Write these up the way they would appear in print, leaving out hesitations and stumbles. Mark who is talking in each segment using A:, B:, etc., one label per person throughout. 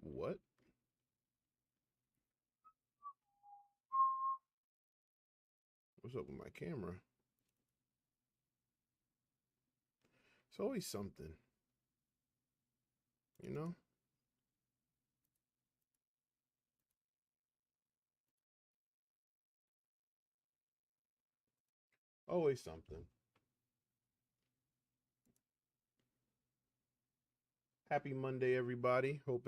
A: What? What's up with my camera? It's always something, you know? Always something. Happy Monday, everybody. Hope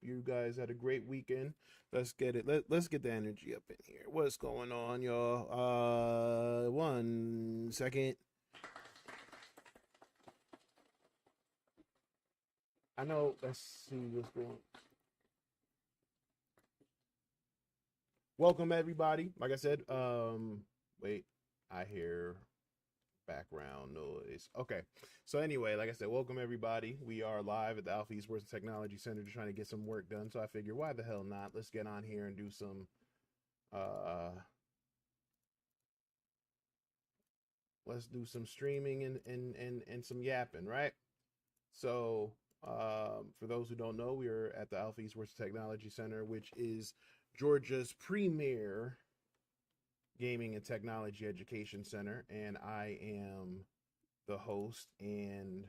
A: you guys had a great weekend. Let's get it. Let's get the energy up in here. What's going on, y'all? 1 second. I know. Let's see what's going. Welcome, everybody. Like I said, wait. I hear background noise. Okay. So anyway, like I said, welcome everybody. We are live at the Alpha Esports Technology Center trying to get some work done. So I figure why the hell not? Let's get on here and do some uh let's do some streaming and some yapping, right? So for those who don't know, we are at the Alpha Esports Technology Center, which is Georgia's premier gaming and technology education center, and I am the host and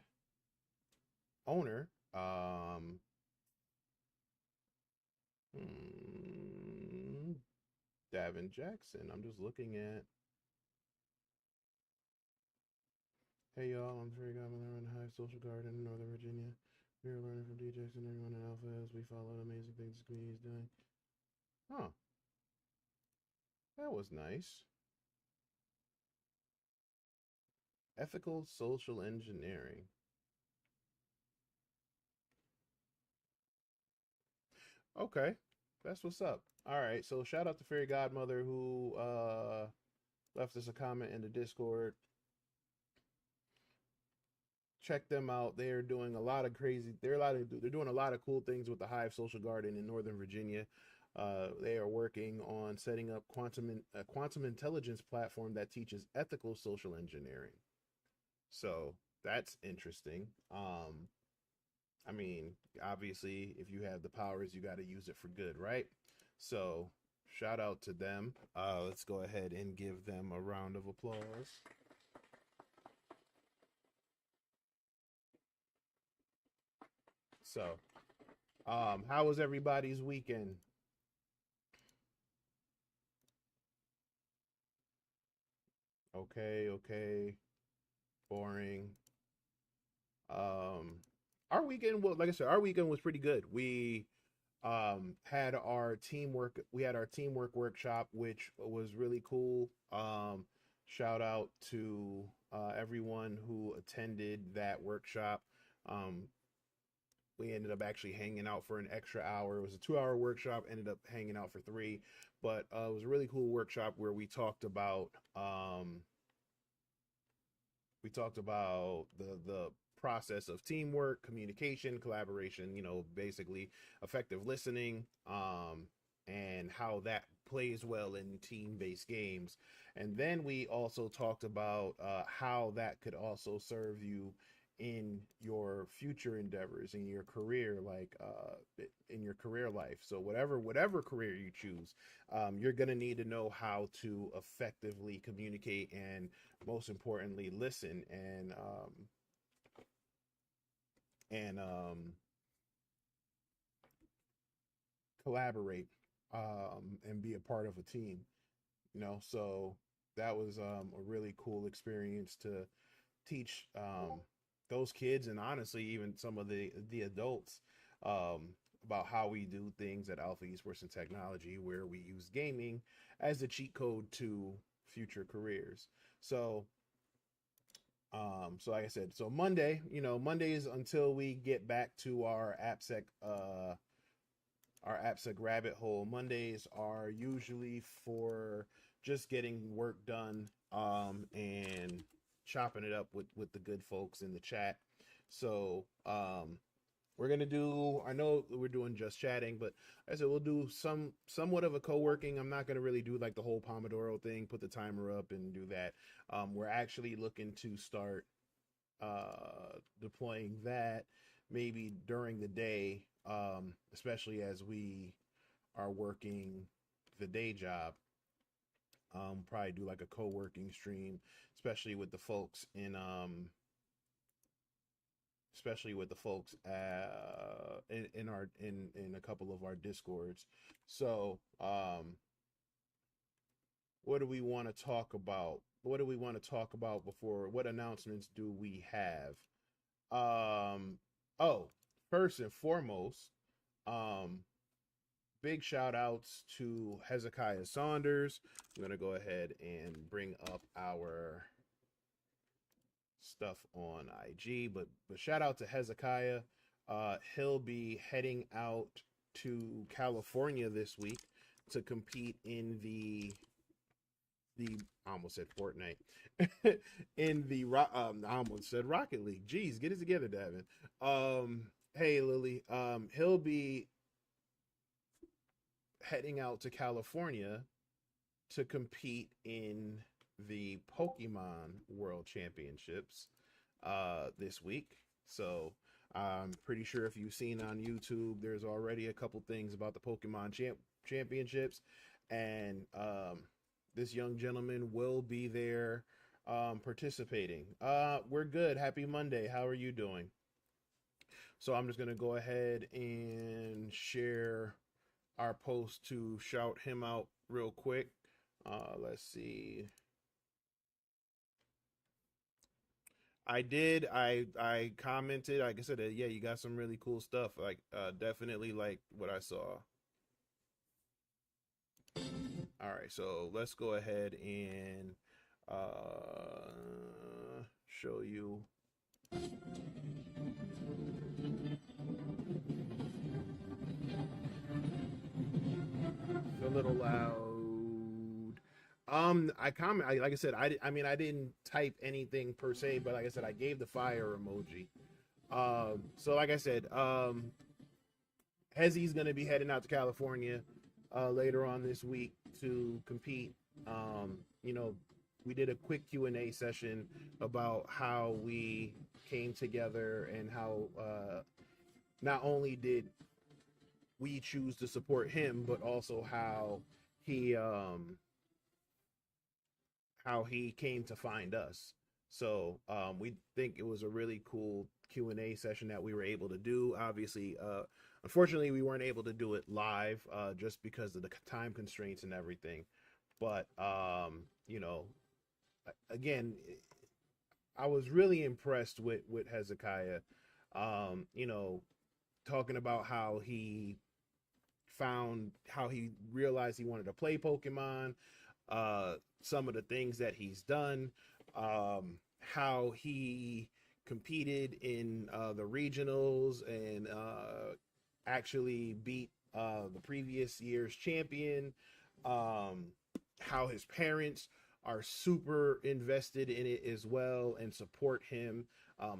A: owner. Hmm, Davin Jackson. I'm just looking at. Hey y'all, I'm very Godmother on High Social Garden in Northern Virginia. We are learning from D Jackson and everyone in Alpha as we follow the amazing things the community is doing. Huh, that was nice. Ethical social engineering. Okay, that's what's up. All right, so shout out to Fairy Godmother who left us a comment in the Discord. Check them out. They're doing a lot of crazy. They're doing a lot of cool things with the Hive Social Garden in Northern Virginia. They are working on setting up a quantum intelligence platform that teaches ethical social engineering. So that's interesting. I mean, obviously, if you have the powers, you got to use it for good, right? So shout out to them. Let's go ahead and give them a round of applause. So, how was everybody's weekend? Okay, okay, boring. Um, our weekend, well, like I said, our weekend was pretty good. We had our teamwork workshop, which was really cool. Shout out to everyone who attended that workshop. Um, we ended up actually hanging out for an extra hour. It was a 2 hour workshop, ended up hanging out for three, but it was a really cool workshop where we talked about the process of teamwork, communication, collaboration, basically effective listening, and how that plays well in team-based games. And then we also talked about how that could also serve you in your future endeavors in your career, like in your career life. So whatever career you choose, you're going to need to know how to effectively communicate and most importantly listen and collaborate, and be a part of a team, so that was a really cool experience to teach those kids, and honestly even some of the adults, about how we do things at Alpha Esports and Technology, where we use gaming as the cheat code to future careers. So like I said, so Monday, Mondays until we get back to our AppSec rabbit hole. Mondays are usually for just getting work done, and chopping it up with the good folks in the chat. So we're gonna do. I know we're doing just chatting, but I said we'll do somewhat of a co-working. I'm not gonna really do like the whole Pomodoro thing, put the timer up and do that. We're actually looking to start deploying that maybe during the day, especially as we are working the day job. Probably do like a co-working stream, especially with the folks in especially with the folks in our in a couple of our discords. So what do we want to talk about? What do we want to talk about before? What announcements do we have? Oh, first and foremost, um, big shout outs to Hezekiah Saunders. I'm gonna go ahead and bring up our stuff on IG, but shout out to Hezekiah. He'll be heading out to California this week to compete in the I almost said Fortnite in the I almost said Rocket League. Jeez, get it together, Davin. Hey Lily. He'll be heading out to California to compete in the Pokemon World Championships this week. So I'm pretty sure if you've seen on YouTube, there's already a couple things about the Pokemon Championships, and this young gentleman will be there participating. We're good. Happy Monday. How are you doing? So I'm just gonna go ahead and share our post to shout him out real quick. Let's see. I did. I commented. Like I said, yeah, you got some really cool stuff. Like, definitely like what I saw. All right, so let's go ahead and show you. A little loud. I comment. Like I said, I mean, I didn't type anything per se, but like I said, I gave the fire emoji. So like I said, Hezzy's gonna be heading out to California later on this week to compete. You know, we did a quick Q&A session about how we came together and how not only did we choose to support him, but also he how he came to find us. So we think it was a really cool Q&A session that we were able to do. Obviously, unfortunately, we weren't able to do it live just because of the time constraints and everything. But you know, again, I was really impressed with Hezekiah. You know, talking about how he realized he wanted to play Pokemon, some of the things that he's done, how he competed in the regionals and actually beat the previous year's champion, how his parents are super invested in it as well and support him.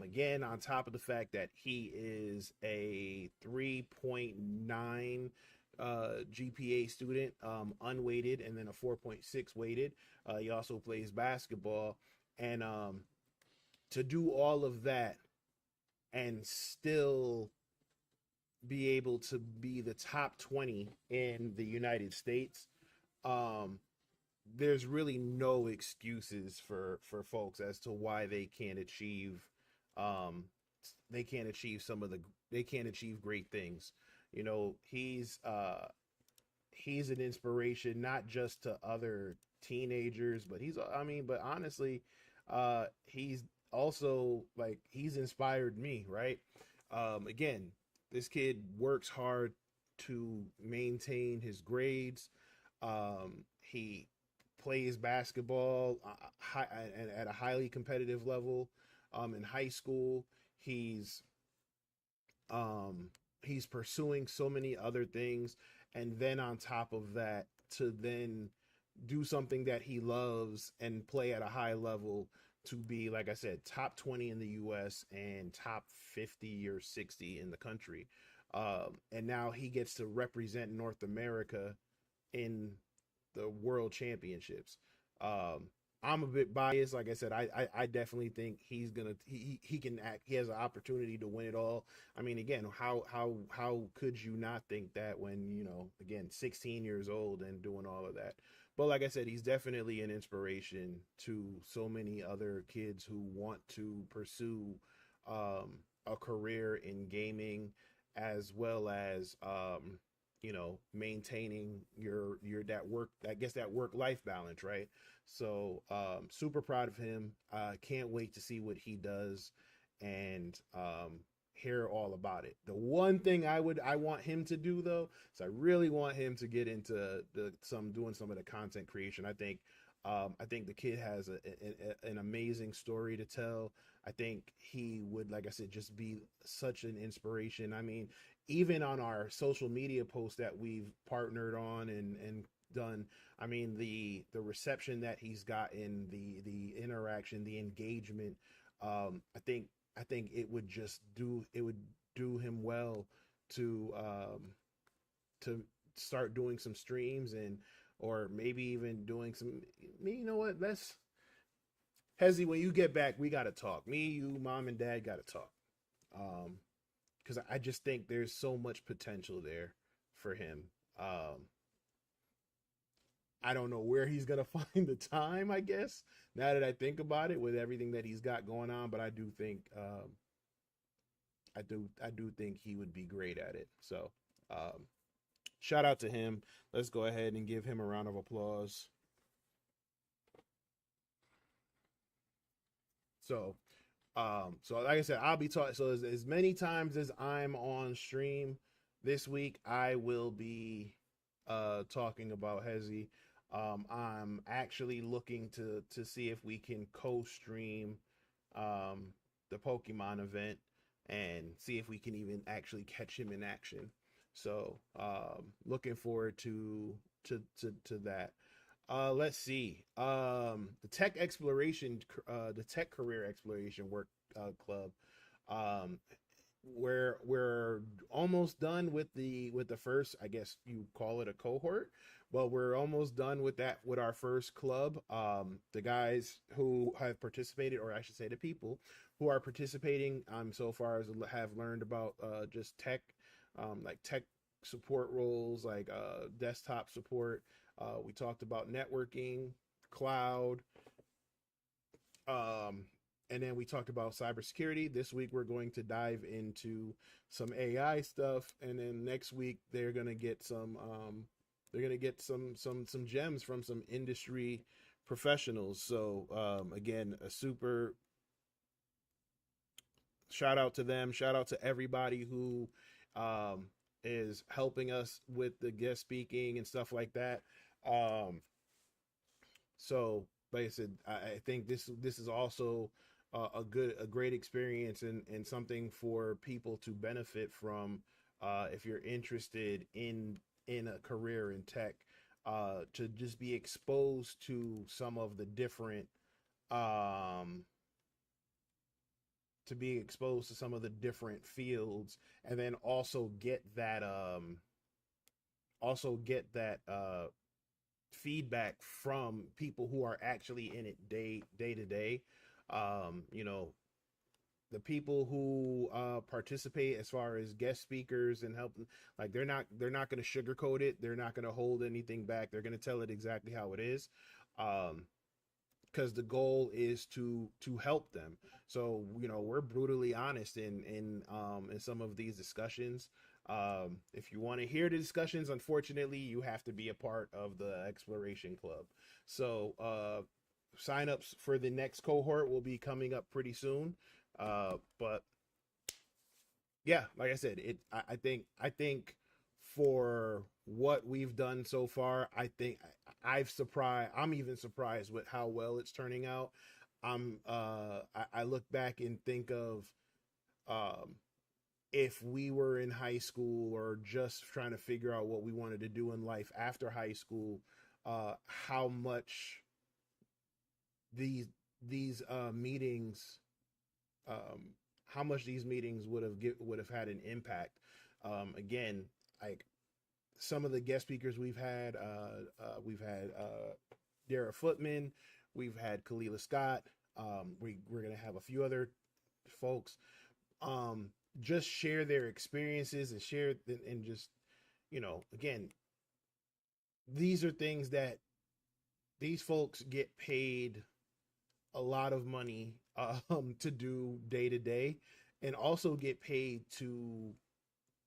A: Again, on top of the fact that he is a 3.9 GPA student, unweighted, and then a 4.6 weighted. He also plays basketball. And to do all of that and still be able to be the top 20 in the United States, there's really no excuses for folks as to why um they can't achieve they can't achieve great things. You know, he's an inspiration not just to other teenagers, but but honestly, he's also like he's inspired me, right? Again, this kid works hard to maintain his grades. He plays basketball at a highly competitive level. In high school, um, he's pursuing so many other things, and then on top of that, to then do something that he loves and play at a high level to be, like I said, top 20 in the US and top 50 or 60 in the country. And now he gets to represent North America in the world championships. I'm a bit biased. Like I said, I definitely think he can act. He has an opportunity to win it all. I mean, again, how could you not think that when, again, 16 years old and doing all of that? But like I said, he's definitely an inspiration to so many other kids who want to pursue a career in gaming, as well as maintaining your that work, I guess, that work life balance, right? So super proud of him. Can't wait to see what he does and hear all about it. The one thing I want him to do though is I really want him to get into doing some of the content creation. I think the kid has an amazing story to tell. I think he would, like I said, just be such an inspiration. I mean, even on our social media posts that we've partnered on and done, I mean, the reception that he's gotten, the interaction, the engagement, I think it would do him well to start doing some streams, and or maybe even doing some. You know what? Let's Hezzy, when you get back, we gotta talk. Me, you, mom, and dad gotta talk. Um, because I just think there's so much potential there for him. Um, I don't know where he's gonna find the time. I guess now that I think about it, with everything that he's got going on, but I do think I do think he would be great at it. So shout out to him. Let's go ahead and give him a round of applause. So so like I said, I'll be talking. So as many times as I'm on stream this week, I will be talking about Hezi. I'm actually looking to see if we can co-stream um the Pokemon event and see if we can even actually catch him in action. So looking forward to that. Let's see. The tech career exploration work club. Um, we're almost done with the first, I guess you call it a cohort, but we're almost done with that with our first club. The guys who have participated, or I should say, the people who are participating, so far as have learned about just tech, like tech support roles, like desktop support. We talked about networking, cloud, um, and then we talked about cybersecurity. This week we're going to dive into some AI stuff, and then next week they're gonna get some gems from some industry professionals. So again, a super shout out to them. Shout out to everybody who um, is helping us with the guest speaking and stuff like that. Um, so, like I said, I think this is also a great experience, and something for people to benefit from if you're interested in a career in tech. To just be exposed to some of the different um, to be exposed to some of the different fields, and then also get that feedback from people who are actually in it day to day. You know, the people who participate as far as guest speakers and help, like they're not going to sugarcoat it. They're not going to hold anything back. They're going to tell it exactly how it is. Um, because the goal is to help them. So we're brutally honest in some of these discussions. If you want to hear the discussions, unfortunately, you have to be a part of the Exploration Club. So signups for the next cohort will be coming up pretty soon. But yeah, like I said, I think for what we've done so far, I think I'm even surprised with how well it's turning out. I look back and think of um if we were in high school or just trying to figure out what we wanted to do in life after high school, how much these these meetings um, how much these meetings would have had an impact. Again, like some of the guest speakers we've had Dara Footman, We've had Kalila Scott. We're gonna have a few other folks um, just share their experiences and share and just again, these are things that these folks get paid a lot of money to do day to day, and also get paid to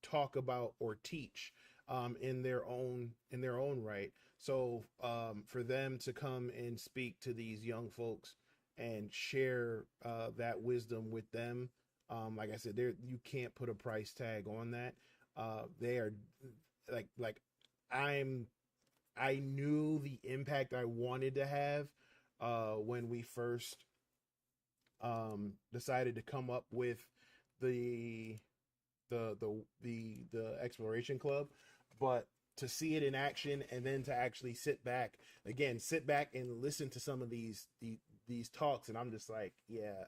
A: talk about or teach in their own right. So for them to come and speak to these young folks and share that wisdom with them, like I said, there you can't put a price tag on that. They are like I'm I knew the impact I wanted to have when we first decided to come up with the the exploration club, but to see it in action and then to actually sit back and listen to some of these talks, and I'm just like, yeah,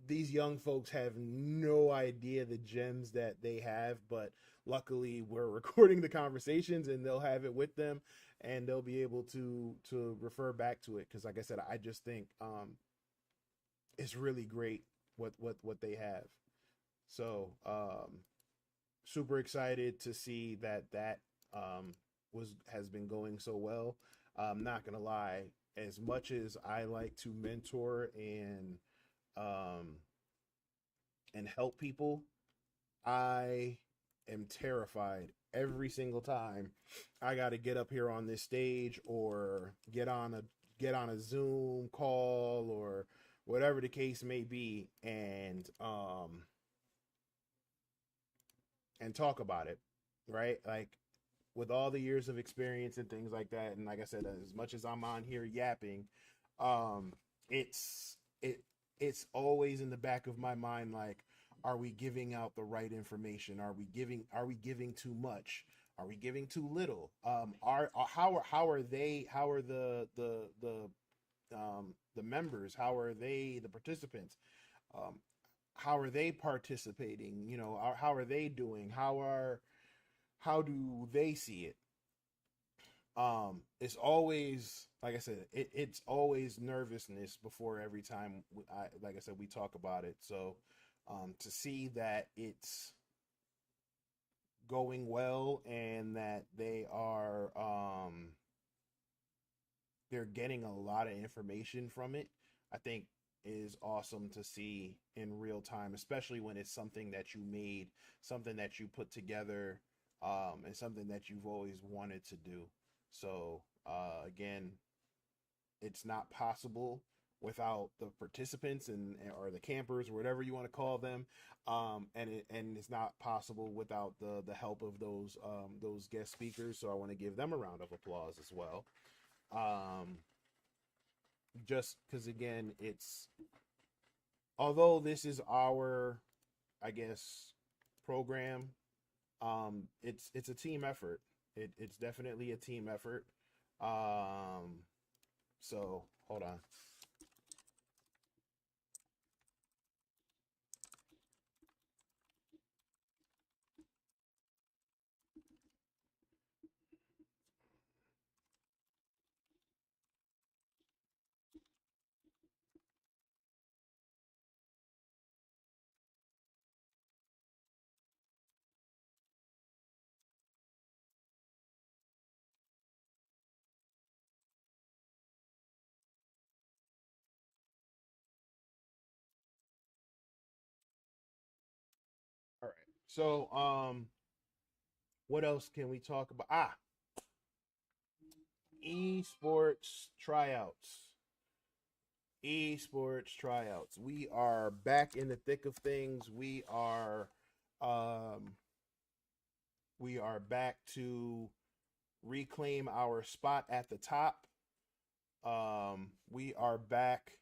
A: these young folks have no idea the gems that they have, but luckily we're recording the conversations and they'll have it with them and they'll be able to refer back to it, because like I said, I just think it's really great what they have. So super excited to see that was has been going so well. I'm not gonna lie, as much as I like to mentor um, and help people, I am terrified every single time I got to get up here on this stage or get on a Zoom call or whatever the case may be, and talk about it, right? Like with all the years of experience and things like that, and like I said, as much as I'm on here yapping, um, it's it it's always in the back of my mind, like, are we giving out the right information? Are we giving too much? Are we giving too little? How are they? How are the members? How are they the participants? Um, how are they participating? How are they doing? How do they see it? It's always, like I said, it's always nervousness before every time like I said, we talk about it. So to see that it's going well and that they're getting a lot of information from it, I think is awesome to see in real time, especially when it's something that you made, something that you put together, and something that you've always wanted to do. So, again, it's not possible without the participants or the campers or whatever you want to call them, and it's not possible without the help of those guest speakers. So I want to give them a round of applause as well. Um, just because again, it's although this is our, I guess, program, it's a team effort. It's definitely a team effort. Um, so hold on. All right. So what else can we talk about? Esports tryouts. Esports tryouts. We are back in the thick of things. Um we are back to reclaim our spot at the top. We are back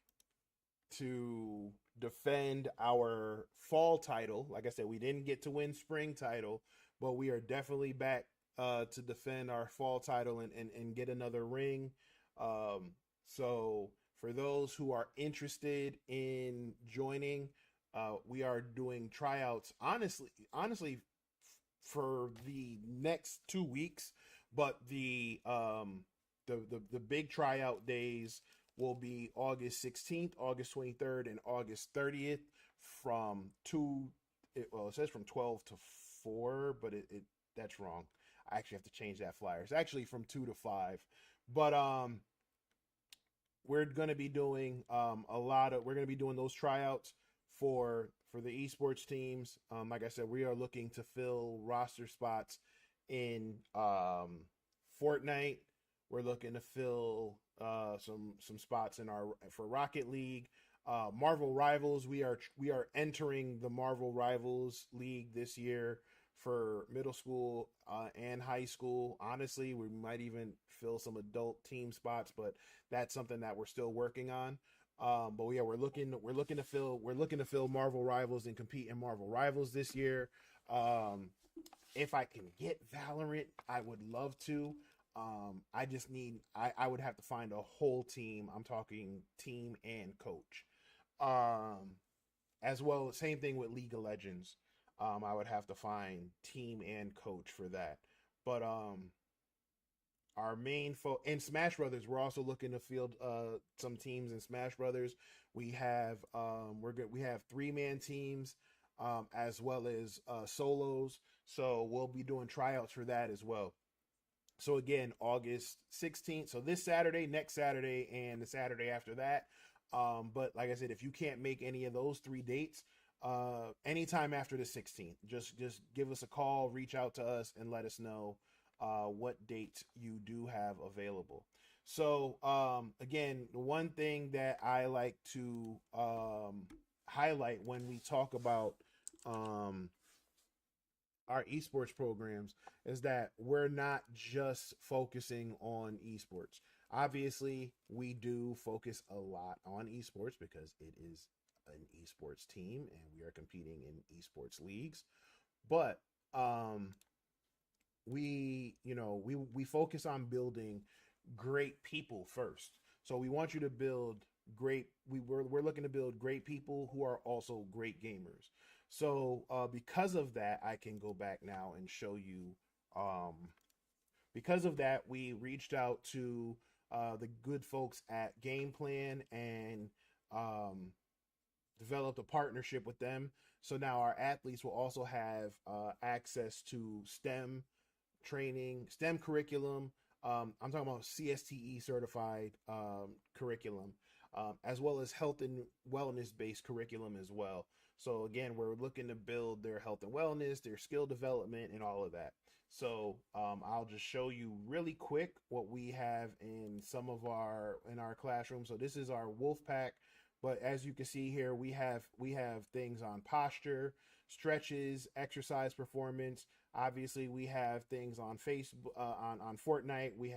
A: to defend our fall title. Like I said, we didn't get to win spring title, but we are definitely back to defend our fall title and get another ring. So for those who are interested in joining, we are doing tryouts. Honestly, for the next 2 weeks, but the big tryout days will be August 16th, August 23rd, and August 30th from 2. It says from 12 to 4, but it that's wrong. I actually have to change that flyer. It's actually from 2 to 5. But we're going to be doing we're going to be doing those tryouts for the esports teams. Like I said, we are looking to fill roster spots in Fortnite. We're looking to fill some spots in our for Rocket League. Marvel Rivals, we are entering the Marvel Rivals League this year for middle school and high school. Honestly, we might even fill some adult team spots, but that's something that we're still working on. But yeah, we're looking to fill Marvel Rivals and compete in Marvel Rivals this year. If I can get Valorant, I would love to. I just need I would have to find a whole team. I'm talking team and coach. Um, as well, same thing with League of Legends. I would have to find team and coach for that. But our main in Smash Brothers, we're also looking to field some teams in Smash Brothers. We have we're good. We have 3-man teams as well as solos. So we'll be doing tryouts for that as well. So again, August 16th. So this Saturday, next Saturday, and the Saturday after that. But like I said, if you can't make any of those 3 dates, anytime after the 16th, just give us a call, reach out to us, and let us know what dates you do have available. So again, the one thing that I like to highlight when we talk about um, our esports programs is that we're not just focusing on esports. Obviously, we do focus a lot on esports because it is an esports team and we are competing in esports leagues. But we focus on building great people first. So we want you to build we're looking to build great people who are also great gamers. So because of that, I can go back now and show you. Because of that, we reached out to the good folks at Game Plan and developed a partnership with them. So now our athletes will also have access to STEM training, STEM curriculum. I'm talking about CSTE certified curriculum, as well as health and wellness based curriculum as well. So again, we're looking to build their health and wellness, their skill development, and all of that. So I'll just show you really quick what we have in some of our classroom. So this is our wolf pack, but as you can see here, we have things on posture, stretches, exercise performance. Obviously, we have things on Facebook, on Fortnite. We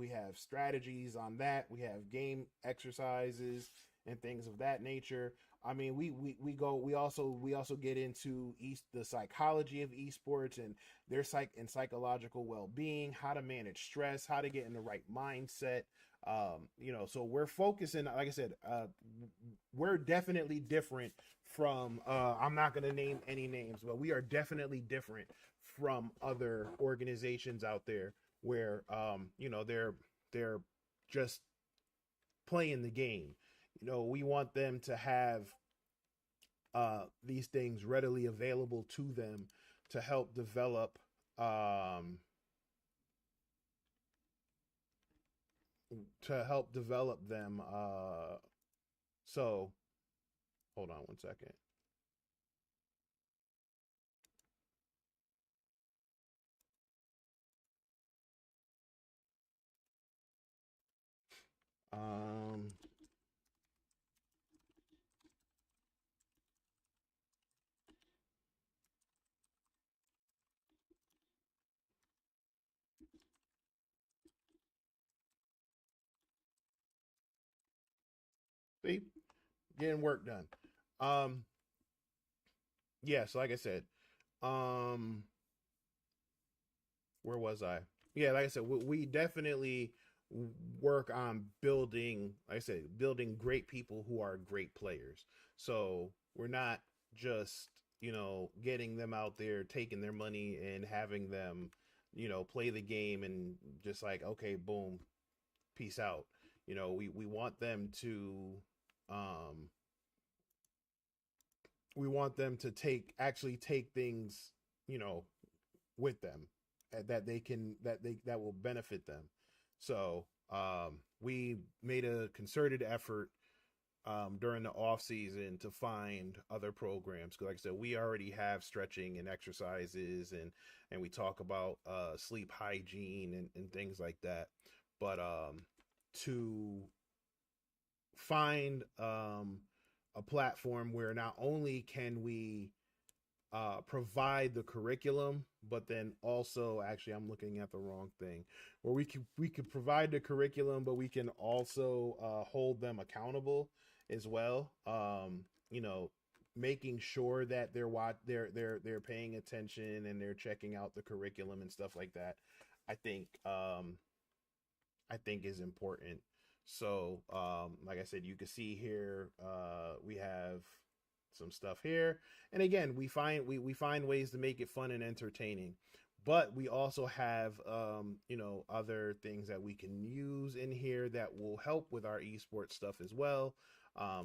A: have strategies on that. We have game exercises and things of that nature. I mean, we also get into the psychology of esports and their psychological well-being, how to manage stress, how to get in the right mindset. So we're focusing, like I said, we're definitely different from I'm not going to name any names, but we are definitely different from other organizations out there where they're just playing the game. We want them to have these things readily available to them to help develop them. So hold on one second. Um, See, getting work done. Um, yeah. So like I said, um, where was I? Yeah, like I said, we definitely work on building, like I said, building great people who are great players. So we're not just getting them out there, taking their money and having them play the game and just like, okay, boom, peace out. We want them to um we want them to actually take things, you know, with them, that they can that will benefit them. So we made a concerted effort during the off season to find other programs. Because, like I said, we already have stretching and exercises, and we talk about sleep hygiene and things like that. But to find a platform where not only can we provide the curriculum, but then also, actually, I'm looking at the wrong thing, where we could provide the curriculum, but we can also hold them accountable as well. You know, making sure that they're paying attention and they're checking out the curriculum and stuff like that. I think I think is important. So, like I said, you can see here, we have some stuff here, and again, we find ways to make it fun and entertaining, but we also have other things that we can use in here that will help with our esports stuff as well.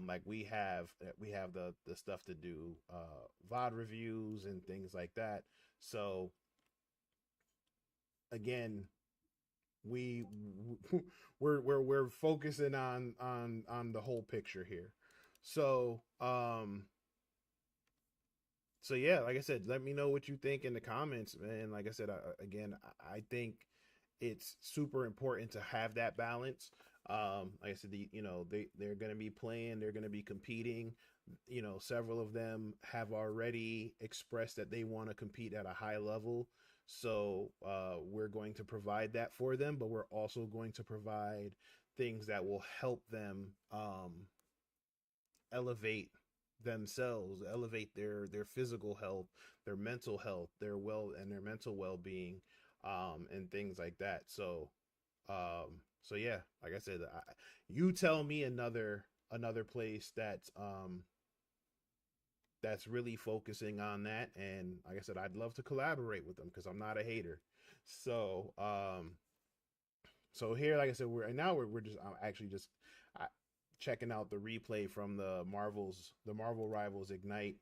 A: Like we have the stuff to do VOD reviews and things like that. So again, we we're focusing on the whole picture here. So so yeah, like I said, let me know what you think in the comments, man. Like I said, again, I think it's super important to have that balance. Like I said, they're going to be playing, they're going to be competing. Several of them have already expressed that they want to compete at a high level. So we're going to provide that for them, but we're also going to provide things that will help them elevate themselves, elevate their physical health, their mental health, their mental well-being, and things like that. So yeah, like I said, you tell me another place that's really focusing on that, and like I said, I'd love to collaborate with them because I'm not a hater. So so here, like I said, we're just I'm actually just uh, checking out the replay from the Marvel Rivals Ignite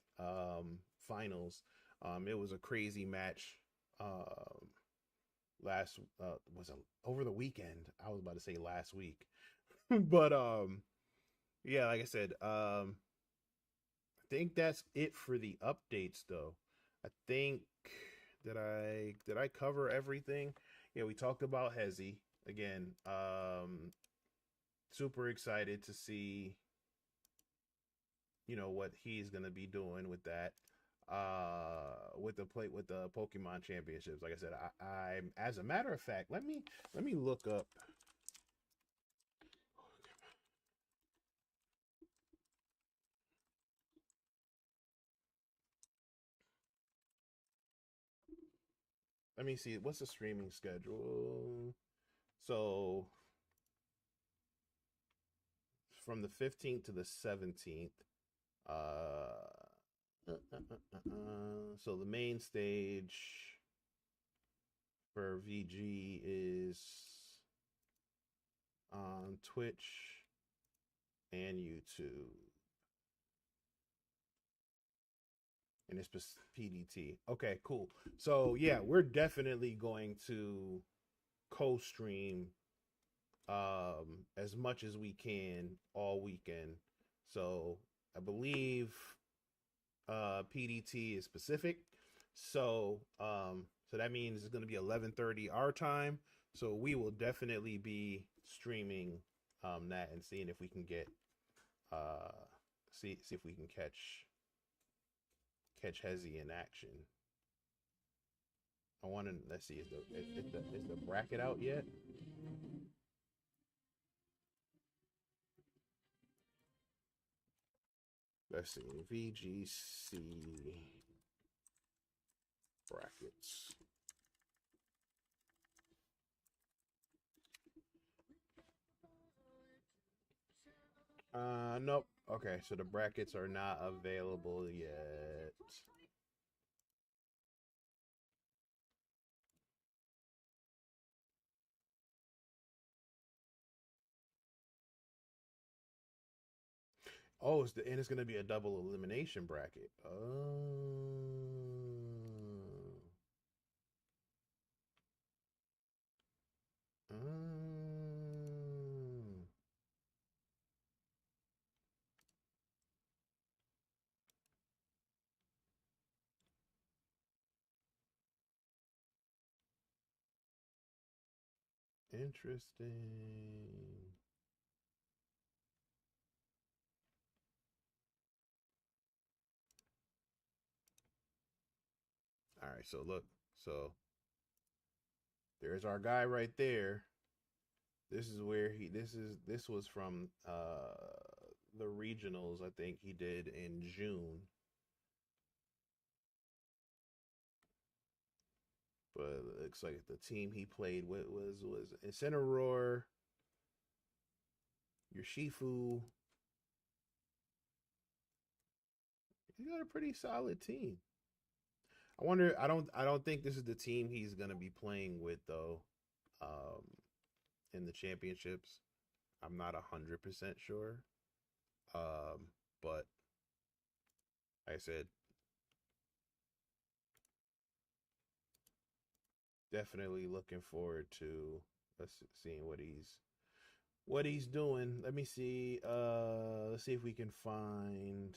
A: finals. It was a crazy match. Last was it over the weekend? I was about to say last week, but yeah, like I said, I think that's it for the updates, though. I think did I cover everything? Yeah, we talked about Hezi again. Super excited to see what he's gonna be doing with that. With the Pokemon Championships. Like I said, I'm as a matter of fact, let me look up. Let me see what's the streaming schedule. So from the 15th to the 17th. So the main stage for VG is on Twitch and YouTube, and it's PDT. Okay, cool. So yeah, we're definitely going to co-stream as much as we can all weekend. So I believe PDT is Pacific. So that means it's going to be 11:30 our time. So we will definitely be streaming that and seeing if we can get see if we can catch Hezi in action. I want to let's see is the bracket out yet? Let's see, VGC brackets. Nope. Okay, so the brackets are not available yet. Oh, and it's gonna be a double elimination bracket. Oh. Interesting. All right, so look, so there's our guy right there. This is where this was from the regionals. I think he did in June, but it looks like the team he played with was Incineroar, your Shifu. He got a pretty solid team. I wonder. I don't think this is the team he's gonna be playing with though. Um, in the championships, I'm not 100% sure. Um, but like I said, definitely looking forward to seeing what he's doing. Let me see. Let's see if we can find.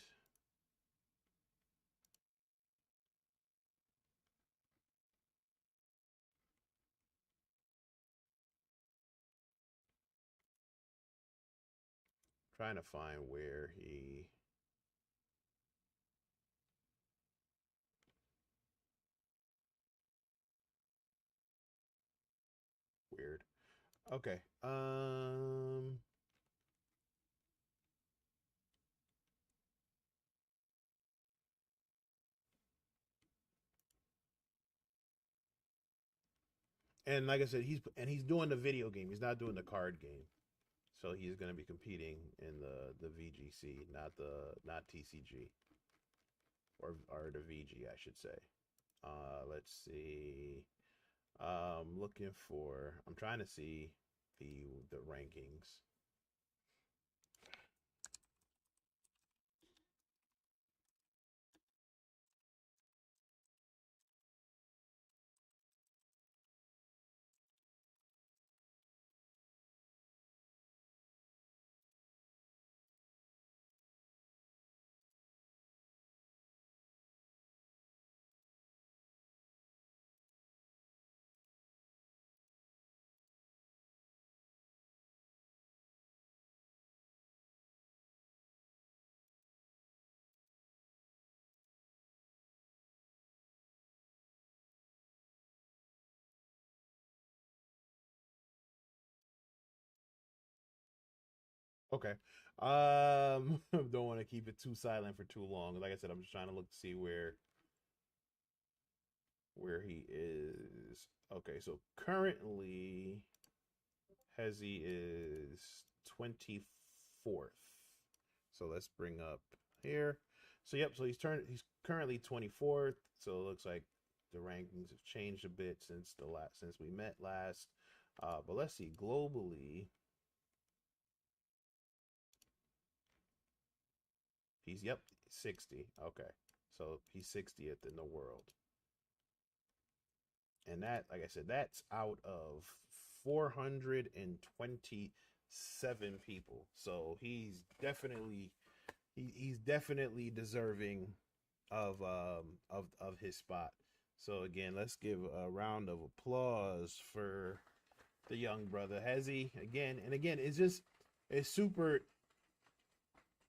A: Trying to find where he. Weird. Okay. And like I said, he's doing the video game. He's not doing the card game. So he's going to be competing in the VGC, not TCG or the VG, I should say. Let's see. Looking for. I'm trying to see the rankings. Okay. Don't want to keep it too silent for too long. Like I said, I'm just trying to look to see where he is. Okay, so currently Hezi is 24th. So let's bring up here. So yep, so he's currently 24th. So it looks like the rankings have changed a bit since we met last. But let's see globally. He's 60. Okay. So he's 60th in the world. And that, like I said, that's out of 427 people. So he's definitely deserving of his spot. So again, let's give a round of applause for the young brother Hezi again. And again, it's super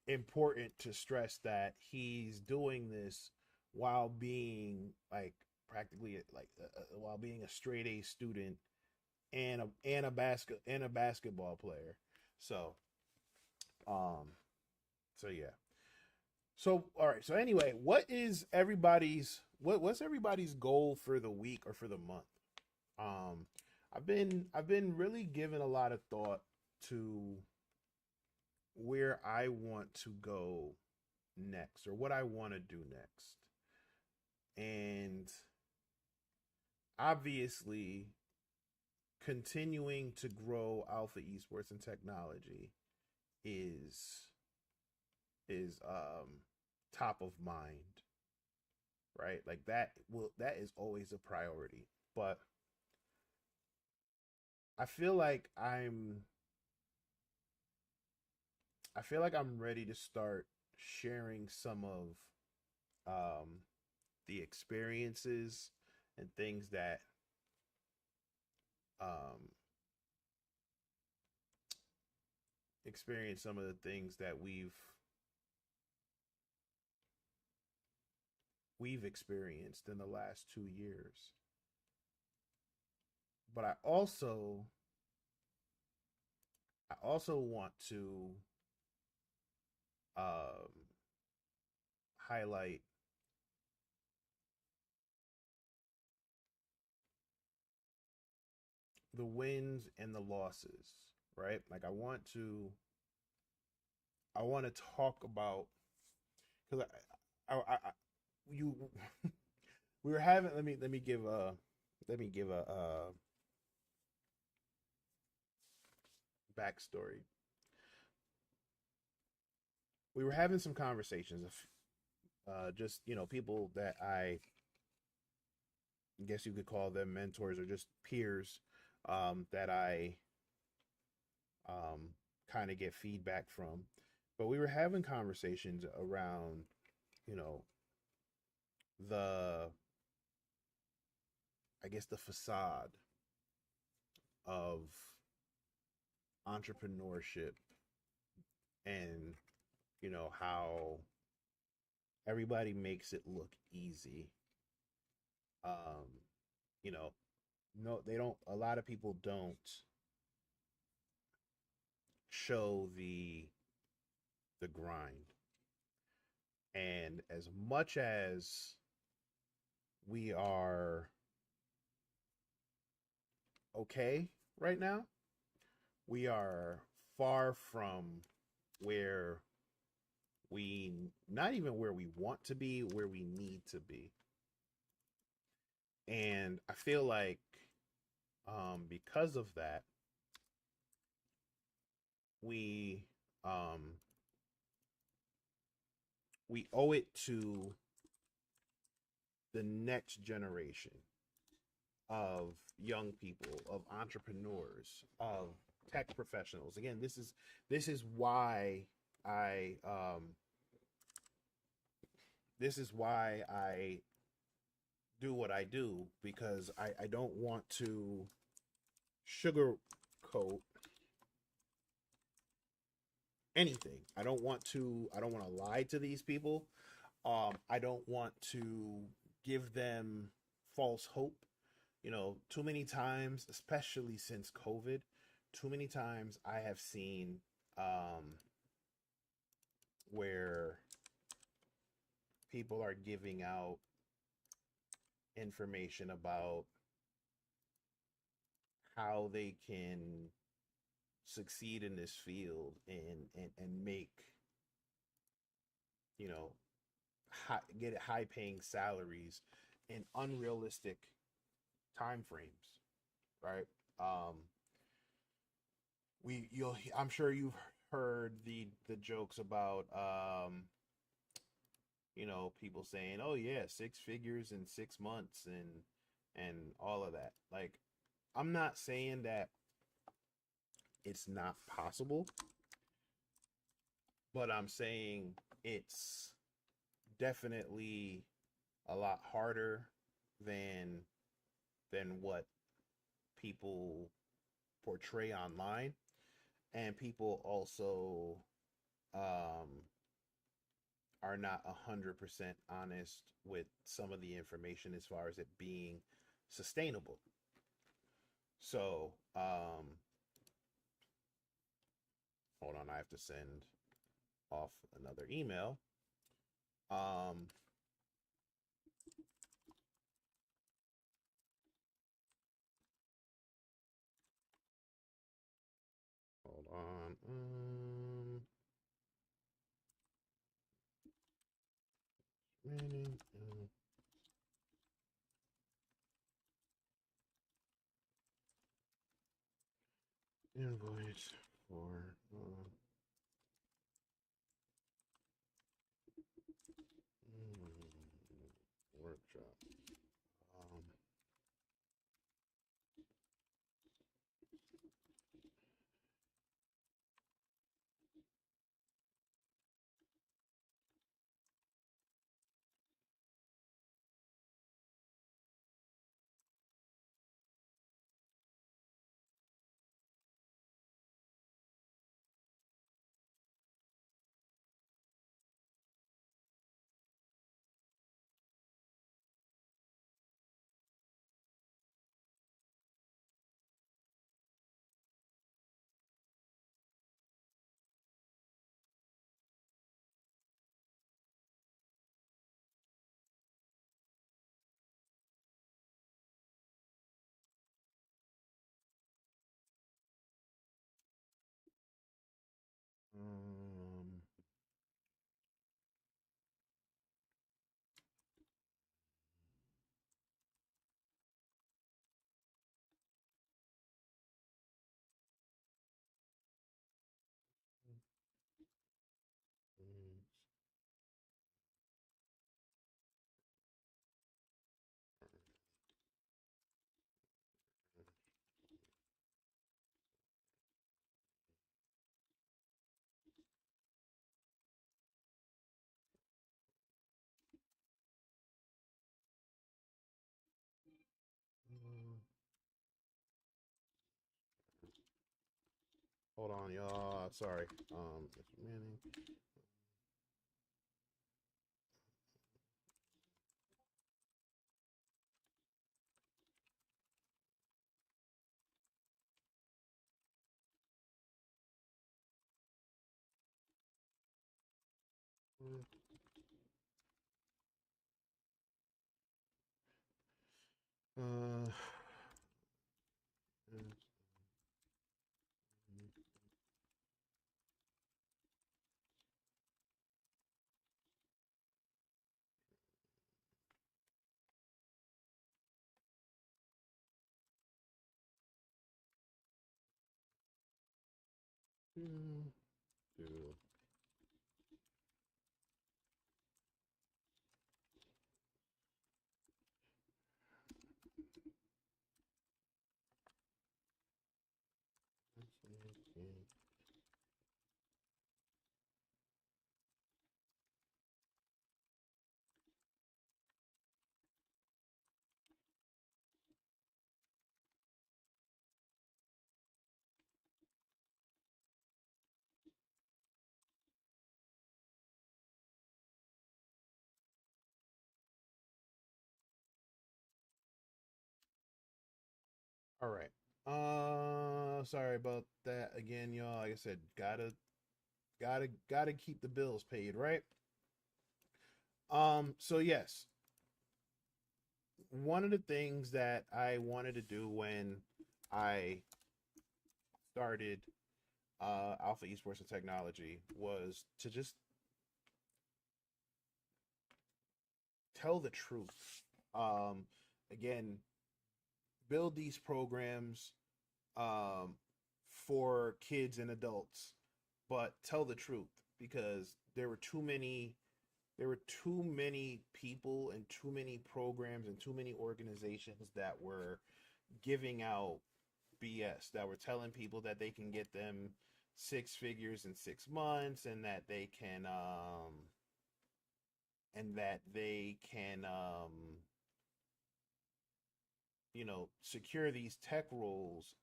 A: important to stress that he's doing this while being like practically while being a straight A student and a basketball player. So um so yeah. So all right. So anyway, what's everybody's goal for the week or for the month? Um I've been really giving a lot of thought to where I want to go next or what I want to do next. And obviously, continuing to grow Alpha Esports and Technology is is top of mind, right? Like that is always a priority. But I feel like I'm ready to start sharing some of um the experiences and things that um experience some of the things that we've experienced in the last 2 years. But I also want to um highlight the wins and the losses, right? Like I want to talk about, because you we were having, let me give a backstory. We were having some conversations of just people that I guess you could call them mentors or just peers, that I um, kind of get feedback from. But we were having conversations around, you know, the, I guess, the facade of entrepreneurship, and, how everybody makes it look easy. Um, you know, no, they don't, a lot of people don't show the grind. And as much as we are okay right now, we are far from where not even where we want to be, where we need to be. And I feel like, because of that, we um, we owe it to the next generation of young people, of entrepreneurs, of tech professionals. Again, this is why I this is why I do what I do, because I don't want to sugarcoat anything. I don't want to lie to these people. I don't want to give them false hope. Too many times, especially since COVID, too many times I have seen, where people are giving out information about how they can succeed in this field, and make, you know get high paying salaries in unrealistic time frames, right? um I'm sure you've heard the jokes about, people saying, "Oh yeah, six figures in 6 months," and all of that. Like, I'm not saying that it's not possible, but I'm saying it's definitely a lot harder than what people portray online. And people also, um, are not 100% honest with some of the information as far as it being sustainable. So, hold on, I have to send off another email. Um, hold on. Remaining, invoice for on, y'all. Sorry. Mr. Manning. Uh, do. All right. Sorry about that again, y'all. Like I said, gotta keep the bills paid, right? So yes, one of the things that I wanted to do when I started Alpha Esports and Technology was to just tell the truth. Um, Again, build these programs um, for kids and adults, but tell the truth because there were too many people and too many programs and too many organizations that were giving out BS, that were telling people that they can get them six figures in 6 months and that they can secure these tech roles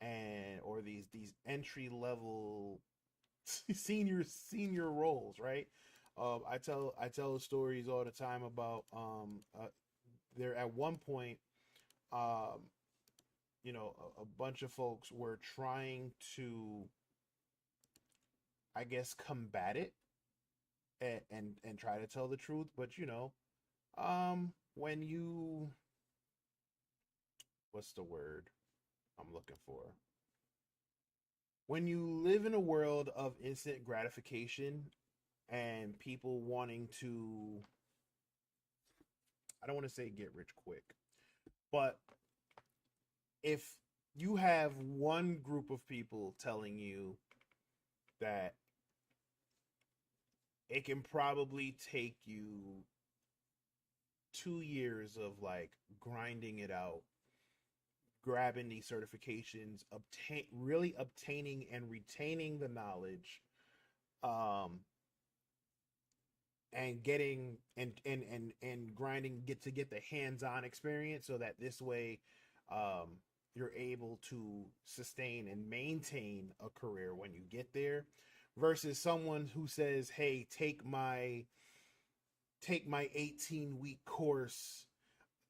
A: and or these entry level senior roles, right? I tell stories all the time about there at one point, um, a bunch of folks were trying to, I guess, combat it and try to tell the truth, but when you, what's the word I'm looking for? When you live in a world of instant gratification and people wanting to, I don't want to say get rich quick, but if you have one group of people telling you that it can probably take you 2 years of like grinding it out, grabbing these certifications, really obtaining and retaining the knowledge, um, and getting and grinding get the hands-on experience so that this way um, you're able to sustain and maintain a career when you get there versus someone who says, hey, take my 18-week course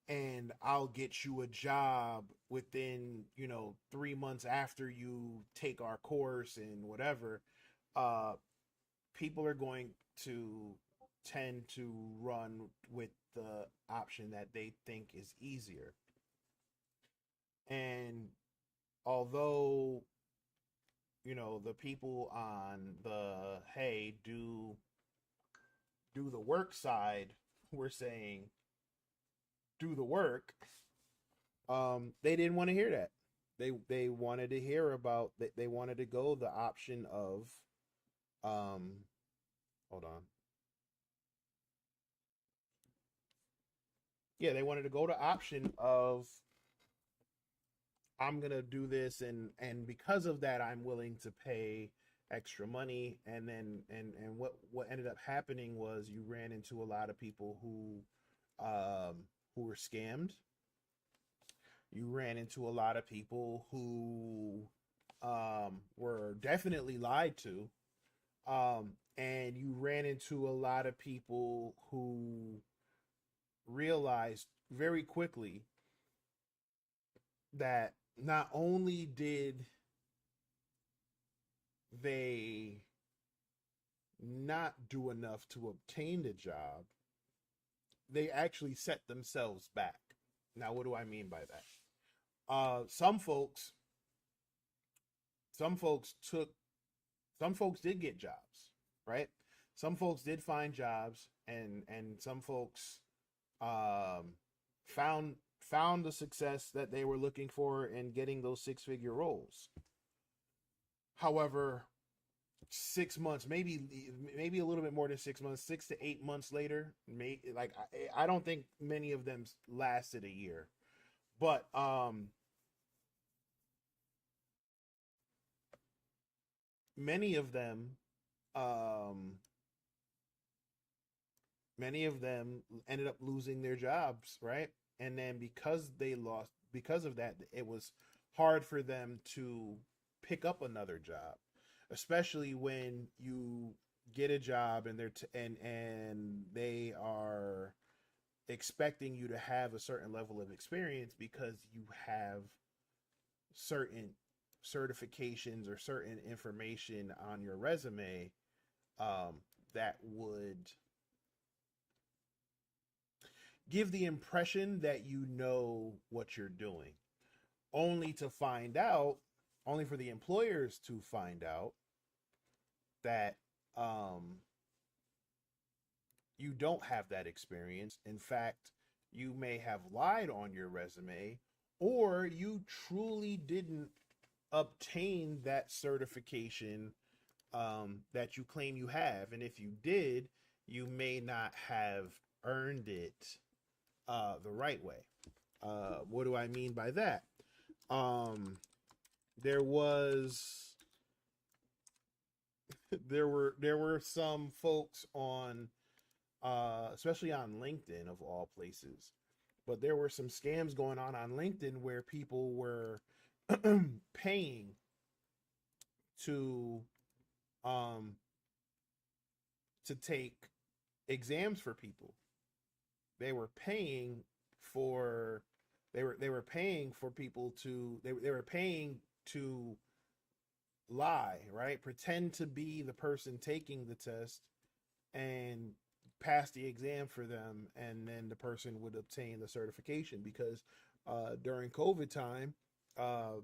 A: and I'll get you a job within 3 months after you take our course and whatever. uh People are going to tend to run with the option that they think is easier. And although, the people on the hey, do the work side were saying do the work, they didn't want to hear that. They wanted to hear about they wanted to go the option of um hold on. Yeah, they wanted to go the option of I'm gonna do this, and because of that, I'm willing to pay extra money. And then what ended up happening was you ran into a lot of people who were scammed. You ran into a lot of people who were definitely lied to. And you ran into a lot of people who realized very quickly that not only did they not do enough to obtain the job, they actually set themselves back. Now, what do I mean by that? Some folks, some folks took, some folks did get jobs, right? Some folks did find jobs, and some folks um, found the success that they were looking for in getting those six-figure roles. However, 6 months, maybe a little bit more than 6 months, 6 to 8 months later, I don't think many of them lasted a year, but many of them um many of them ended up losing their jobs, right? And then because of that, it was hard for them to pick up another job, especially when you get a job and and they are expecting you to have a certain level of experience because you have certain certifications or certain information on your resume, um, that would give the impression that you know what you're doing, only to find out, only for the employers to find out that um, you don't have that experience. In fact, you may have lied on your resume, or you truly didn't obtain that certification that you claim you have. And if you did, you may not have earned it the right way. What do I mean by that? Um, there was there were some folks on, especially on LinkedIn of all places, but there were some scams going on LinkedIn where people were paying to um to take exams for people. They were paying for they were paying for people to they were paying to lie, right? Pretend to be the person taking the test and pass the exam for them, and then the person would obtain the certification because during COVID time, uh,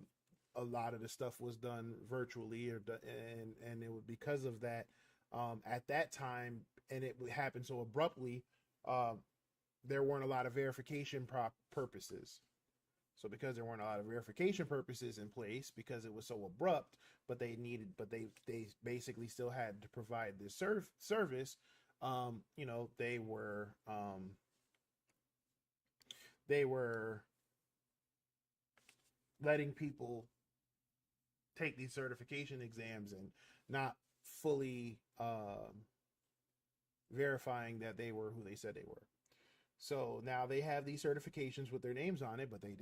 A: a lot of the stuff was done virtually, and it was because of that. At that time, and it happened so abruptly, uh, there weren't a lot of verification purposes. So because there weren't a lot of verification purposes in place, because it was so abrupt, but they basically still had to provide this service. They were letting people take these certification exams and not fully verifying that they were who they said they were. So now they have these certifications with their names on it, but they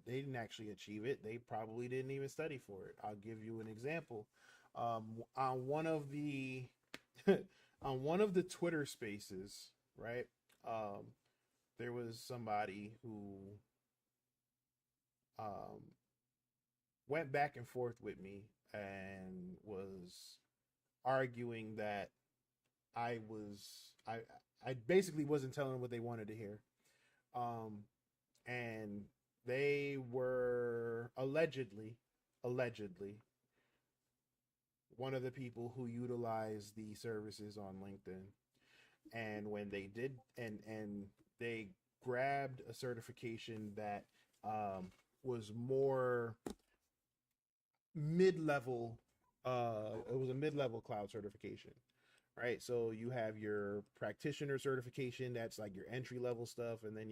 A: didn't actually achieve it. They probably didn't even study for it. I'll give you an example. On one of the on one of the Twitter spaces, right? Um, there was somebody who um, went back and forth with me and was arguing that I was I I basically wasn't telling them what they wanted to hear. Um, and they were allegedly one of the people who utilized the services on LinkedIn. And when they did, and they grabbed a certification that was more mid-level. It was a mid-level cloud certification, right? So you have your practitioner certification, that's like your entry level stuff, and then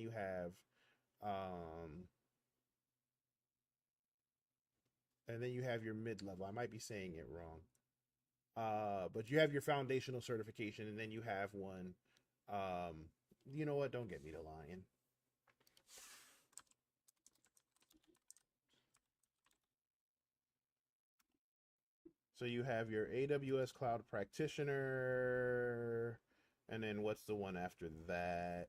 A: um you have your mid level. I might be saying it wrong. But you have your foundational certification, and then you have one. Um, you know what? Don't get me to lying. So you have your AWS Cloud Practitioner, and then what's the one after that?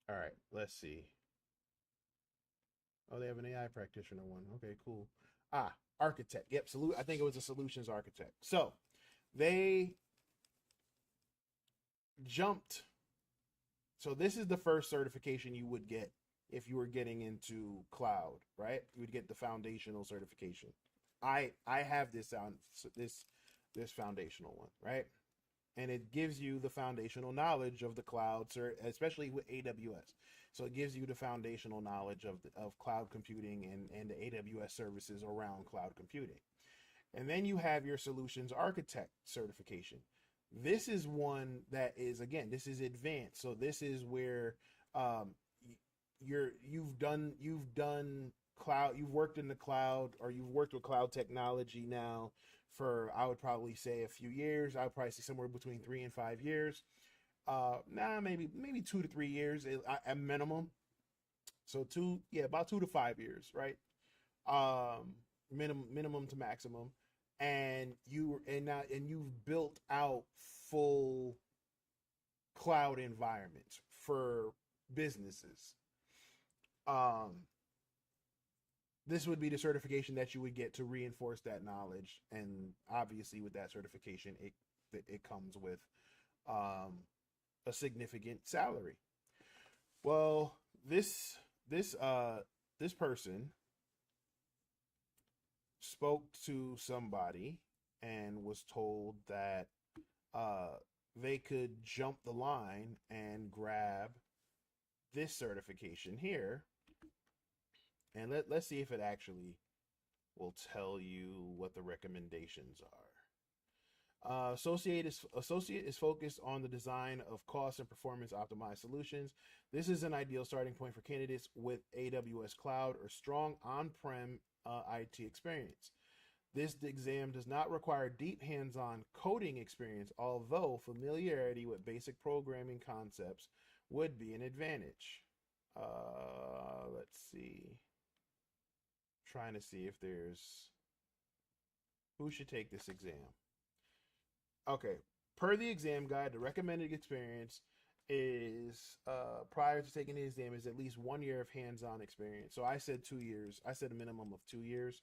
A: All right, let's see. Oh, they have an AI practitioner one. Okay, cool. Architect. Yep, I think it was a solutions architect. So they jumped. So this is the first certification you would get if you were getting into cloud, right? You would get the foundational certification. I have this foundational one, right? And it gives you the foundational knowledge of the cloud, especially with AWS. So it gives you the foundational knowledge of cloud computing and the AWS services around cloud computing. And then you have your solutions architect certification. This is one that is, again, this is advanced. So this is where um, you've done cloud, you've worked in the cloud, or you've worked with cloud technology now for, I would probably say, a few years. I would probably say somewhere between 3 and 5 years. Maybe 2 to 3 years at minimum. So about 2 to 5 years, right? Minimum to maximum. And you've built out full cloud environments for businesses. This would be the certification that you would get to reinforce that knowledge, and obviously with that certification, it comes with a significant salary. Well, this person spoke to somebody and was told that they could jump the line and grab this certification here. And let's see if it actually will tell you what the recommendations are. Associate is focused on the design of cost and performance optimized solutions. This is an ideal starting point for candidates with AWS Cloud or strong on-prem IT experience. This exam does not require deep hands-on coding experience, although familiarity with basic programming concepts would be an advantage. Let's see. Trying to see if there's who should take this exam. Okay, per the exam guide, the recommended experience is prior to taking the exam is at least 1 year of hands-on experience. So I said 2 years. I said a minimum of 2 years.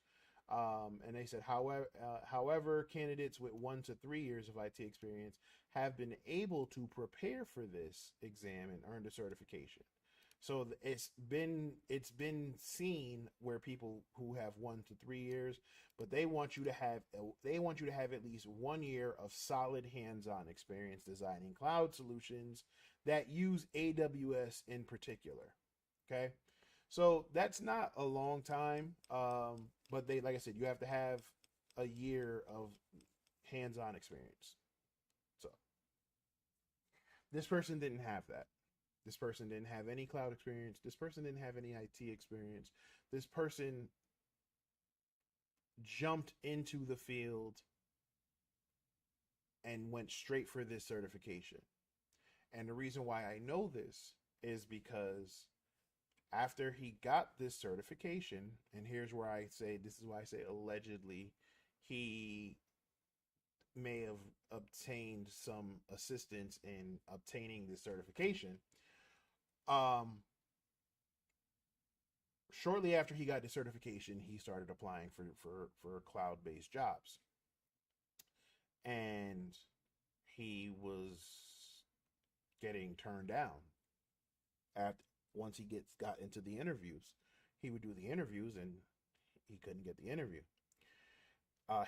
A: And they said, however, candidates with 1 to 3 years of IT experience have been able to prepare for this exam and earn the certification. So it's been seen where people who have 1 to 3 years, but they want you to have at least 1 year of solid hands-on experience designing cloud solutions that use AWS in particular. Okay, so that's not a long time, but like I said, you have to have a year of hands-on experience. So this person didn't have that. This person didn't have any cloud experience. This person didn't have any IT experience. This person jumped into the field and went straight for this certification. And the reason why I know this is because after he got this certification, and here's where I say, this is why I say allegedly, he may have obtained some assistance in obtaining this certification. Shortly after he got the certification, he started applying for cloud-based jobs, and he was getting turned down. Once he got into the interviews, he would do the interviews and he couldn't get the interview.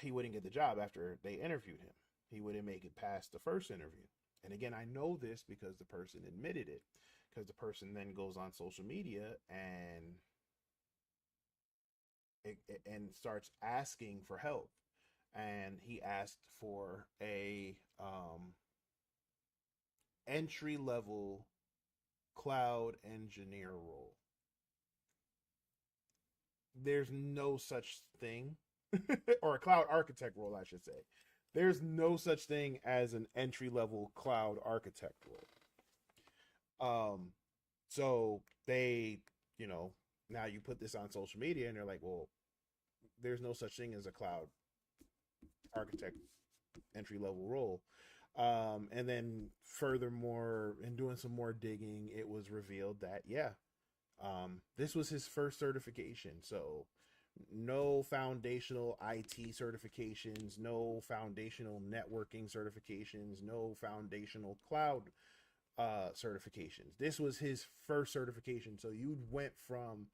A: He wouldn't get the job after they interviewed him. He wouldn't make it past the first interview. And again, I know this because the person admitted it. Because the person then goes on social media and starts asking for help. And he asked for a entry level cloud engineer role. There's no such thing, or a cloud architect role, I should say. There's no such thing as an entry level cloud architect role. So they, you know, now you put this on social media and they're like, well, there's no such thing as a cloud architect entry level role. And then furthermore, in doing some more digging, it was revealed that yeah, this was his first certification. So no foundational IT certifications, no foundational networking certifications, no foundational cloud certifications. This was his first certification. So you went from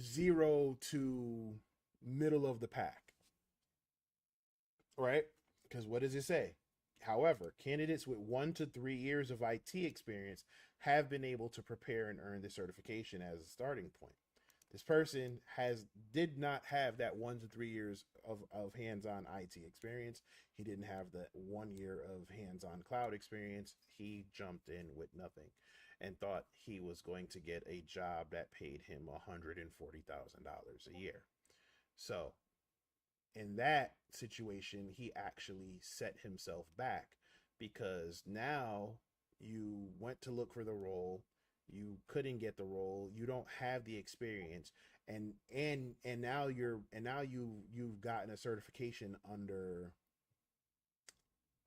A: zero to middle of the pack, right? Because what does it say? However, candidates with 1 to 3 years of IT experience have been able to prepare and earn the certification as a starting point. This person did not have that 1 to 3 years of hands-on IT experience. He didn't have the 1 year of hands-on cloud experience. He jumped in with nothing and thought he was going to get a job that paid him $140,000 a year. So in that situation, he actually set himself back because now you went to look for the role, you couldn't get the role, you don't have the experience, and now you've gotten a certification under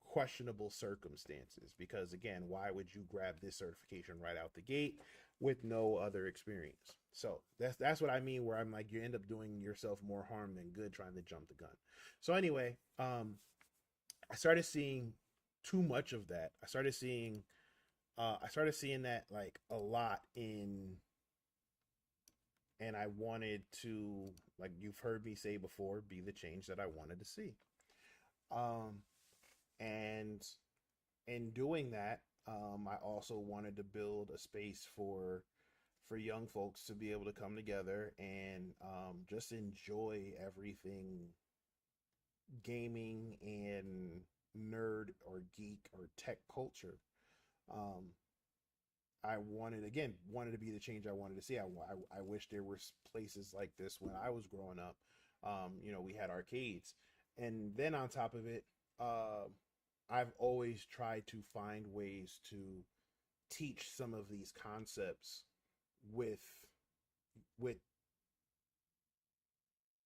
A: questionable circumstances because again, why would you grab this certification right out the gate with no other experience? So that's what I mean where I'm like you end up doing yourself more harm than good trying to jump the gun. So anyway, I started seeing too much of that. I started seeing that like a lot in, and I wanted to, like you've heard me say before, be the change that I wanted to see. Um and in doing that, I also wanted to build a space for young folks to be able to come together and just enjoy everything gaming and nerd or geek or tech culture. Um, I wanted to be the change I wanted to see. I wish there were places like this when I was growing up. We had arcades, and then on top of it, uh, I've always tried to find ways to teach some of these concepts with with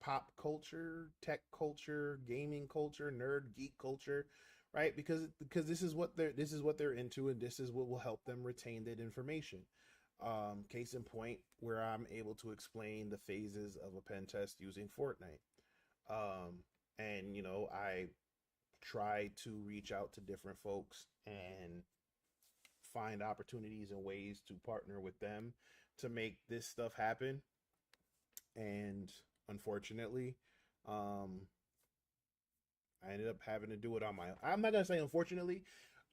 A: pop culture, tech culture, gaming culture, nerd geek culture, right? Because this is what they're into, and this is what will help them retain that information. Case in point, where I'm able to explain the phases of a pen test using Fortnite. And I try to reach out to different folks and find opportunities and ways to partner with them to make this stuff happen. And unfortunately, um, I ended up having to do it on my own. I'm not gonna say unfortunately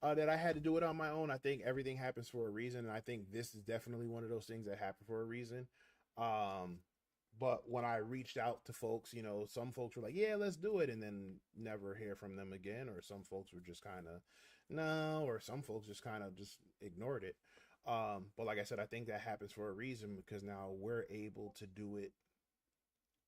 A: that I had to do it on my own. I think everything happens for a reason, and I think this is definitely one of those things that happen for a reason. Um, but when I reached out to folks, some folks were like, "Yeah, let's do it," and then never hear from them again, or some folks were just kind of no, or some folks just kind of just ignored it. But like I said, I think that happens for a reason because now we're able to do it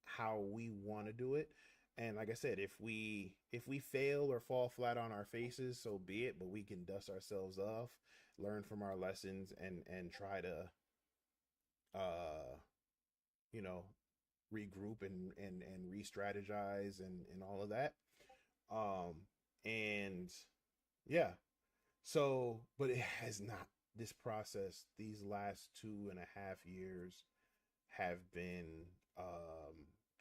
A: how we want to do it. And like I said, if we fail or fall flat on our faces, so be it, but we can dust ourselves off, learn from our lessons, and try to uh you know regroup and re-strategize and all of that. um and yeah, so but it has not, this process, these last 2.5 years have been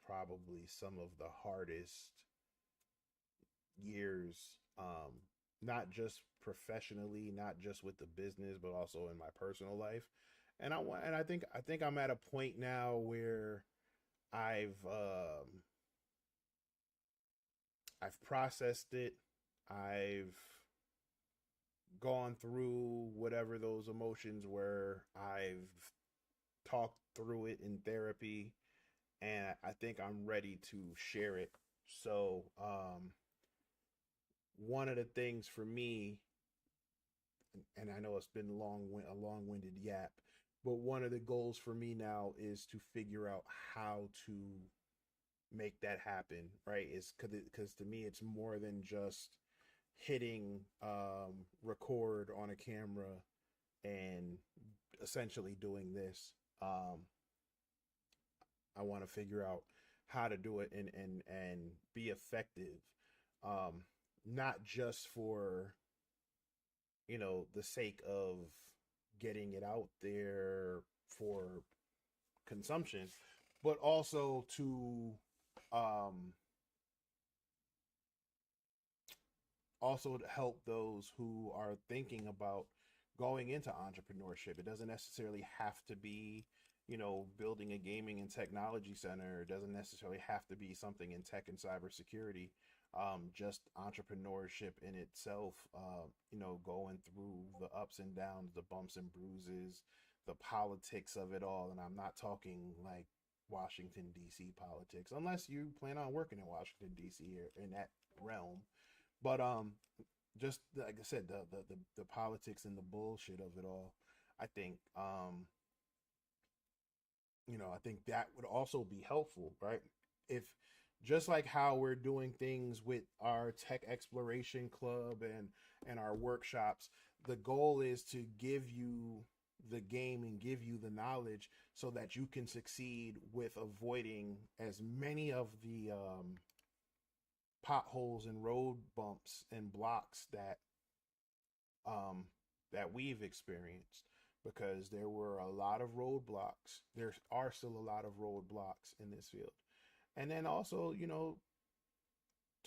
A: probably some of the hardest years, not just professionally, not just with the business, but also in my personal life. And I think I'm at a point now where I've um, I've processed it. I've gone through whatever those emotions were. I've talked through it in therapy, and I think I'm ready to share it. So, one of the things for me, and I know it's been a long-winded yap, but one of the goals for me now is to figure out how to make that happen, right? Is because to me it's more than just hitting record on a camera and essentially doing this. Um, I want to figure out how to do it and be effective, um, not just for the sake of getting it out there for consumption, but also to um, help those who are thinking about going into entrepreneurship. It doesn't necessarily have to be, building a gaming and technology center. It doesn't necessarily have to be something in tech and cybersecurity. Just entrepreneurship in itself, going through the ups and downs, the bumps and bruises, the politics of it all. And I'm not talking like Washington, D.C. politics, unless you plan on working in Washington, D.C. or in that realm. But just like I said, the politics and the bullshit of it all. I think I think that would also be helpful, right? If just like how we're doing things with our tech exploration club and our workshops, the goal is to give you the game and give you the knowledge so that you can succeed with avoiding as many of the potholes and road bumps and blocks um, that we've experienced, because there were a lot of roadblocks. There are still a lot of roadblocks in this field. And then also,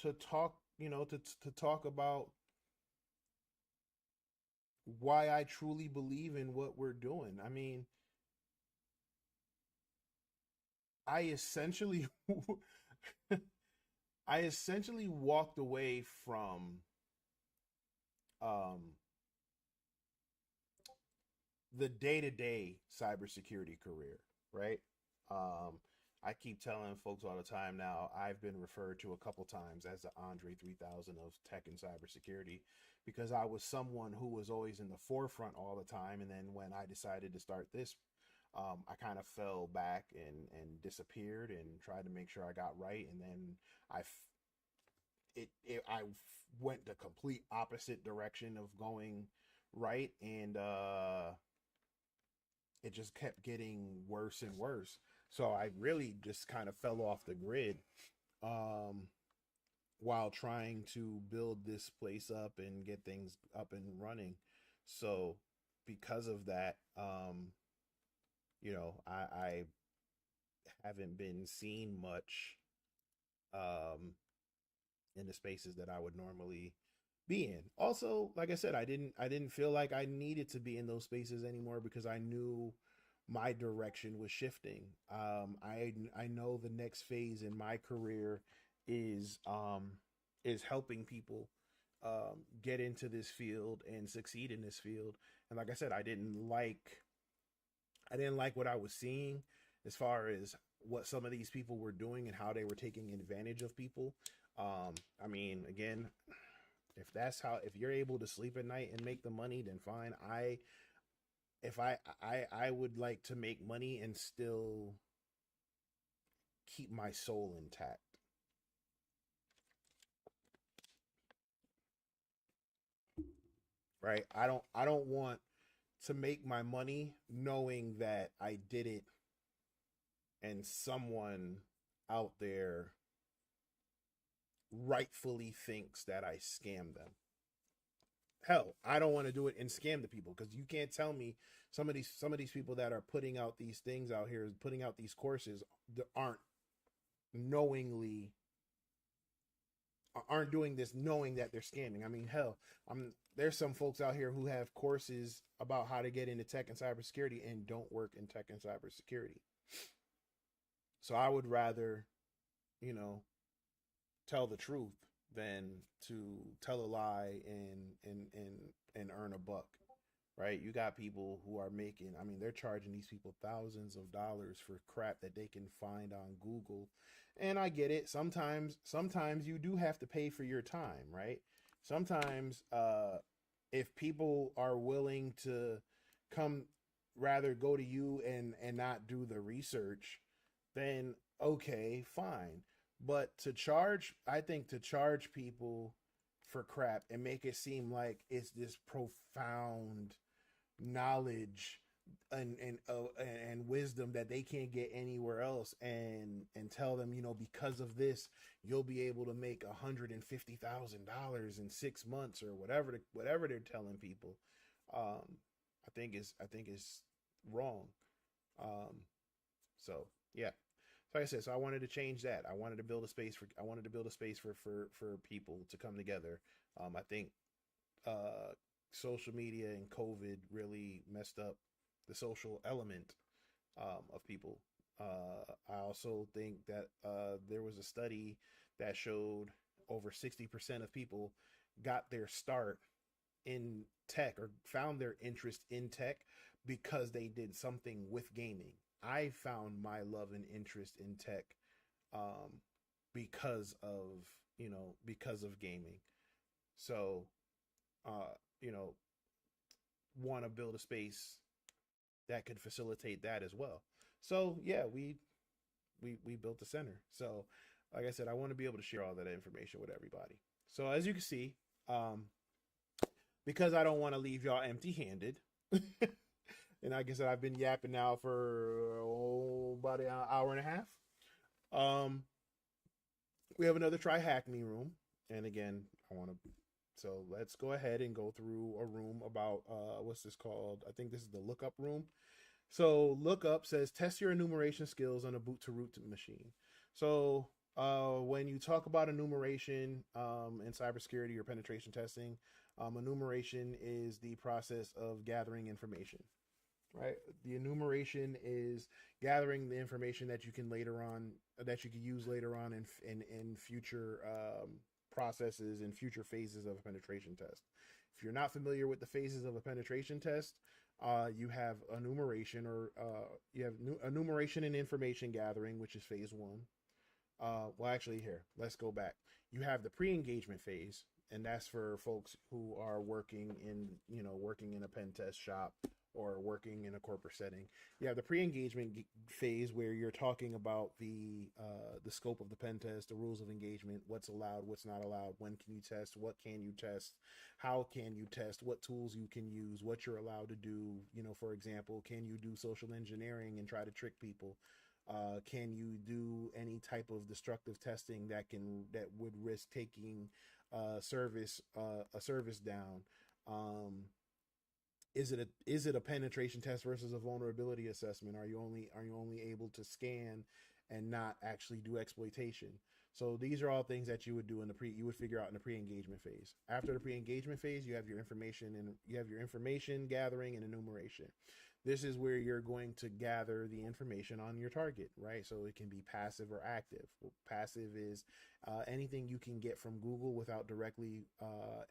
A: to talk, to talk about why I truly believe in what we're doing. I mean, I essentially I essentially walked away from um the day-to-day cybersecurity career, right? Um, I keep telling folks all the time now, I've been referred to a couple times as the Andre 3000 of tech and cybersecurity, because I was someone who was always in the forefront all the time. And then when I decided to start this, I kind of fell back and disappeared and tried to make sure I got right. And then I went the complete opposite direction of going right. And it just kept getting worse and worse. So I really just kind of fell off the grid, um, while trying to build this place up and get things up and running. So because of that, I haven't been seen much in the spaces that I would normally be in. Also, like I said, I didn't feel like I needed to be in those spaces anymore because I knew my direction was shifting. I know the next phase in my career is helping people get into this field and succeed in this field. And like I said, I didn't like what I was seeing as far as what some of these people were doing and how they were taking advantage of people. I mean, again, if you're able to sleep at night and make the money, then fine. If I would like to make money and still keep my soul intact. Right? I don't want to make my money knowing that I did it and someone out there rightfully thinks that I scammed them. Hell, I don't want to do it and scam the people, because you can't tell me some of these people that are putting out these things out here, putting out these courses, aren't knowingly aren't doing this knowing that they're scamming. I mean, hell, there's some folks out here who have courses about how to get into tech and cybersecurity and don't work in tech and cybersecurity. So I would rather, you know, tell the truth than to tell a lie and earn a buck. Right? You got people who are making, I mean, they're charging these people thousands of dollars for crap that they can find on Google. And I get it. Sometimes you do have to pay for your time, right? Sometimes if people are willing to come, rather go to you and not do the research, then okay, fine. But to charge, I think to charge people for crap and make it seem like it's this profound knowledge and wisdom that they can't get anywhere else, and tell them, because of this you'll be able to make $150,000 in 6 months, or whatever they're telling people. I think is wrong. um so yeah, so like I said, so I wanted to change that. I wanted to build a space for people to come together. I think uh, social media and COVID really messed up the social element of people. I also think that there was a study that showed over 60% of people got their start in tech, or found their interest in tech, because they did something with gaming. I found my love and interest in tech um, because of because of gaming. So uh, you know, want to build a space that could facilitate that as well. So yeah, we built the center. So like I said, I want to be able to share all that information with everybody. So as you can see, um, because I don't want to leave y'all empty-handed, and like I said, I've been yapping now for about an hour and a half. Um, we have another try hack me room, and again, I want to. So let's go ahead and go through a room about what's this called? I think this is the lookup room. So lookup says test your enumeration skills on a boot to root machine. So when you talk about enumeration in cybersecurity or penetration testing, enumeration is the process of gathering information, right? The enumeration is gathering the information that you can use later on in future processes and future phases of a penetration test. If you're not familiar with the phases of a penetration test, you have enumeration, or you have enumeration and information gathering, which is phase one. Well, actually, here, let's go back. You have the pre-engagement phase, and that's for folks who are working in a pen test shop or working in a corporate setting. You have the pre-engagement phase, where you're talking about the scope of the pen test, the rules of engagement, what's allowed, what's not allowed, when can you test, what can you test, how can you test, what tools you can use, what you're allowed to do. For example, can you do social engineering and try to trick people? Can you do any type of destructive testing that would risk taking a service down? Um, is it a penetration test versus a vulnerability assessment? Are you only able to scan and not actually do exploitation? So these are all things that you would do you would figure out in the pre-engagement phase. After the pre-engagement phase, you have your information gathering and enumeration. This is where you're going to gather the information on your target, right? So it can be passive or active. Well, passive is anything you can get from Google without directly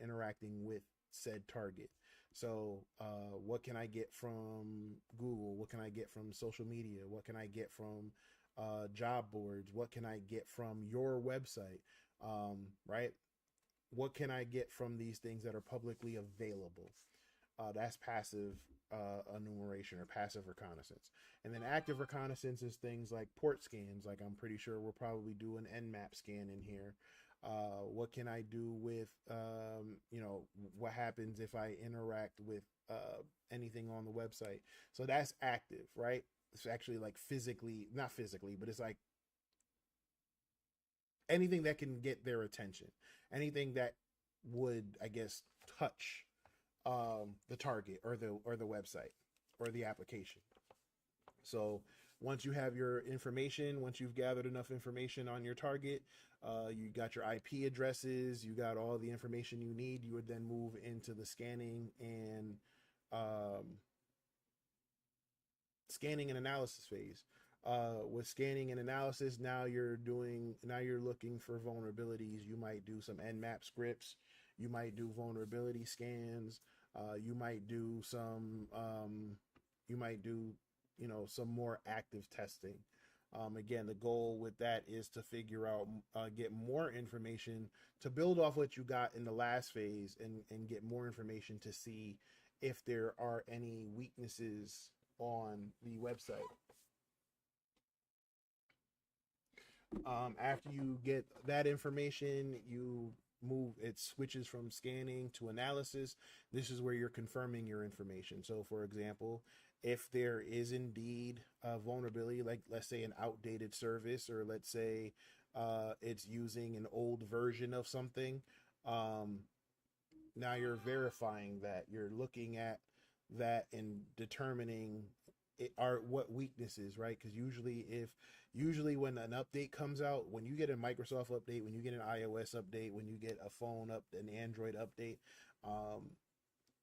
A: interacting with said target. So, what can I get from Google? What can I get from social media? What can I get from job boards? What can I get from your website? Right? What can I get from these things that are publicly available? That's passive enumeration, or passive reconnaissance. And then active reconnaissance is things like port scans. Like, I'm pretty sure we'll probably do an Nmap scan in here. What can I do with, what happens if I interact with anything on the website? So that's active, right? It's actually like not physically, but it's like anything that can get their attention, anything that would, I guess, touch the target, or the website or the application. So once you have your information, once you've gathered enough information on your target, you got your IP addresses, you got all the information you need, you would then move into the um, scanning and analysis phase. With scanning and analysis, now you're looking for vulnerabilities. You might do some Nmap scripts. You might do vulnerability scans. You might do some more active testing. Again, the goal with that is to figure out, get more information to build off what you got in the last phase, and get more information to see if there are any weaknesses on the website. After you get that information, you move, it switches from scanning to analysis. This is where you're confirming your information. So, for example, if there is indeed a vulnerability, like let's say an outdated service, or let's say it's using an old version of something, um, now you're verifying that. You're looking at that and determining it are what weaknesses, right? Because usually when an update comes out, when you get a Microsoft update, when you get an iOS update, when you get a phone up, an Android update, um,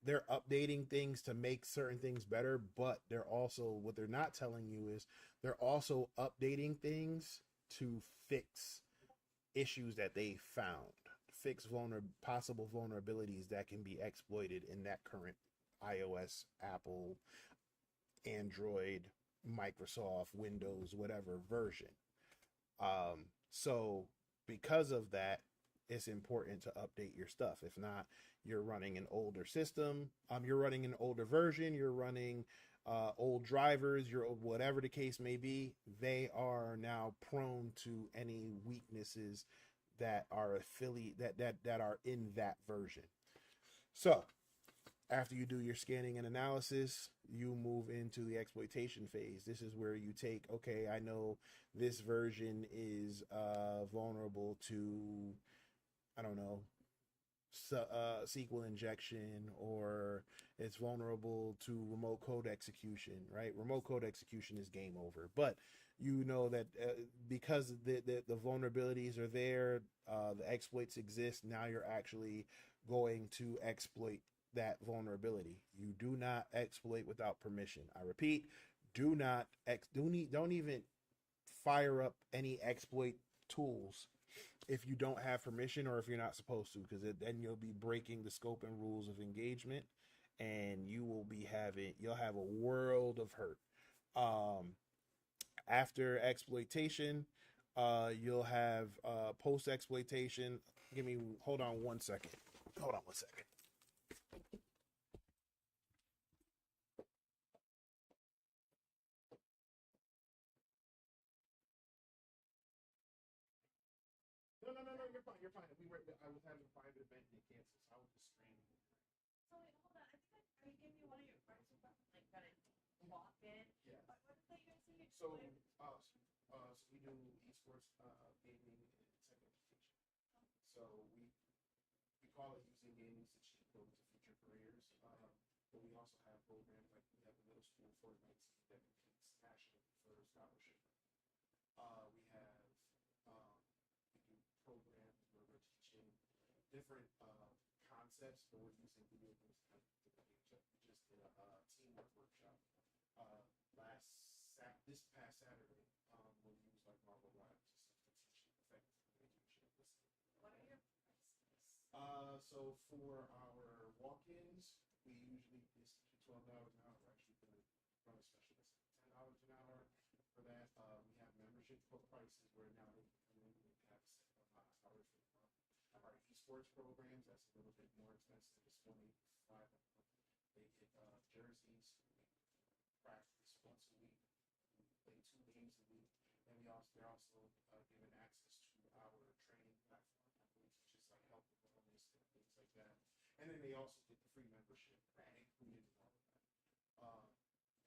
A: they're updating things to make certain things better, but they're also, what they're not telling you is they're also updating things to fix issues that they found, fix possible vulnerabilities that can be exploited in that current iOS, Apple, Android, Microsoft, Windows, whatever version. So because of that, it's important to update your stuff. If not, you're running an older system. You're running an older version. You're running old drivers. You're whatever the case may be. They are now prone to any weaknesses that are that are in that version. So after you do your scanning and analysis, you move into the exploitation phase. This is where you take, okay, I know this version is vulnerable to, I don't know, SQL injection, or it's vulnerable to remote code execution, right? Remote code execution is game over. But you know that because the vulnerabilities are there, the exploits exist, now you're actually going to exploit that vulnerability. You do not exploit without permission. I repeat, don't even fire up any exploit tools if you don't have permission or if you're not supposed to, because then you'll be breaking the scope and rules of engagement, and you'll have a world of hurt. Um, After exploitation, you'll have post exploitation. Hold on one second. Hold on one second. No, no, no, no. You're fine. You're fine. I was having a private event and it canceled, so I was just streaming.
B: So wait, hold on. I think are you giving me one of your friends who got like got a walk in?
A: Yeah.
B: What is that you guys say?
A: So we do esports gaming and tech education. So we call it using gaming as a cheat code to future careers. But we also have programs like we have a middle school Fortnite team that competes nationally for scholarship. We have we do programs where we're teaching different concepts, but we're using video games to help the games. We just did a teamwork workshop this past Saturday, where we used like Marvel Rhymes and stuff to teach effective communication and listening.
B: What are your prices?
A: So for our walk-ins, we usually it's $12 an hour. We're actually going to run a special that's $10 an hour for that. We have membership prices where now they can come in and have a set amount of hours for the month. Our esports programs, that's a little bit more expensive. It's $25 a month. They get jerseys. We practice once a week. We play 2 games a week, and they're also given access to our training platform, where we teach like health and wellness and things like that. And then they also get the free membership included in all of that. Um,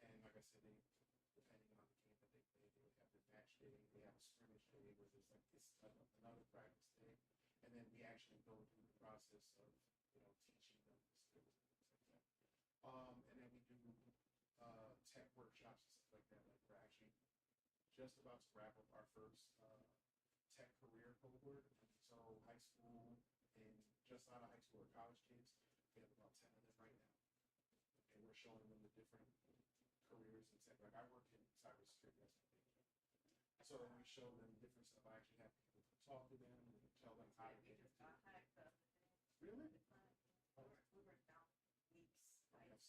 A: and like I said, depending on the game that they play, they would have their match day. They have a scrimmage day where there's like another practice day, and then we actually go through the process of teaching them the skills and things like that. And then we do tech workshops and stuff like that. Like we're actually just about to wrap up our first tech career cohort. So high school and just out of high school or college kids, we have about 10 of them right now, and we're showing them the different careers in tech. Like I work in cybersecurity, that's my big. So we show them different stuff. I actually have people talk to them and tell them how to get into it. Really?
B: We were down weeks.
A: Yes.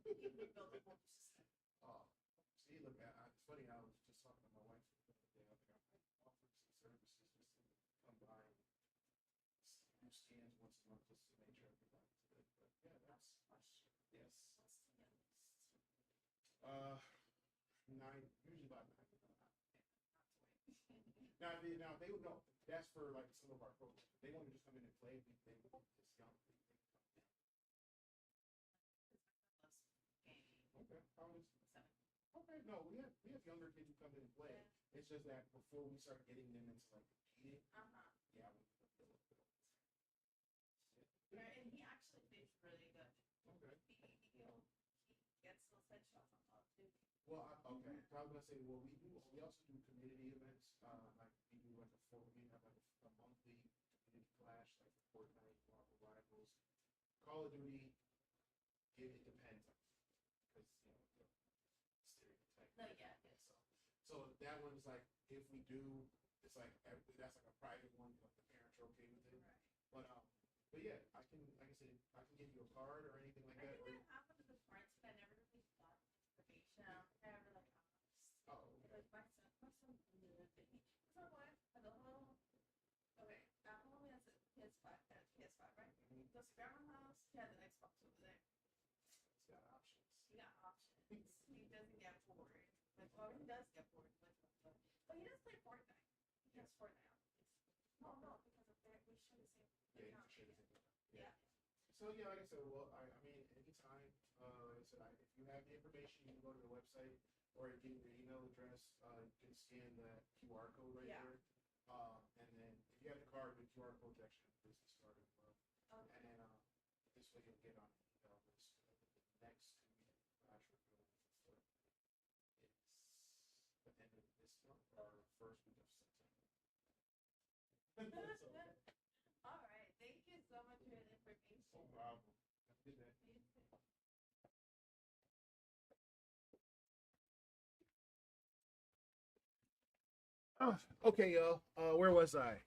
B: We built a whole new system.
A: Oh, see, look, it's funny. I was just talking to my wife the other day. I think I might offer some services just to come by and do scans once a month just to make sure everybody's good. But yeah, that's yes.
B: What's the youngest?
A: Nine, usually about 9 to 9. Now they would know. That's for like some of our programs. They want to just come in and play. They it's young. Okay. How old is?
B: 7.
A: Okay. No, we have younger kids who come in and play.
B: Yeah.
A: It's just that before we start getting them into like competing, yeah,
B: Right, and he actually plays really good.
A: okay.
B: He gets those headshots on top too.
A: Well, okay. I was gonna say, well, we also do community events. Like we do like we have like a monthly community clash, like Fortnite, Marvel Rivals, Call of Duty. It depends, because stereotype.
B: No, yeah.
A: So that one's like, if we do, it's like that's like a private one. Like the parents are okay with it.
B: Right.
A: But yeah, I can, like I said, I can give you a card or anything like that.
B: I think I have one of the cards, but I never really got information. I don't think I ever like asked.
A: Oh.
B: Like my son knew the thing. So what? I don't know. Okay, at home he has a PS5, right?
A: Mm-hmm.
B: Goes to grandma's house. He has an Xbox over there.
A: It's got options.
B: He got options. He doesn't get bored. Like, well, he does get bored. But he does play Fortnite. He has Fortnite on his. No, because of that, we share the same account. Yeah.
A: So yeah, like I said, well, I mean, anytime, like I said, if you have the information, you can go to the website or give your email address. You can scan that QR code right there. And then if you have the card, the QR code is actually the business card as well.
B: Okay.
A: And then this way you'll get on the email list for the next community flash reveal. It's the end of this month or first week of September.
B: All right. Thank you so much for the information.
A: No problem. Have a good day. Okay, y'all. Where was I?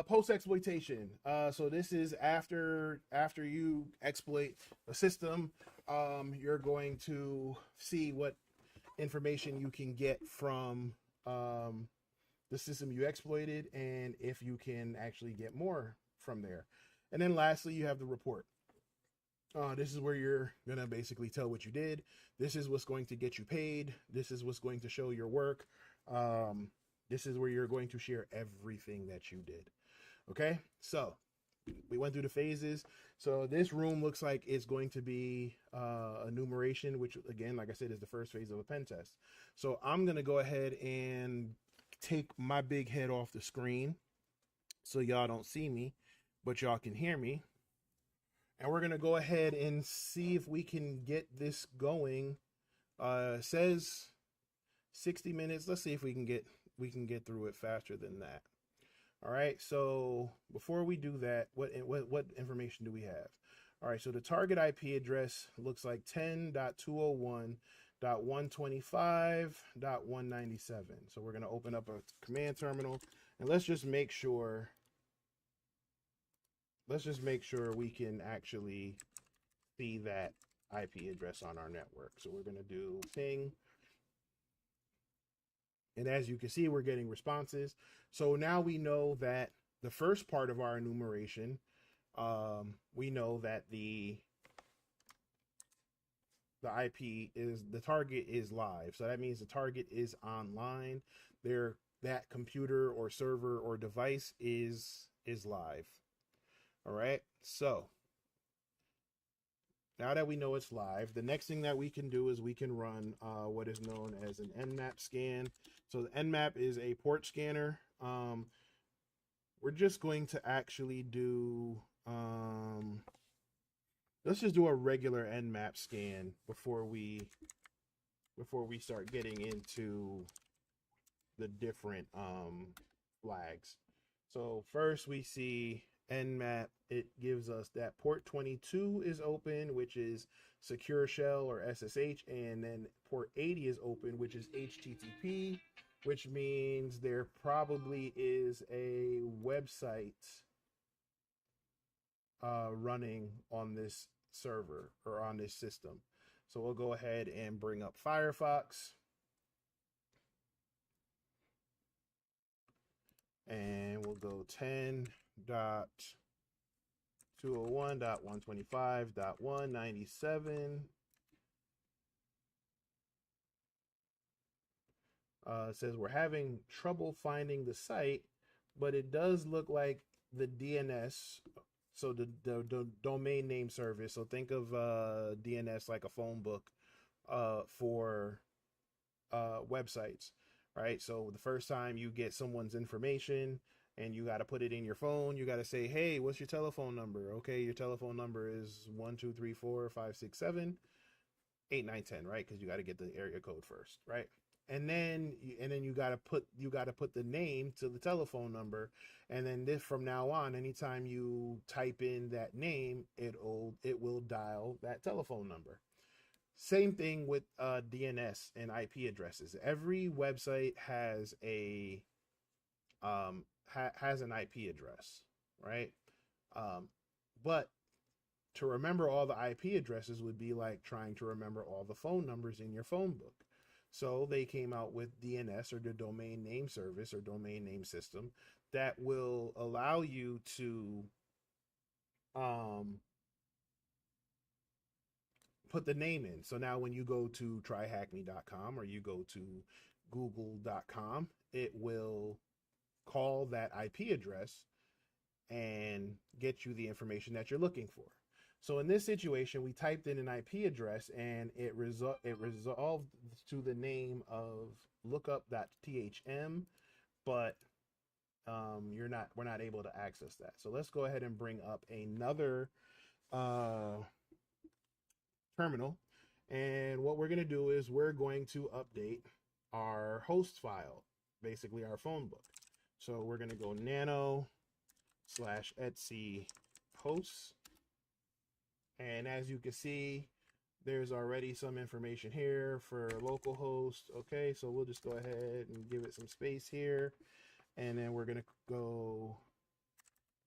A: Post exploitation. So this is after you exploit a system. You're going to see what information you can get from the system you exploited, and if you can actually get more from there. And then lastly, you have the report. This is where you're going to basically tell what you did. This is what's going to get you paid. This is what's going to show your work. This is where you're going to share everything that you did. Okay, so we went through the phases. So this room looks like it's going to be enumeration, which again, like I said, is the first phase of a pen test. So I'm going to go ahead and take my big head off the screen so y'all don't see me, but y'all can hear me. And we're going to go ahead and see if we can get this going. It says 60 minutes. Let's see if we can get through it faster than that. All right. So before we do that, what information do we have? All right. So the target IP address looks like 10.201.125.197. So we're going to open up a command terminal, and let's just make sure we can actually see that IP address on our network. So we're going to do ping. And as you can see, we're getting responses. So now we know that the first part of our enumeration, we know that the IP is, the target is live. So that means the target is online. That computer or server or device is live. All right. So now that we know it's live, the next thing that we can do is we can run what is known as an Nmap scan. So the Nmap is a port scanner. We're just going to actually do, let's just do a regular Nmap scan before we start getting into the different flags. So first we see Nmap. It gives us that port 22 is open, which is secure shell or SSH, and then port 80 is open, which is HTTP, which means there probably is a website running on this server or on this system. So we'll go ahead and bring up Firefox. And we'll go 10.201.125.197. It says we're having trouble finding the site, but it does look like the DNS, so the domain name service. So think of DNS like a phone book for websites, right? So the first time you get someone's information and you got to put it in your phone, you got to say, hey, what's your telephone number? Okay, your telephone number is 1 2 3 4 5 6 7 8 9 10, right? Because you got to get the area code first, right? And then you got to put the name to the telephone number, and then this from now on, anytime you type in that name, it will dial that telephone number. Same thing with DNS and IP addresses. Every website has an IP address, right? Um, but to remember all the IP addresses would be like trying to remember all the phone numbers in your phone book. So they came out with DNS, or the domain name service or domain name system, that will allow you to um, put the name in. So now when you go to tryhackme.com or you go to google.com, it will call that IP address and get you the information that you're looking for. So in this situation, we typed in an IP address and it resolved to the name of lookup.thm, but we're not able to access that. So let's go ahead and bring up another uh, terminal. And what we're going to do is we're going to update our host file, basically our phone book. So we're going to go nano slash Etsy hosts. And as you can see, there's already some information here for localhost. Okay, so we'll just go ahead and give it some space here. And then we're going to go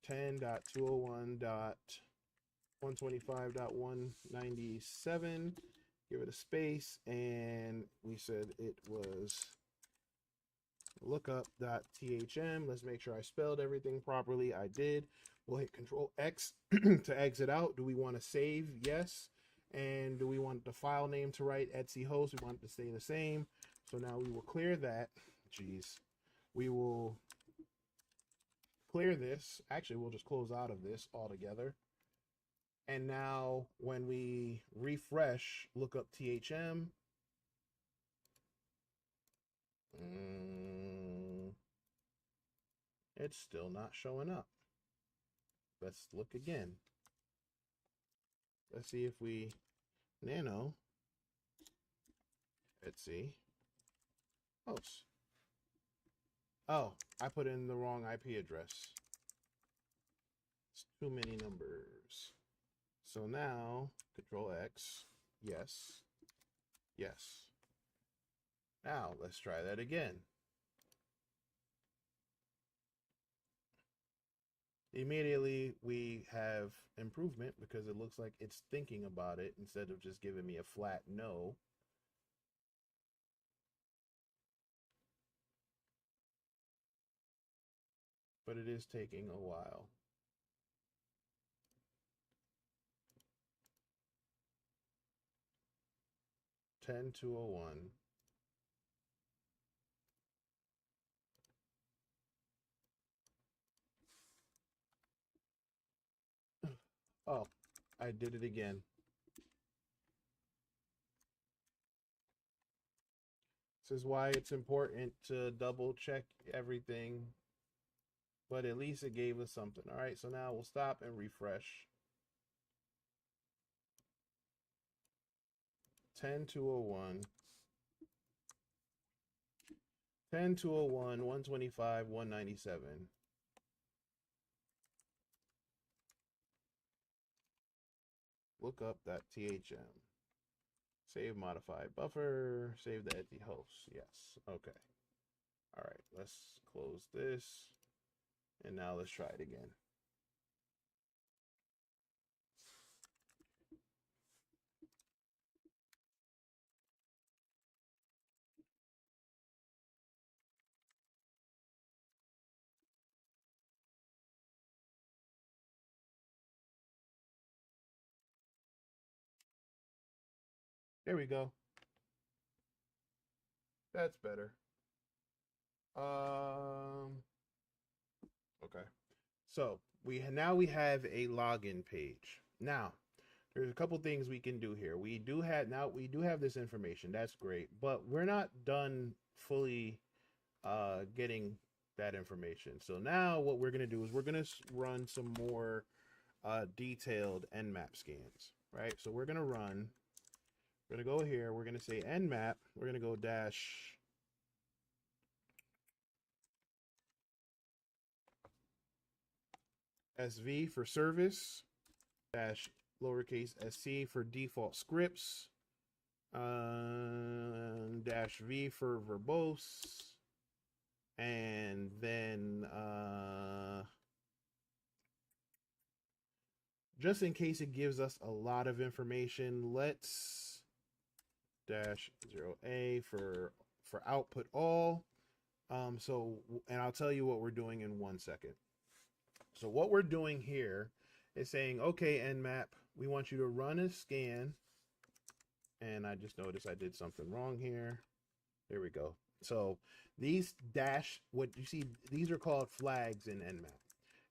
A: 10.201.125.197. Give it a space. And we said it was lookup.thm. Let's make sure I spelled everything properly. I did. We'll hit Control X to exit out. Do we want to save? Yes. And do we want the file name to write Etsy host? We want it to stay the same. So now we will clear that. Jeez. We will clear this. Actually, we'll just close out of this altogether. And now when we refresh lookup THM, it's still not showing up. Let's look again. Let's see if we nano Etsy host. Oh, I put in the wrong IP address. It's too many numbers. So now, Control X, yes, yes. Now, let's try that again. Immediately, we have improvement because it looks like it's thinking about it instead of just giving me a flat no. But it is taking a while. Ten two oh one. Oh, I did it again. This is why it's important to double check everything. But at least it gave us something. All right, so now we'll stop and refresh. 10201. 10201, 125, 197. Look up that THM. Save modified buffer. Save the Etsy host. Yes. Okay. All right. Let's close this. And now let's try it again. There we go. That's better. Okay. So we have a login page. Now, there's a couple things we can do here. We do have this information. That's great, but we're not done fully getting that information. So now what we're gonna do is we're gonna run some more detailed Nmap scans, right? So we're gonna go here. We're gonna say Nmap. We're gonna go dash SV for service, dash lowercase sc for default scripts, dash V for verbose, and then just in case it gives us a lot of information, let's dash 0A for output all. And I'll tell you what we're doing in 1 second. So what we're doing here is saying, okay, Nmap, we want you to run a scan. And I just noticed I did something wrong here. There we go. So these what you see, these are called flags in Nmap.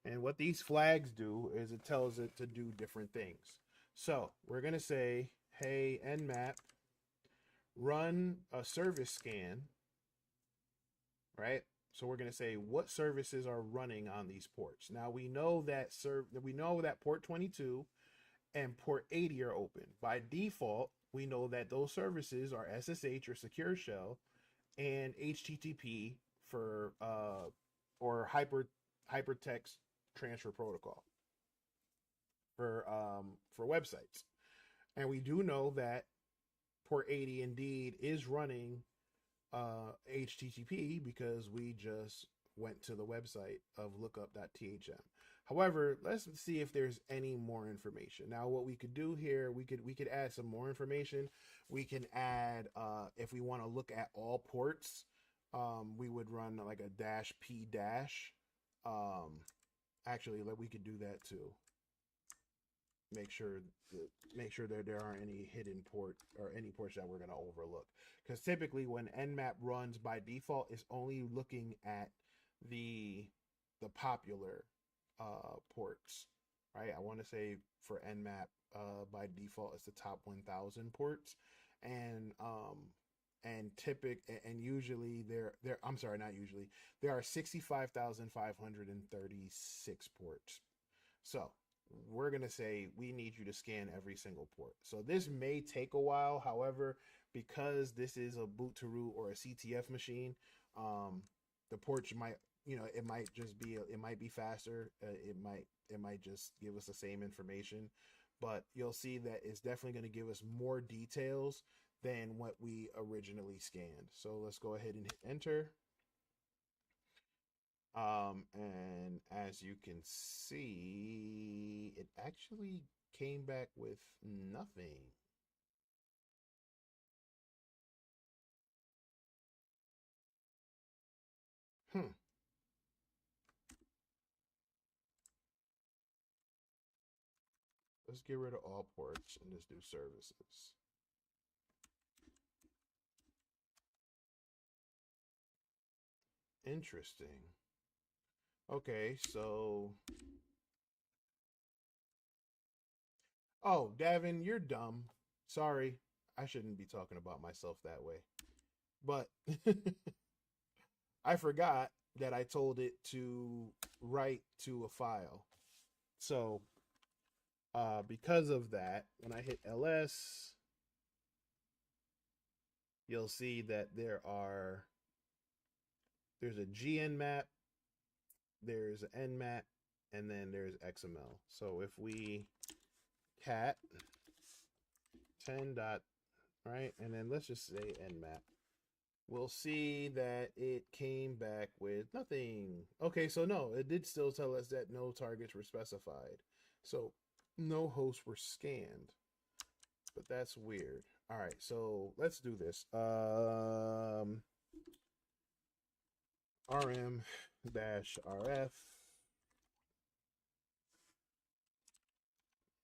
A: And what these flags do is it tells it to do different things. So we're going to say, hey, Nmap, run a service scan, right? So we're going to say what services are running on these ports. Now we know that port 22 and port 80 are open. By default, we know that those services are SSH or Secure Shell and HTTP for or hypertext transfer protocol for websites. And we do know that port 80 indeed is running HTTP because we just went to the website of lookup.thm. However, let's see if there's any more information. Now, what we could do here, we could add some more information. We can add, if we want to look at all ports, we would run like a dash p dash. Actually, we could do that too. Make sure that there aren't any hidden port or any ports that we're going to overlook. Because typically when Nmap runs by default, it's only looking at the popular ports, right? I want to say for Nmap by default it's the top 1,000 ports, and usually I'm sorry, not usually, there are 65,536 ports. So we're going to say we need you to scan every single port. So this may take a while. However, because this is a boot to root or a CTF machine, the ports might, it might be faster. It might just give us the same information, but you'll see that it's definitely going to give us more details than what we originally scanned. So let's go ahead and hit enter. And as you can see, it actually came back with nothing. Hmm. Let's get rid of all ports and just do services. Interesting. Okay, so oh, Davin, you're dumb. Sorry, I shouldn't be talking about myself that way. But I forgot that I told it to write to a file. So because of that, when I hit ls, you'll see that there's a GNmap, there's an Nmap, and then there's XML. So if we cat 10 dot, right, and then let's just say Nmap, we'll see that it came back with nothing. Okay, so no, it did still tell us that no targets were specified. So no hosts were scanned. But that's weird. All right, so let's do this. RM dash RF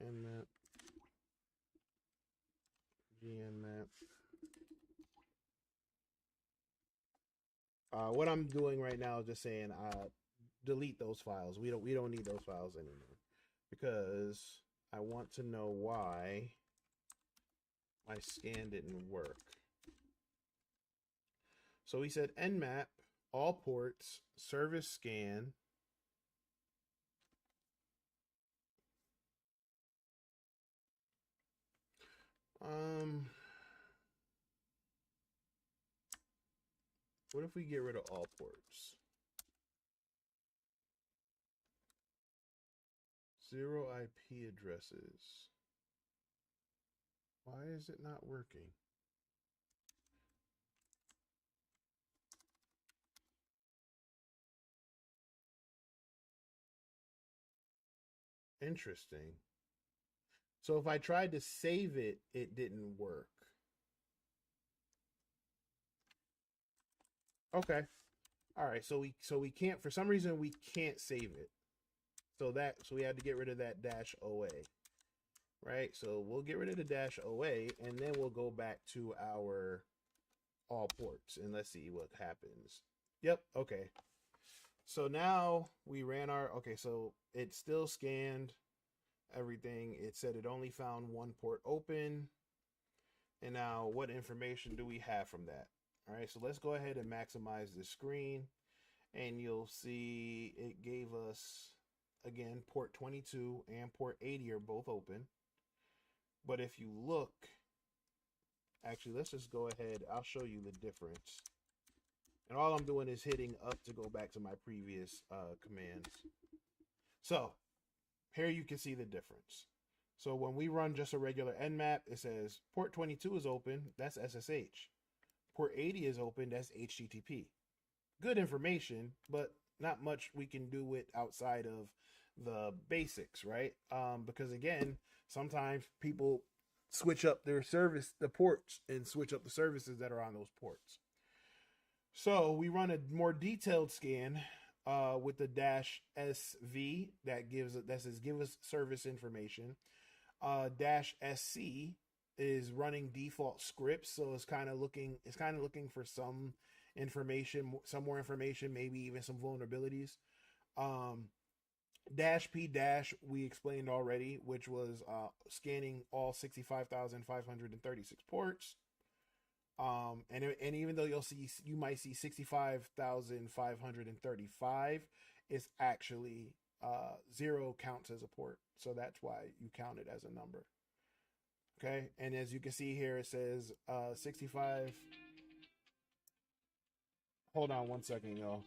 A: Nmap GNmap. What I'm doing right now is just saying delete those files. We don't need those files anymore because I want to know why my scan didn't work. So we said nmap, all ports, service scan. Um, what if we get rid of all ports? 0 IP addresses. Why is it not working? Interesting. So if I tried to save it, it didn't work. Okay. All right. So we can't, for some reason we can't save it. So we had to get rid of that dash OA. Right? So we'll get rid of the dash OA and then we'll go back to our all ports and let's see what happens. Yep, okay. So now we ran our okay, so it still scanned everything. It said it only found one port open. And now what information do we have from that? All right, so let's go ahead and maximize the screen and you'll see it gave us again port 22 and port 80 are both open. But if you look, actually let's just go ahead, I'll show you the difference. And all I'm doing is hitting up to go back to my previous commands. So here you can see the difference. So when we run just a regular nmap, it says port 22 is open, that's SSH. Port 80 is open, that's HTTP. Good information, but not much we can do it outside of the basics, right? Because again, sometimes people switch up their service, the ports, and switch up the services that are on those ports. So we run a more detailed scan with the dash SV that says give us service information. Dash SC is running default scripts, so it's kind of looking for some information, some more information, maybe even some vulnerabilities. Dash P dash we explained already, which was scanning all 65,536 ports. And even though you might see 65,535, it's actually 0 counts as a port, so that's why you count it as a number. Okay, and as you can see here, it says 65. Hold on 1 second, y'all.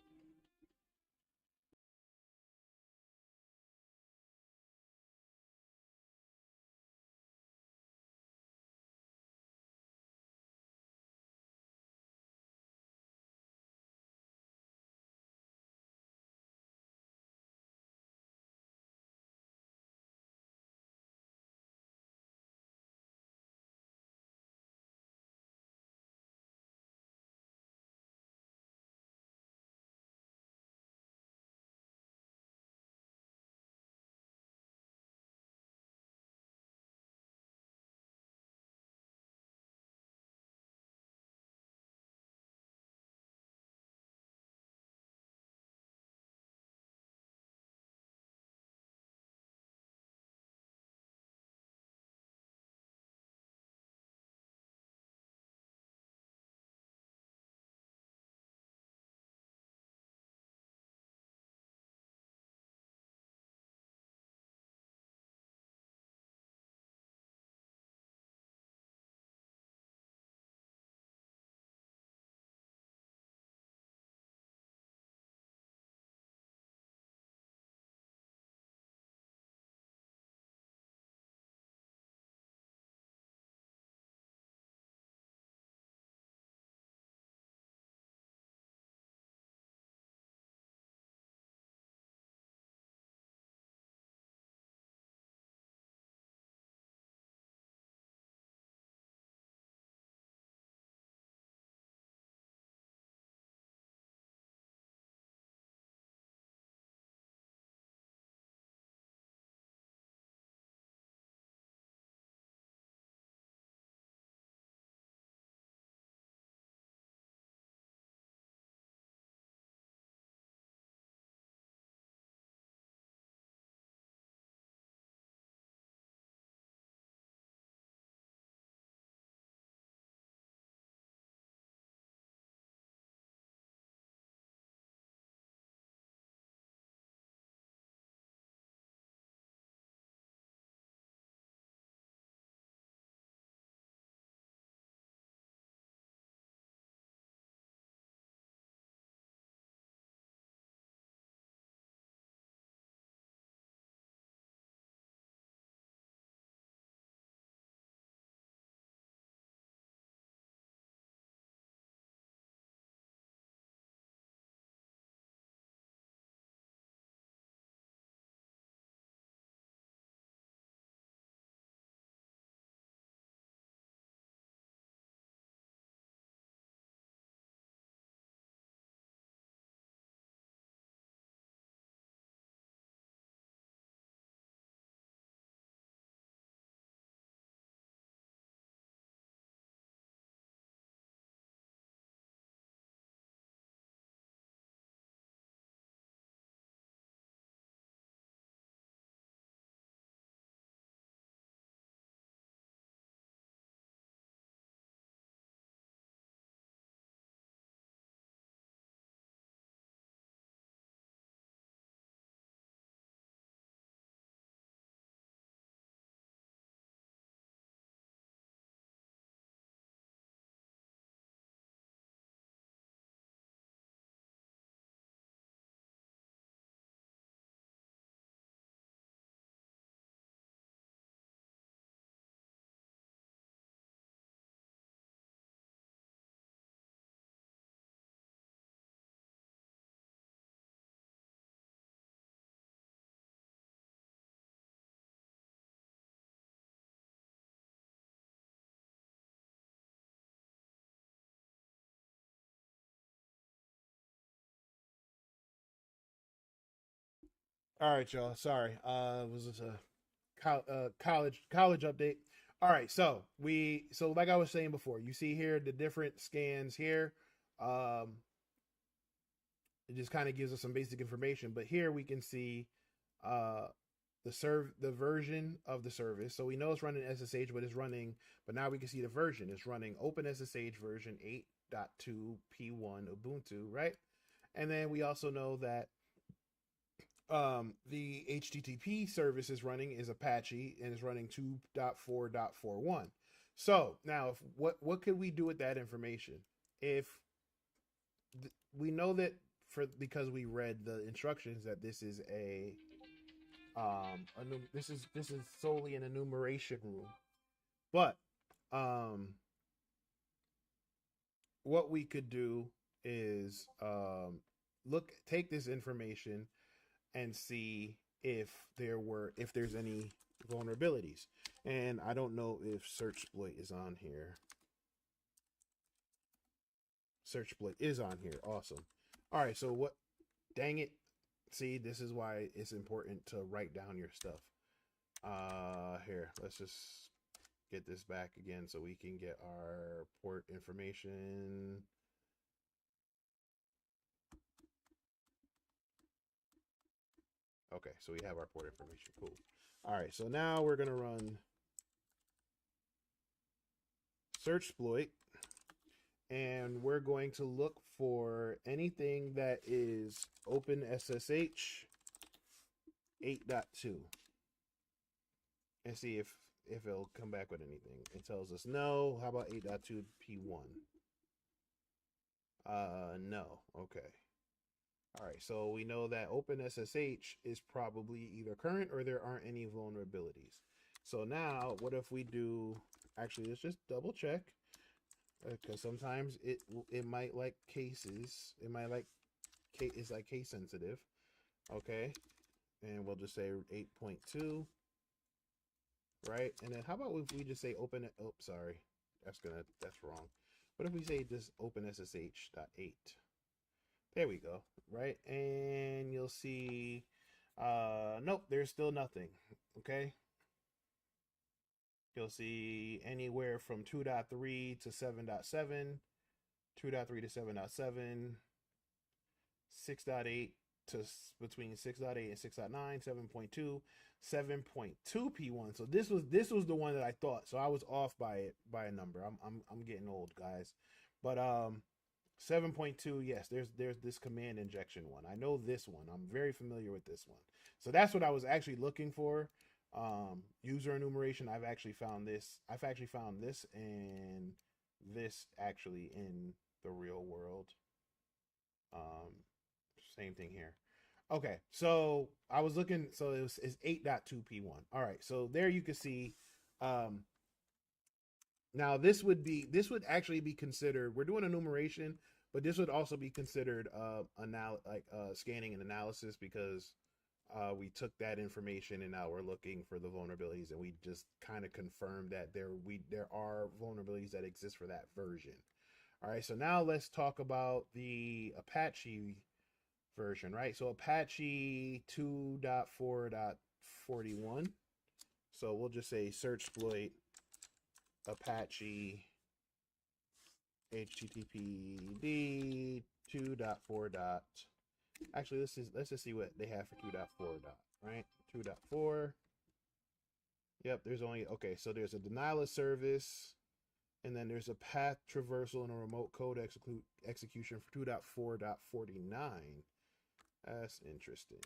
A: All right, y'all. Sorry. Was this a college update? All right. So like I was saying before, you see here the different scans here. Um, it just kind of gives us some basic information, but here we can see uh the version of the service. So we know it's running SSH, but it's running. But now we can see the version. It's running OpenSSH version 8.2 P1 Ubuntu, right? And then we also know that the HTTP service is running is Apache and is running 2.4.41. So now, if what could we do with that information? If we know that because we read the instructions that this is this is solely an enumeration rule, but um, what we could do is take this information and see if there's any vulnerabilities. And I don't know if search exploit is on here. Search exploit is on here. Awesome. All right, so what dang it. See, this is why it's important to write down your stuff. Here, let's just get this back again so we can get our port information. Okay, so we have our port information. Cool. All right, so now we're going to run search exploit, and we're going to look for anything that is OpenSSH 8.2 and see if it'll come back with anything. It tells us no. How about 8.2 P1? No. Okay. All right, so we know that OpenSSH is probably either current or there aren't any vulnerabilities. So now, what if we do? Actually, let's just double check because sometimes it might like cases. It might like it's like case sensitive. Okay, and we'll just say 8.2, right? And then how about if we just say open it? Oh, sorry, that's wrong. What if we say just OpenSSH.8? There we go, right? And you'll see, nope, there's still nothing, okay? You'll see anywhere from 2.3 to 7.7, 2.3 to 7.7, 6.8 to between 6.8 and 6.9, 7.2, 7.2 P1. So this was the one that I thought. So I was off by a number. I'm getting old, guys. But 7.2, yes, there's this command injection one. I know this one. I'm very familiar with this one. So that's what I was actually looking for. User enumeration, I've actually found this. I've actually found this and this actually in the real world. Um, Same thing here. Okay, so I was looking, so it's 8.2 P1. All right, so there you can see um now this would actually be considered, we're doing enumeration, but this would also be considered scanning and analysis because we took that information and now we're looking for the vulnerabilities and we just kind of confirmed that there are vulnerabilities that exist for that version. All right, so now let's talk about the Apache version, right? So Apache 2.4.41. So we'll just say search exploit Apache HTTPD 2.4. Actually, let's just see what they have for 2.4. Right, 2.4. Yep, there's only okay. So there's a denial of service, and then there's a path traversal and a remote code execution for 2.4.49. That's interesting.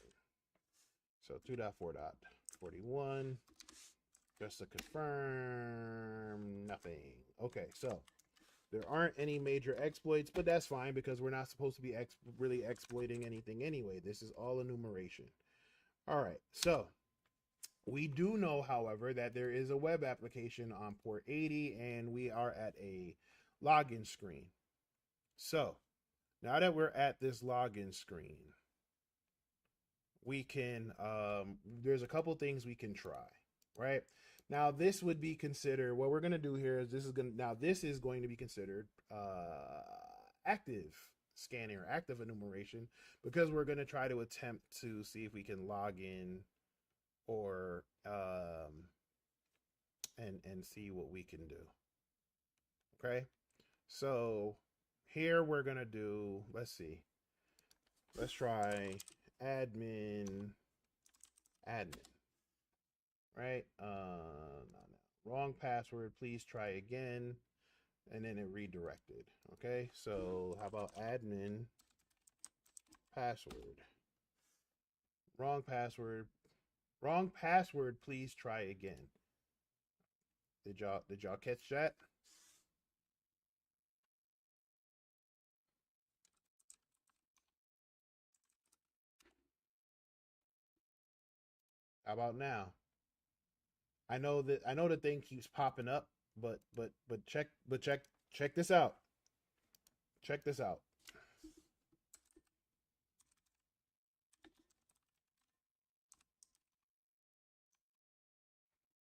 A: So 2.4.41. Just to confirm, nothing. Okay, so there aren't any major exploits, but that's fine because we're not supposed to be really exploiting anything anyway. This is all enumeration. All right, so we do know, however, that there is a web application on port 80 and we are at a login screen. So now that we're at this login screen, we can, there's a couple things we can try, right? Now this would be considered, what we're going to do here is this is going to be considered active scanning or active enumeration, because we're going to try to attempt to see if we can log in or and see what we can do. Okay, so here we're going to do, let's see, let's try admin, right? No. Wrong password, please try again. And then it redirected. Okay, so how about admin password? Wrong password. Wrong password, please try again. Did y'all catch that? How about now? I know the thing keeps popping up, but check this out. Check this out.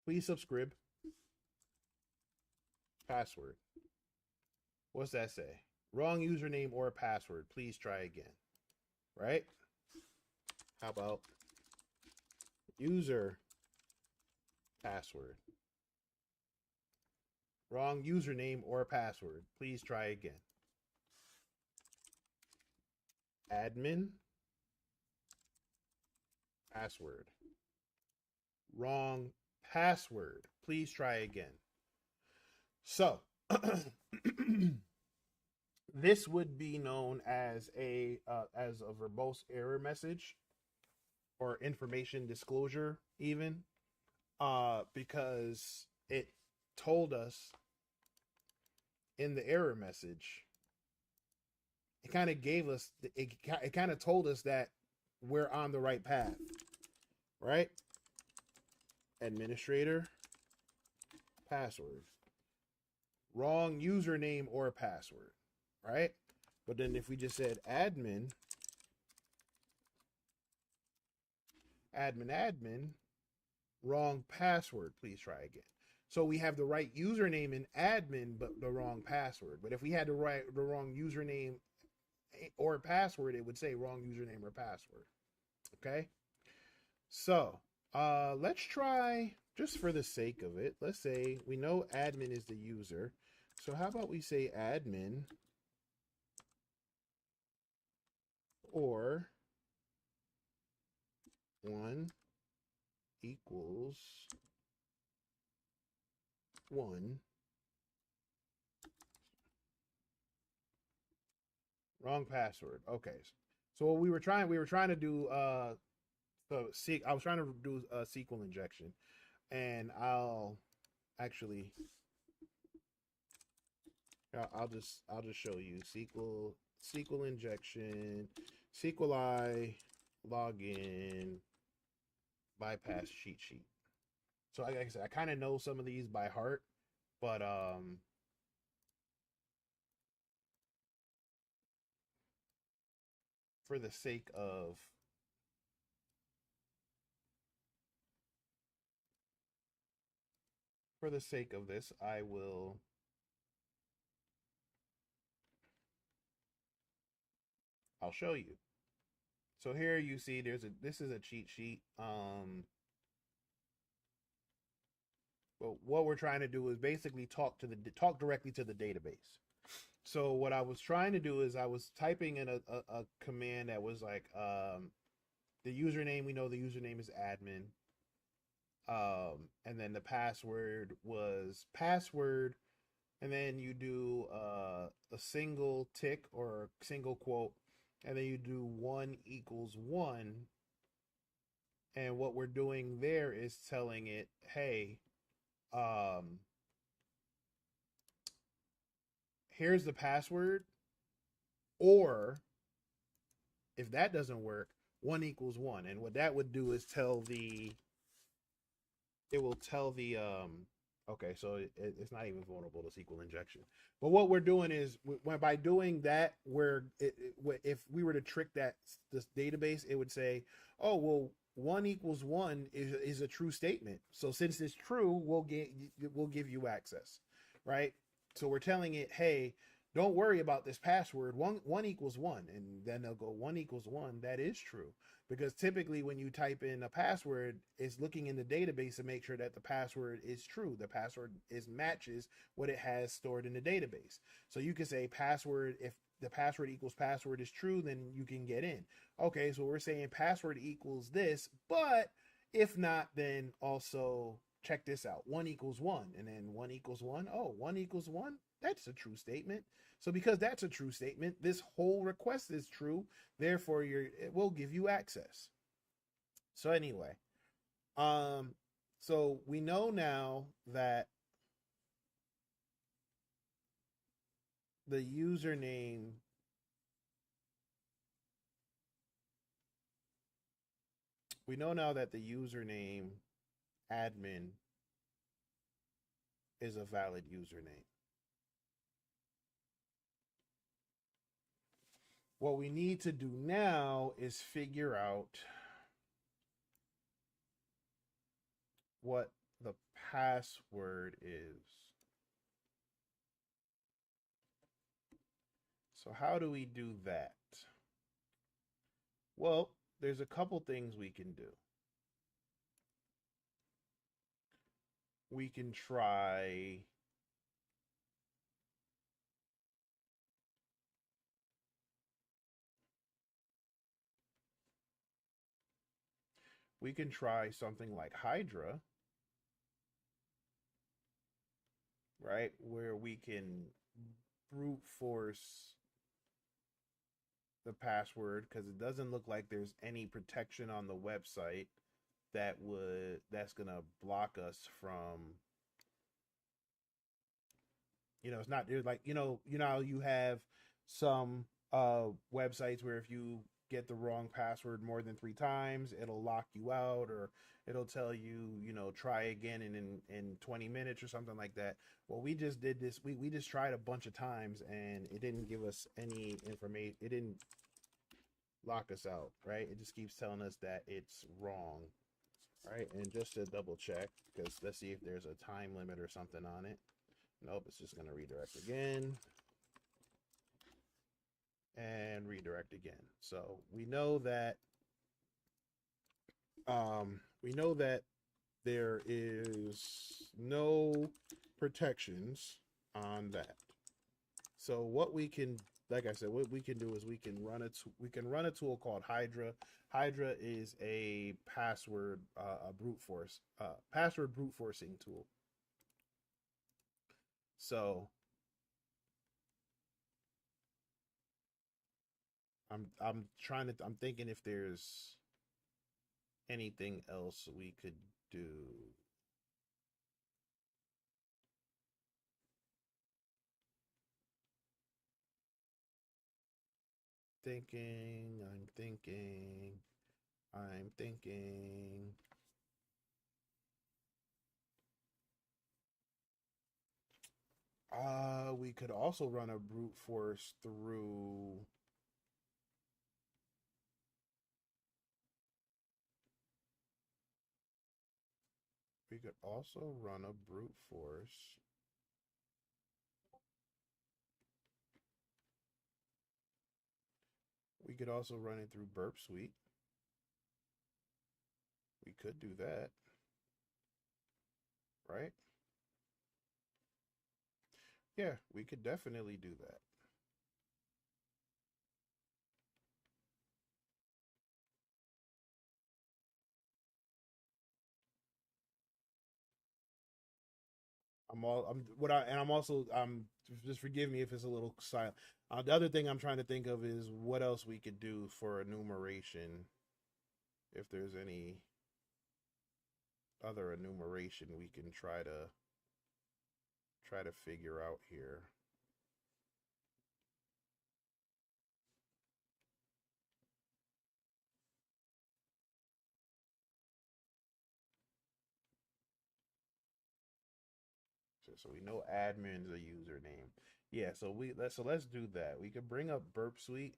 A: Please subscribe. Password. What's that say? Wrong username or password. Please try again. Right? How about user password? Wrong username or password. Please try again. Admin password. Wrong password. Please try again. So, this would be known as a verbose error message or information disclosure, even, because it told us in the error message, it kind of gave us, it kind of told us that we're on the right path, right? Administrator password. Wrong username or password, right? But then if we just said admin, wrong password, please try again. So we have the right username in admin, but the wrong password. But if we had the wrong username or password, it would say wrong username or password. Okay. So let's try, just for the sake of it, let's say we know admin is the user. So how about we say admin or 1 equals 1. Wrong password. Okay. So what we were trying to do I was trying to do a SQL injection, and I'll just show you SQL injection, SQLi login bypass cheat sheet. So like I said, I kind of know some of these by heart, but for the sake of this, I'll show you. So here you see this is a cheat sheet. But what we're trying to do is basically talk directly to the database. So what I was trying to do is I was typing in a command that was like the username. We know the username is admin. And then the password was password, and then you do a single tick or a single quote, and then you do 1 equals 1. And what we're doing there is telling it, hey, here's the password, or if that doesn't work, 1 equals 1. And what that would do is okay, so it's not even vulnerable to SQL injection. But what we're doing is, by doing that, if we were to trick this database, it would say, oh, well, 1 equals 1 is a true statement. So since it's true, we'll give you access, right? So we're telling it, hey, don't worry about this password. One equals one, and then they'll go one equals one. That is true because typically when you type in a password, it's looking in the database to make sure that the password is true. The password is matches what it has stored in the database. So you can say password if the password equals password is true, then you can get in. Okay, so we're saying password equals this, but if not, then also check this out. One equals one, and then one equals one. Oh, one equals one. That's a true statement. So because that's a true statement, this whole request is true. Therefore, it will give you access. So anyway, um, so we know now that the username we know now that the username admin is a valid username. What we need to do now is figure out what the password is. So how do we do that? Well, there's a couple things we can do. We can try something like Hydra, right? Where we can brute force the password because it doesn't look like there's any protection on the website that's gonna block us from, it's not, there's like, you have some websites where if you get the wrong password more than 3 times, it'll lock you out, or it'll tell you, try again in 20 minutes or something like that. Well, we just did this. We just tried a bunch of times and it didn't give us any information. It didn't lock us out, right? It just keeps telling us that it's wrong, right? And just to double check, because let's see if there's a time limit or something on it. Nope, it's just going to redirect again and redirect again. So we know that there is no protections on that. So what we can, like I said, what we can do is we can run a tool called Hydra. Hydra is a password brute forcing tool. So I'm thinking if there's anything else we could do. I'm thinking. We could also run a brute force through. We could also run a brute force. We could also run it through Burp Suite. We could do that, right? Yeah, we could definitely do that. I'm also just forgive me if it's a little silent. The other thing I'm trying to think of is what else we could do for enumeration. If there's any other enumeration we can try to figure out here. So we know admin's a username. Yeah, so let's do that. We could bring up Burp Suite.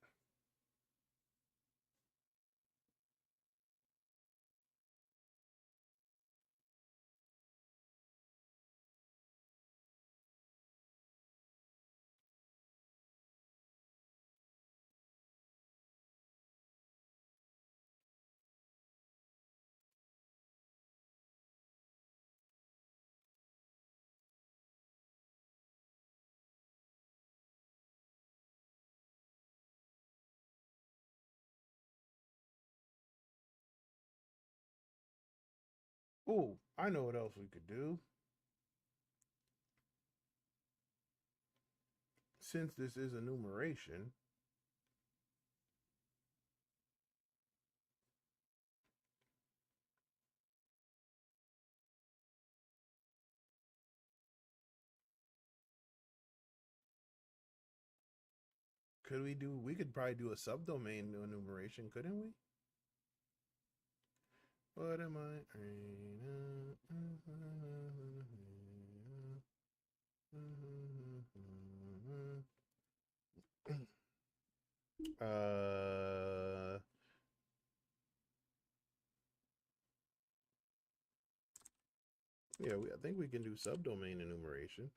A: Oh, I know what else we could do. Since this is enumeration, we could probably do a subdomain enumeration, couldn't we? What am I? Uh, yeah, I think we can do subdomain enumeration.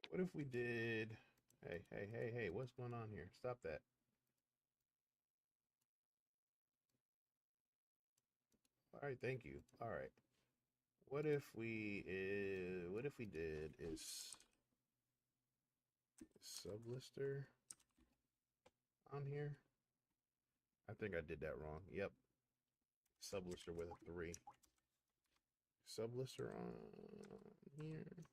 A: What if we did? Hey, what's going on here? Stop that. All right, thank you. All right. What if we did is sublister on here? I think I did that wrong. Yep. Sublister with a 3. Sublister on here.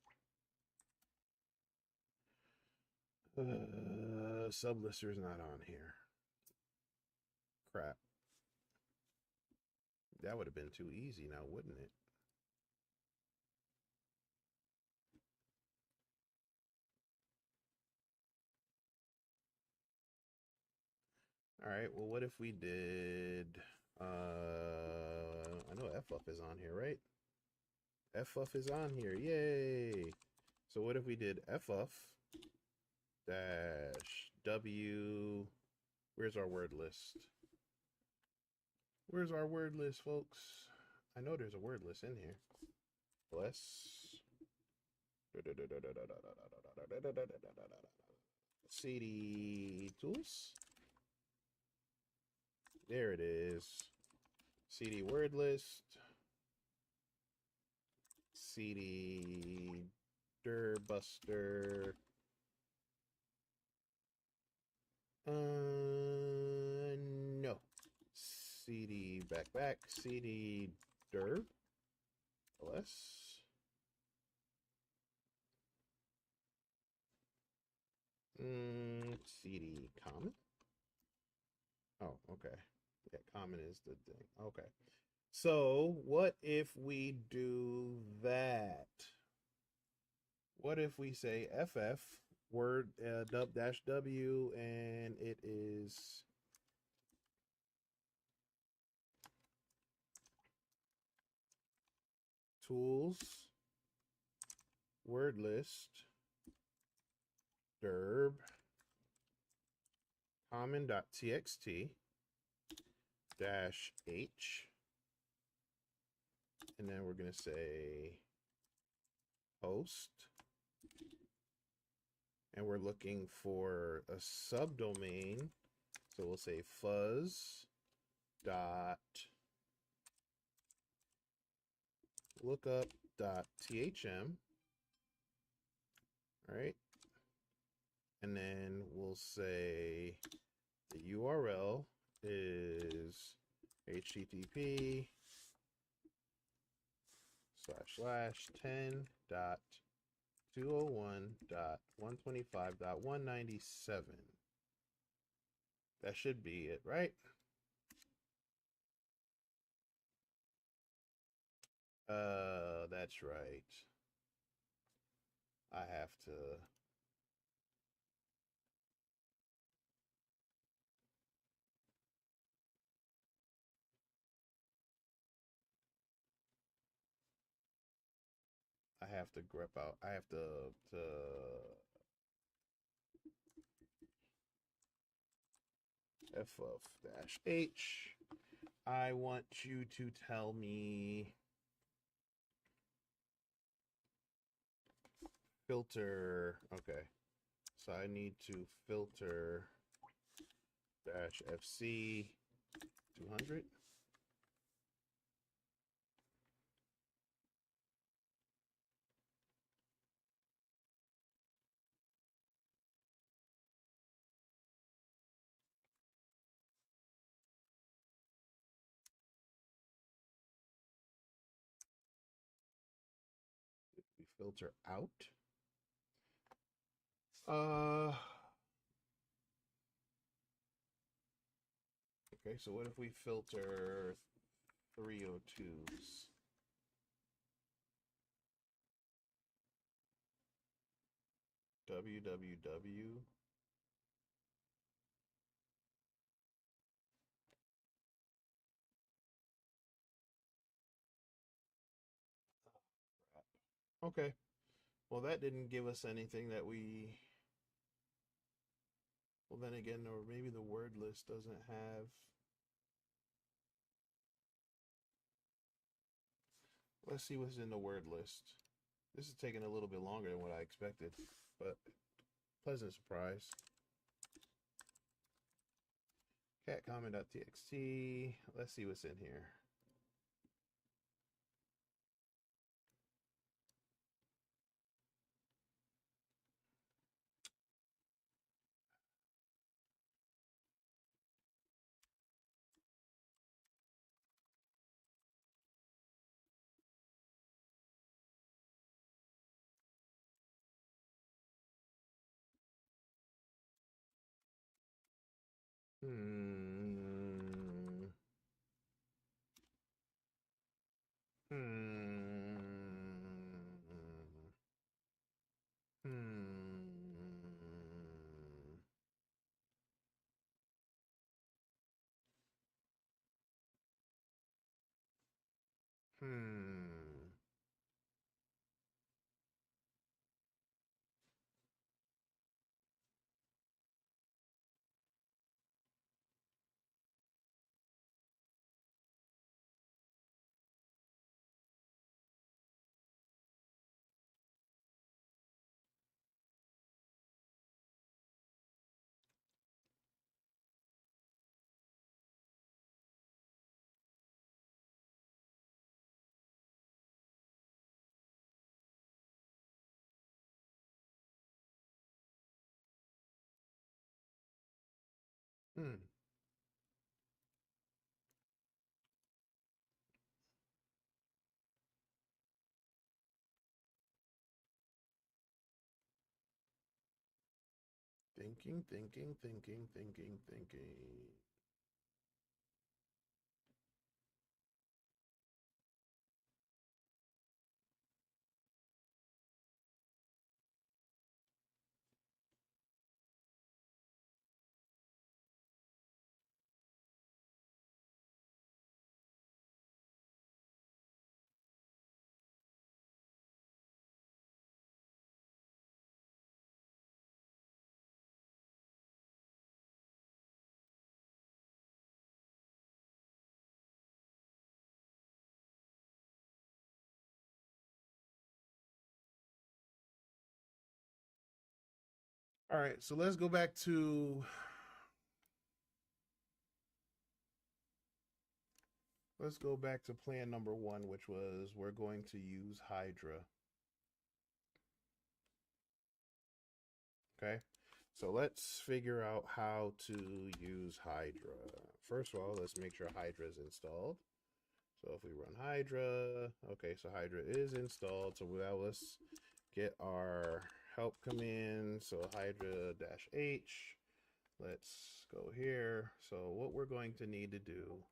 A: Sublister's not on here. Crap. That would have been too easy now, wouldn't it? All right. Well, what if we did? I know FUF is on here, right? FUF is on here. Yay! So what if we did FUF dash W? Where's our word list? Where's our word list, folks? I know there's a word list in here. Bless. CD tools. There it is. CD word list. CD Durbuster. No. CD back. CD Dur. LS. CD common. Oh, okay. Yeah, common is the thing. Okay. So what if we do that? What if we say FF word dub dash W and it is tools word list derb common.txt dash H, and then we're going to say host, and we're looking for a subdomain, so we'll say fuzz dot lookup dot thm, all right, and then we'll say the URL is http / 10.201.125.197. That should be it, right? That's right. I have to grep out. I have to f of dash h. I want you to tell me filter. Okay, so I need to filter dash fc 200. We filter out. Okay, so what if we filter 302s? www. Okay, well, that didn't give us anything that we. Well, then again, or maybe the word list doesn't have. Let's see what's in the word list. This is taking a little bit longer than what I expected, but pleasant surprise. Cat comment.txt. Let's see what's in here. Hmm. Hmm. Hmm. Hmm. Hmm. Thinking. All right, so let's go back to plan number one, which was we're going to use Hydra. Okay, so let's figure out how to use Hydra. First of all, let's make sure Hydra is installed. So if we run Hydra, okay, so Hydra is installed. So now let's get our help command. So Hydra-H. Let's go here. So what we're going to need to do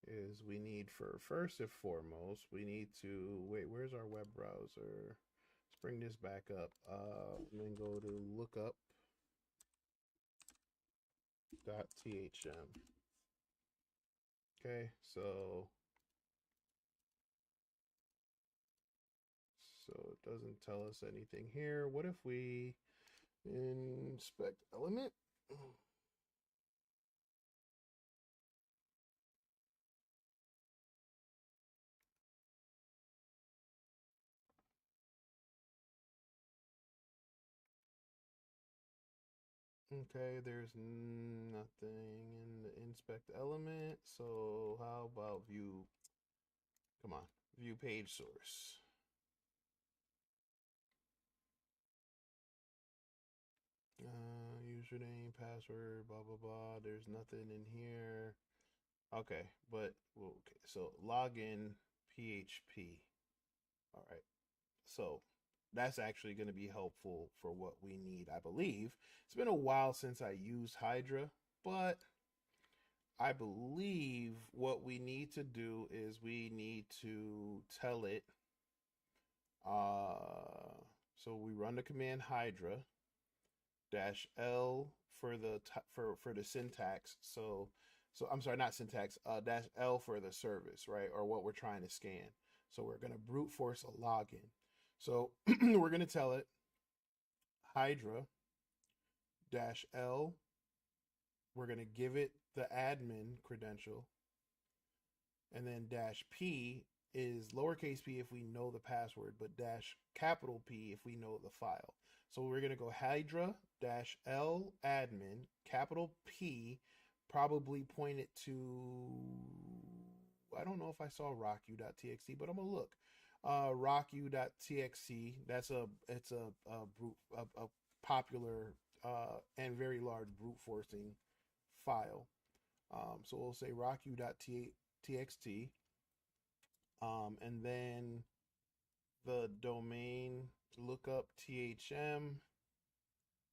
A: is we need for first and foremost, we need to wait, where's our web browser? Let's bring this back up. And then go to lookup.thm. Okay, so it doesn't tell us anything here. What if we inspect element? Okay, there's nothing in the inspect element. So how about view? Come on, view page source. Username, password, blah blah blah. There's nothing in here. Okay, but well, okay. So login PHP. All right. So that's actually going to be helpful for what we need, I believe. It's been a while since I used Hydra, but I believe what we need to do is we need to tell it. Uh, so we run the command Hydra dash L for the for the syntax. So I'm sorry, not syntax. Dash L for the service, right, or what we're trying to scan. So we're gonna brute force a login. So we're gonna tell it Hydra dash L. We're gonna give it the admin credential, and then dash P is lowercase p if we know the password, but dash capital P if we know the file. So we're going to go Hydra dash L admin capital P, probably point it to, I don't know if I saw rocku.txt, but I'm going to look. Rocku.txt, that's a popular and very large brute forcing file. So we'll say rocku.txt, and then the domain lookup THM,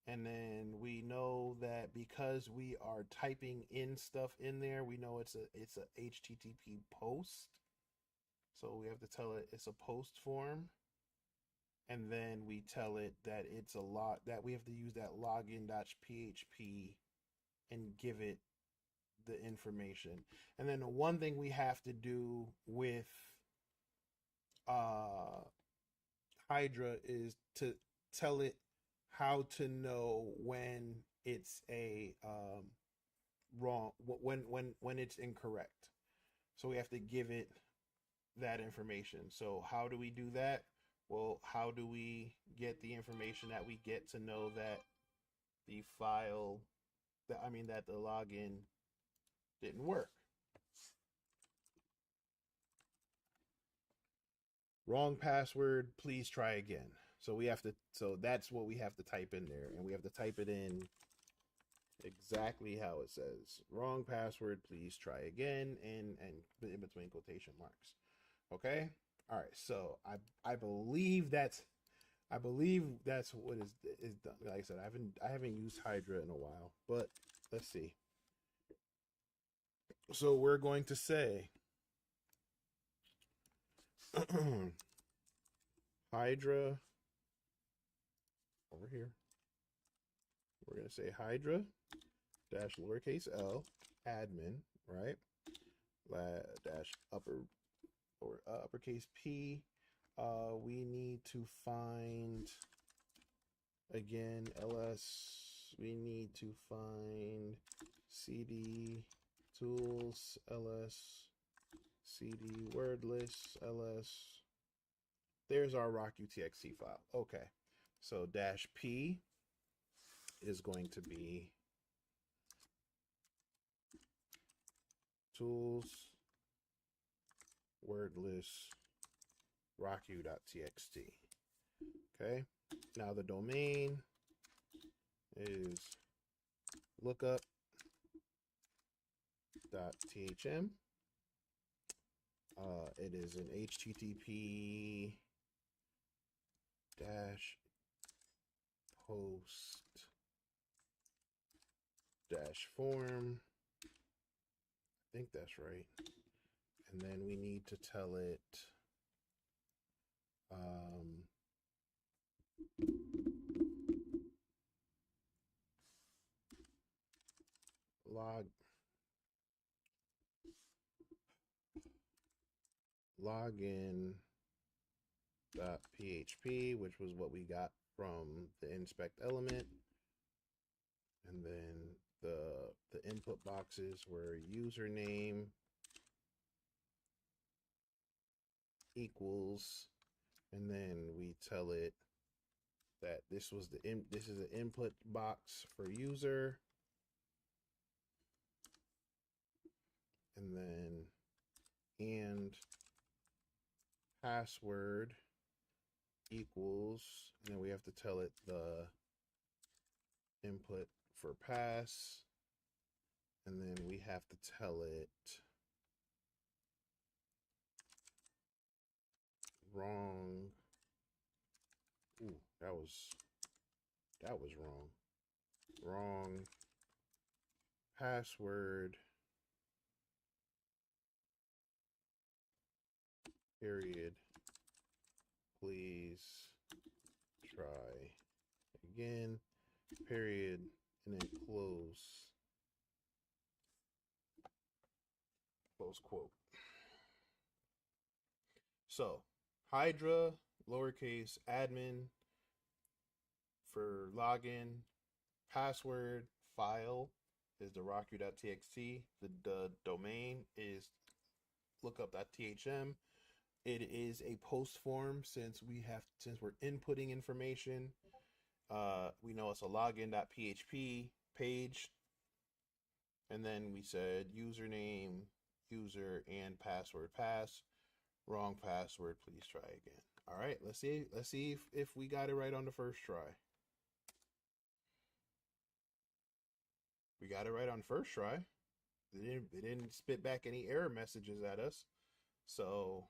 A: and then we know that because we are typing in stuff in there, we know it's a HTTP post. So we have to tell it it's a post form, and then we tell it that it's a lot that we have to use that login.php and give it the information. And then the one thing we have to do with uh Hydra is to tell it how to know when it's a wrong, when it's incorrect. So we have to give it that information. So how do we do that? Well, how do we get the information that we get to know that the file that that the login didn't work? Wrong password, please try again. So that's what we have to type in there, and we have to type it in exactly how it says. Wrong password, please try again, and in between quotation marks. Okay? All right. So I believe that's what is done. Like I said, I haven't used Hydra in a while, but let's see. So we're going to say Hydra over here. We're going to say Hydra dash lowercase l admin, right? Dash uppercase P. We need to find again ls. We need to find cd tools ls cd wordless ls. There's our rocku.txt file. Okay, so dash P is going to be tools wordless rocku.txt. Okay, now the domain is lookup.thm. It is an HTTP dash post dash form. I think that's right. And then we need to tell it login.php, which was what we got from the inspect element. And then the input boxes were username equals, and then we tell it that this was this is an input box for user, and then and password equals, and then we have to tell it the input for pass, and then we have to tell it wrong. Ooh, that was wrong. Wrong password, period. Please try again, period, and then close quote. So Hydra, lowercase, admin for login, password file is the rocku.txt. The domain is lookup.thm. It is a post form since we're inputting information. We know it's a login.php page. And then we said username, user, and password pass. Wrong password, please try again. All right, let's see if we got it right on the first try. We got it right on first try. It didn't spit back any error messages at us. So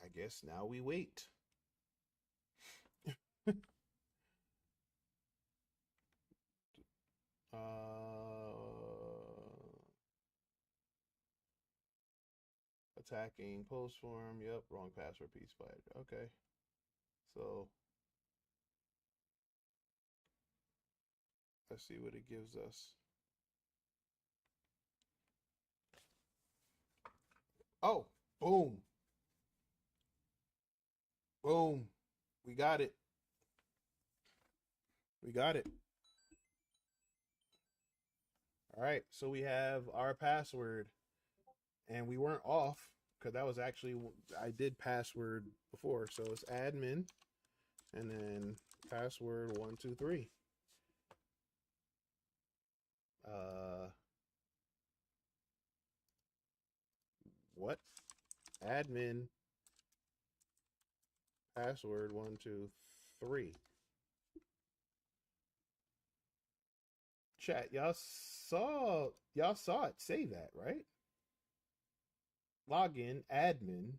A: I guess now we wait. Attacking post form. Yep, wrong password piece fired. Okay. So let's see what it gives us. Oh, boom. Boom. We got it. We got it. All right. So we have our password, and we weren't off because that was actually, I did password before. So it's admin and then password 123. What? Admin password 123. Chat, y'all saw it say that, right? Login admin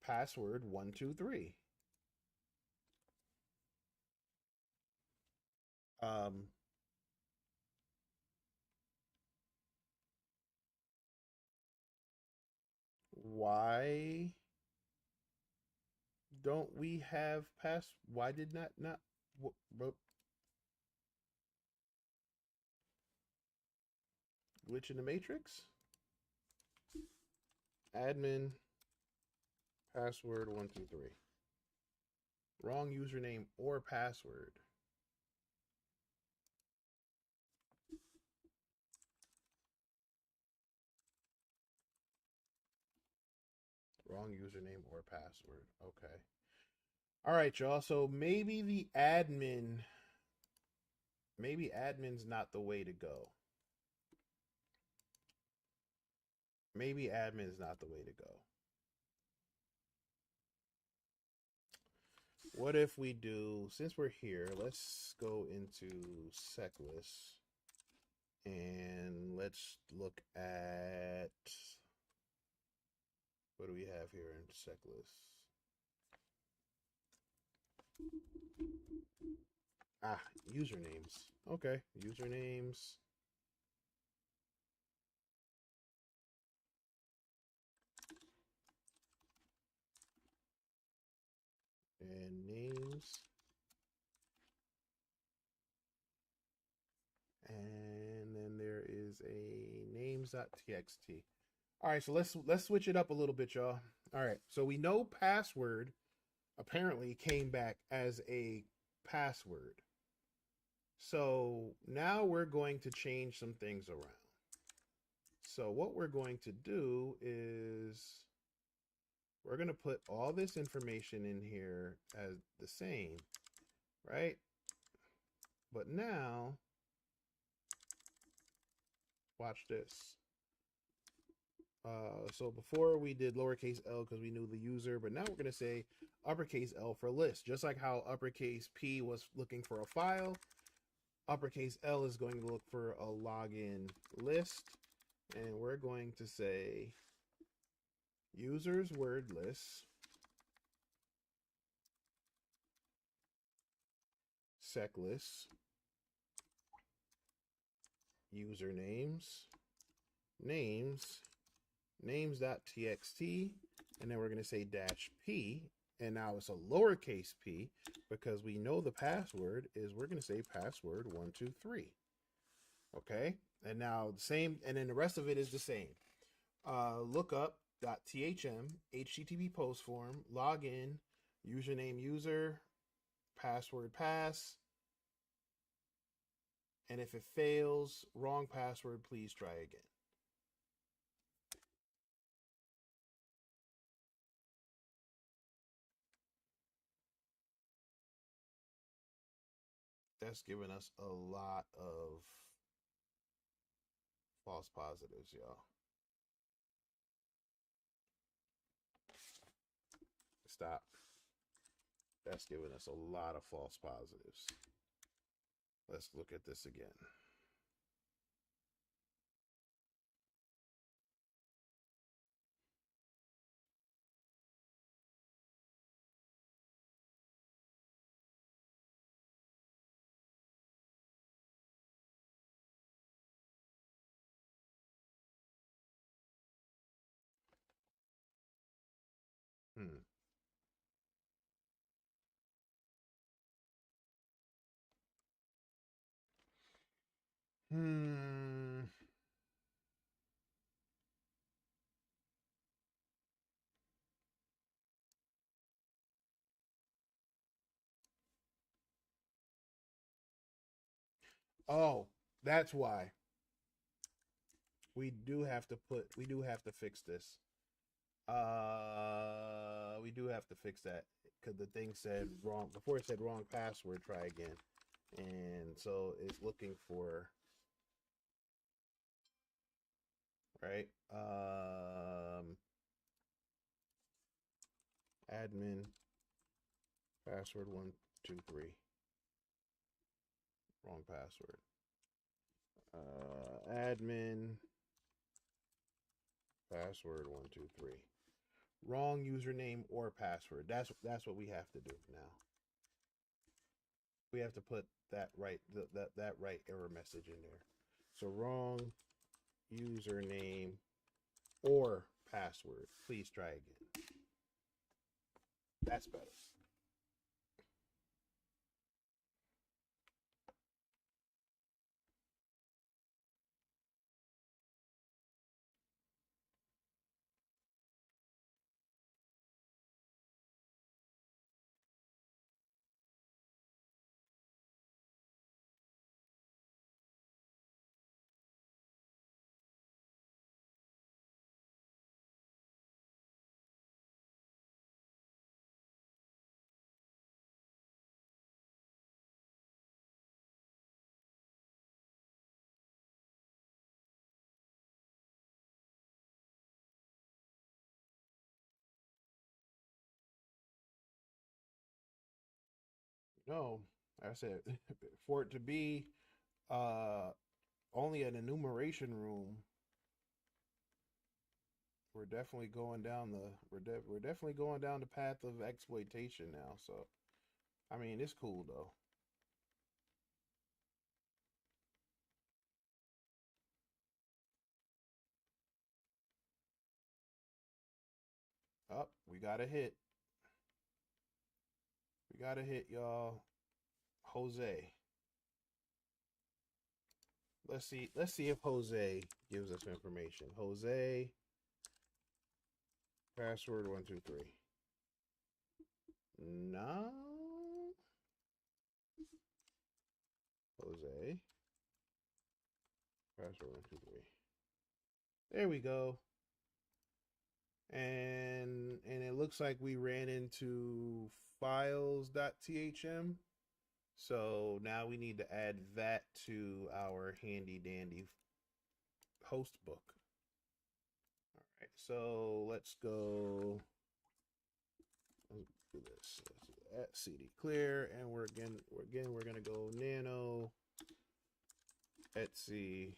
A: password 123. Um why don't we have why did not glitch in the matrix? Admin password 123. Wrong username or password. Wrong username or password. Okay. All right, y'all. So maybe admin's not the way to go. Maybe admin's not the way to go. What if we do, since we're here, let's go into seclist and let's look at, what do we have here in seclist? Ah, usernames. Okay, usernames. And names. And then there is a names.txt. All right, so let's switch it up a little bit, y'all. All right, so we know password apparently came back as a password. So now we're going to change some things around. So what we're going to do is we're going to put all this information in here as the same, right? But now, watch this. So before we did lowercase l because we knew the user, but now we're going to say uppercase L for list. Just like how uppercase P was looking for a file, uppercase L is going to look for a login list. And we're going to say users word list, sec lists, usernames, names, names.txt, and then we're going to say dash P. And now it's a lowercase p because we know the password is, we're going to say password 123. Okay. And now the same, and then the rest of it is the same. Lookup.thm, HTTP post form, login, username user, password pass. And if it fails, wrong password, please try again. That's giving us a lot of false positives, y'all. Stop. That's giving us a lot of false positives. Let's look at this again. Hmm. Hmm. Oh, that's why we do have to fix this. We do have to fix that because the thing said wrong before. It said wrong password, try again. And so it's looking for, right? Admin password 123, wrong password. Admin password 123, wrong username or password. That's what we have to do now. We have to put that right, that right error message in there. So wrong username or password, please try again. That's better. No, I said for it to be uh only an enumeration room, we're definitely going down the we're definitely going down the path of exploitation now. So I mean, it's cool though. Up, we got a hit. We got a hit, y'all. Jose. Let's see. Let's see if Jose gives us information. Jose, password 123. No. Jose, password 123. There we go. and it looks like we ran into files.thm. So now we need to add that to our handy dandy host book. All right, so let's go. Let's do this. At cd clear, and we're gonna go nano Etsy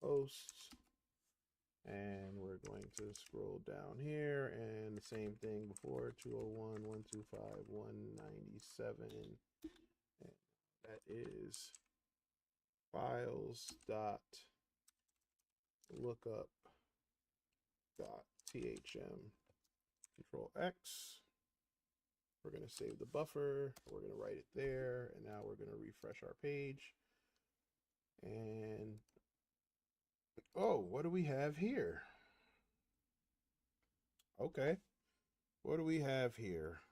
A: hosts, and we're going to scroll down here, and the same thing before, 201 125 197, and that is files dot lookup dot thm. Control X. We're going to save the buffer. We're going to write it there. And now we're going to refresh our page. And, oh, what do we have here? Okay. What do we have here?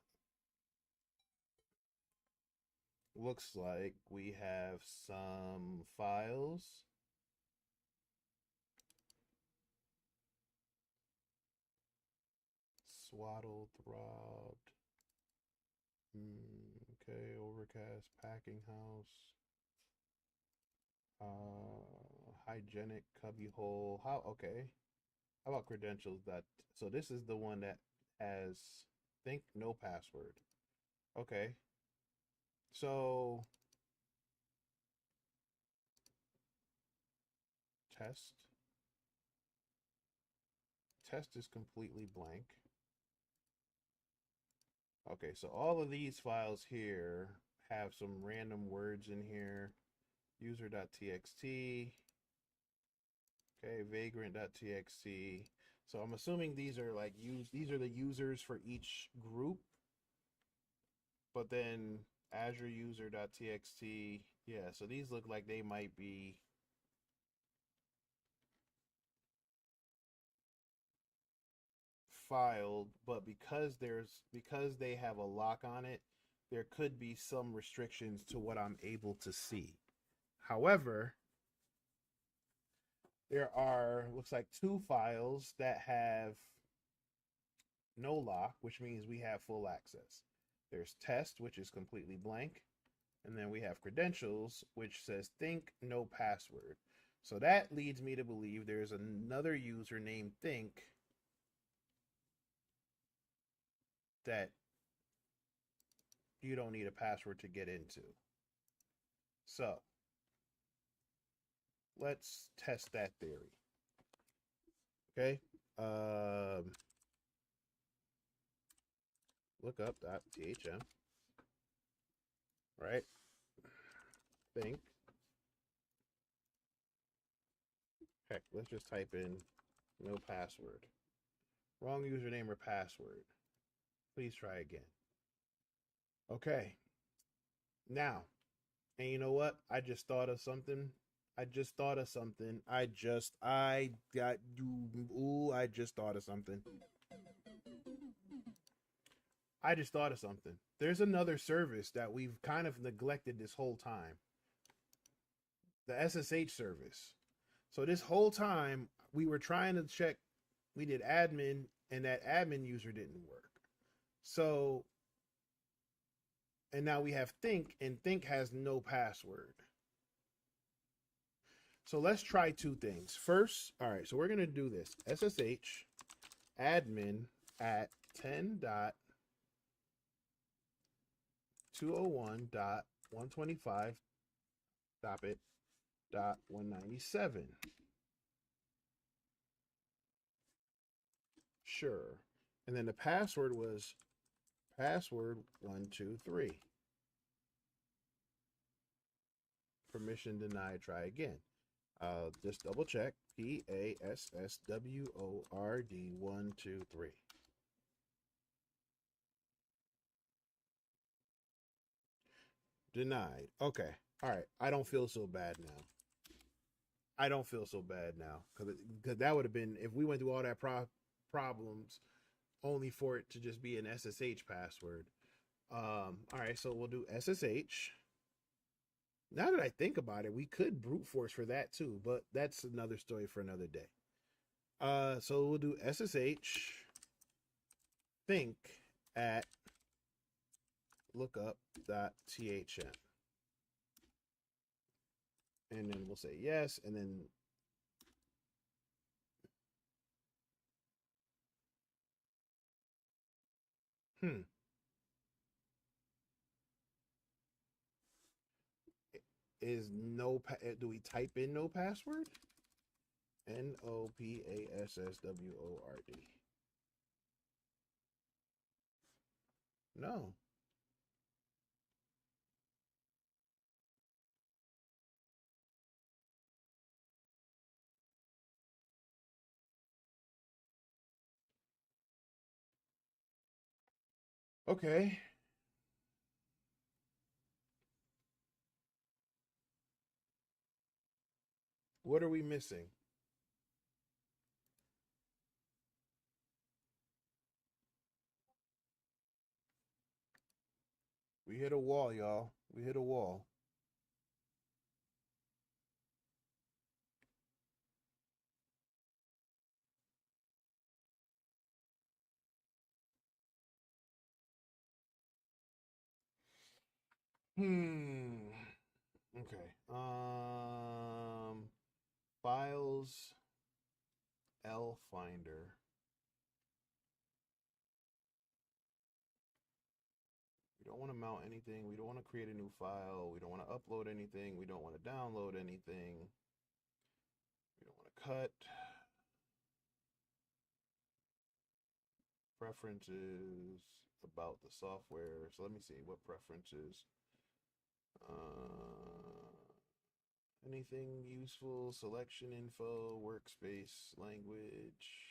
A: Looks like we have some files. Swaddled, throbbed. Okay, overcast, packing house. Hygienic cubbyhole. How? Okay. How about credentials? That so this is the one that has think no password. Okay. So test. Test is completely blank. Okay, so all of these files here have some random words in here. User.txt. Okay, vagrant.txt. So I'm assuming these are like these are the users for each group. But then Azure user.txt. Yeah, so these look like they might be filed, but because they have a lock on it, there could be some restrictions to what I'm able to see. However, there are looks like two files that have no lock, which means we have full access. There's test, which is completely blank, and then we have credentials, which says think no password. So that leads me to believe there's another user named think that you don't need a password to get into. So let's test that theory. Okay. Lookup.thm. Right. Think. Heck, let's just type in no password. Wrong username or password. Please try again. Okay. Now, and you know what? I just thought of something. I just thought of something. I just thought of something. I just thought of something. There's another service that we've kind of neglected this whole time. The SSH service. So this whole time we were trying to check, we did admin, and that admin user didn't work. So, and now we have think, and think has no password. So let's try two things. First, all right, so we're going to do this. SSH admin at 10.201.125, stop it, .197. Sure. And then the password was password 123. Permission denied, try again. Just double check. PASSWORD 123. Denied. Okay. All right. I don't feel so bad now. I don't feel so bad now because that would have been if we went through all that problems only for it to just be an SSH password. All right, so we'll do SSH. Now that I think about it, we could brute force for that too, but that's another story for another day. So we'll do SSH think at lookup.thm. And then we'll say yes, and then hmm. Is no do we type in no password? NOPASSWORD. No. Okay. What are we missing? We hit a wall, y'all. We hit a wall. Hmm. Okay. Files L Finder. We don't want to mount anything. We don't want to create a new file. We don't want to upload anything. We don't want to download anything. We don't want to cut. Preferences about the software. So let me see what preferences. Anything useful, selection info, workspace, language.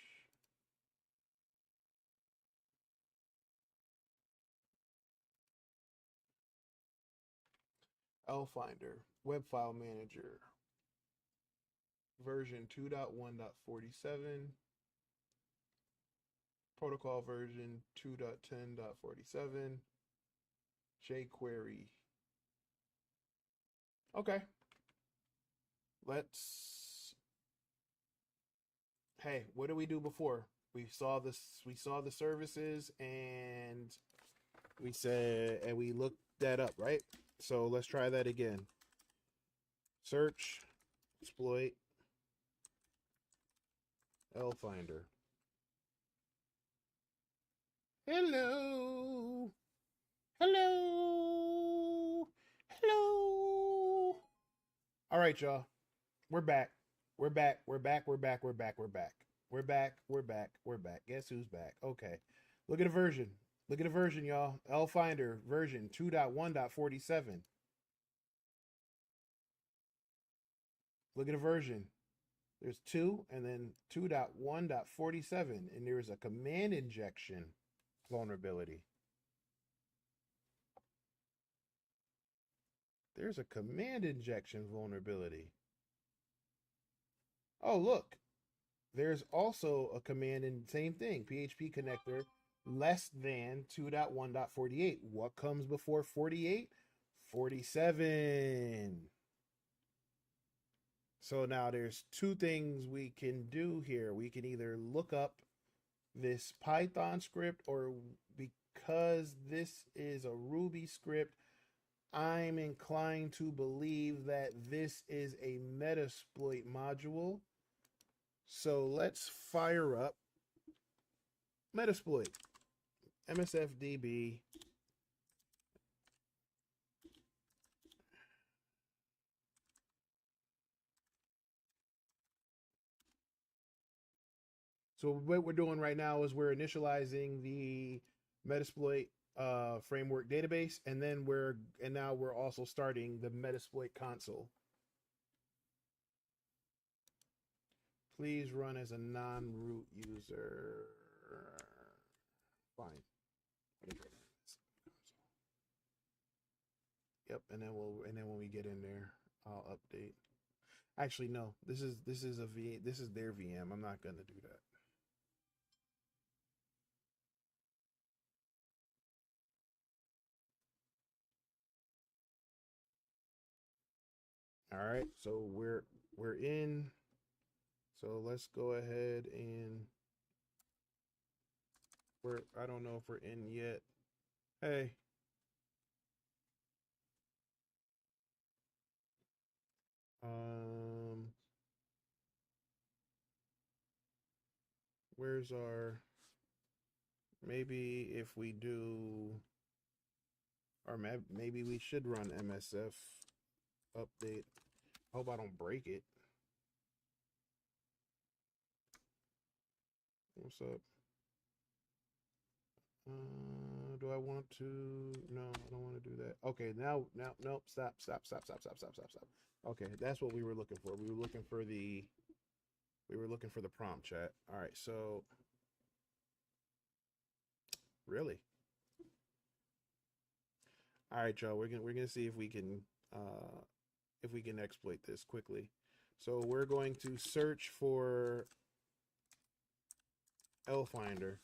A: L Finder, web file manager, version 2.1.47, protocol version 2.10.47, jQuery. Okay. Let's Hey, what did we do before? We saw the services and we looked that up, right? So let's try that again. Search, exploit, L Finder. Hello. Hello. Hello. All right, y'all. We're back. We're back. We're back. We're back. We're back. We're back. We're back. We're back. We're back. Guess who's back? Okay. Look at the version. Look at the version, y'all. L Finder version 2.1.47. Look at the version. There's 2 and then 2.1.47. And there's a command injection vulnerability. There's a command injection vulnerability. Oh, look. There's also a command in same thing, PHP connector less than 2.1.48. What comes before 48? 47. So now there's two things we can do here. We can either look up this Python script, or because this is a Ruby script, I'm inclined to believe that this is a Metasploit module. So let's fire up Metasploit. MSFDB. So what we're doing right now is we're initializing the Metasploit framework database, and then now we're also starting the Metasploit console. Please run as a non-root user. Fine. Yep, and then when we get in there, I'll update. Actually, no. This is their VM. I'm not gonna do that. All right, so we're in So let's go ahead and I don't know if we're in yet. Hey, um, where's our, maybe if we do, or maybe we should run MSF update. Hope I don't break it. What's up? Do I want to? No, I don't want to do that. Okay, now, nope. Stop. Okay, that's what we were looking for. We were looking for the prompt chat. All right, so really, all right, y'all. We're gonna see if we can exploit this quickly. So we're going to search for Lfinder,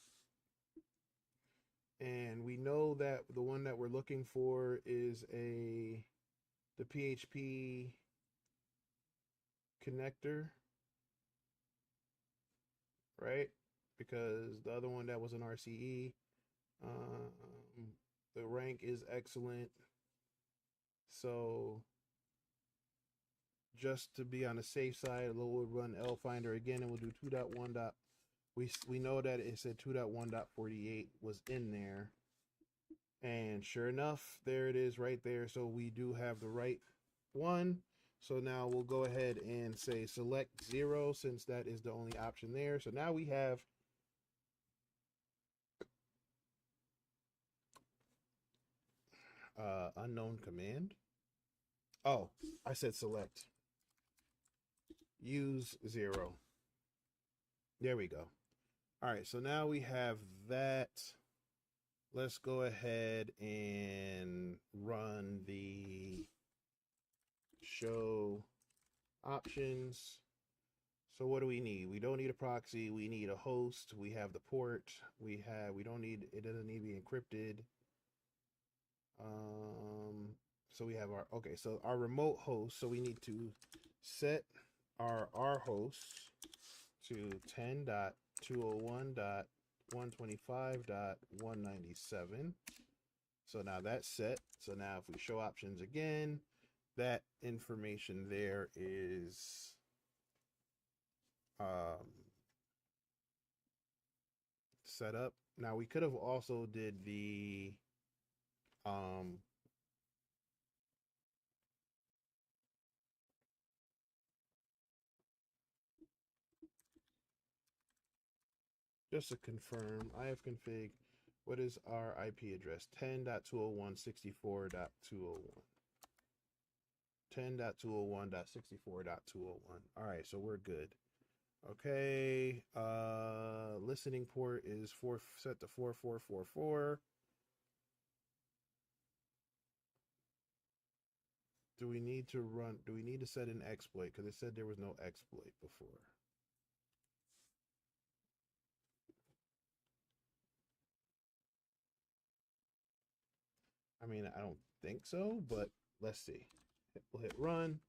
A: and we know that the one that we're looking for is the PHP connector, right? Because the other one that was an RCE, the rank is excellent. So just to be on the safe side, we'll run Lfinder again, and we'll do 2.1. We know that it said 2.1.48 was in there, and sure enough, there it is right there. So we do have the right one. So now we'll go ahead and say select 0, since that is the only option there. So now we have unknown command. Oh, I said select. Use 0. There we go. All right, so now we have that. Let's go ahead and run the show options. So what do we need? We don't need a proxy. We need a host. We have the port. We don't need, it doesn't need to be encrypted. So we have okay, so our remote host. So we need to set our host to 10.201.125.197. So now that's set. So now if we show options again, that information there is set up. Now we could have also did the just to confirm, I have config. What is our IP address? 10.201.64.201. 10.201.64.201. All right, so we're good. Okay, listening port is set to 4444. Do we need to set an exploit? Because it said there was no exploit before. I mean, I don't think so, but let's see. We'll hit run.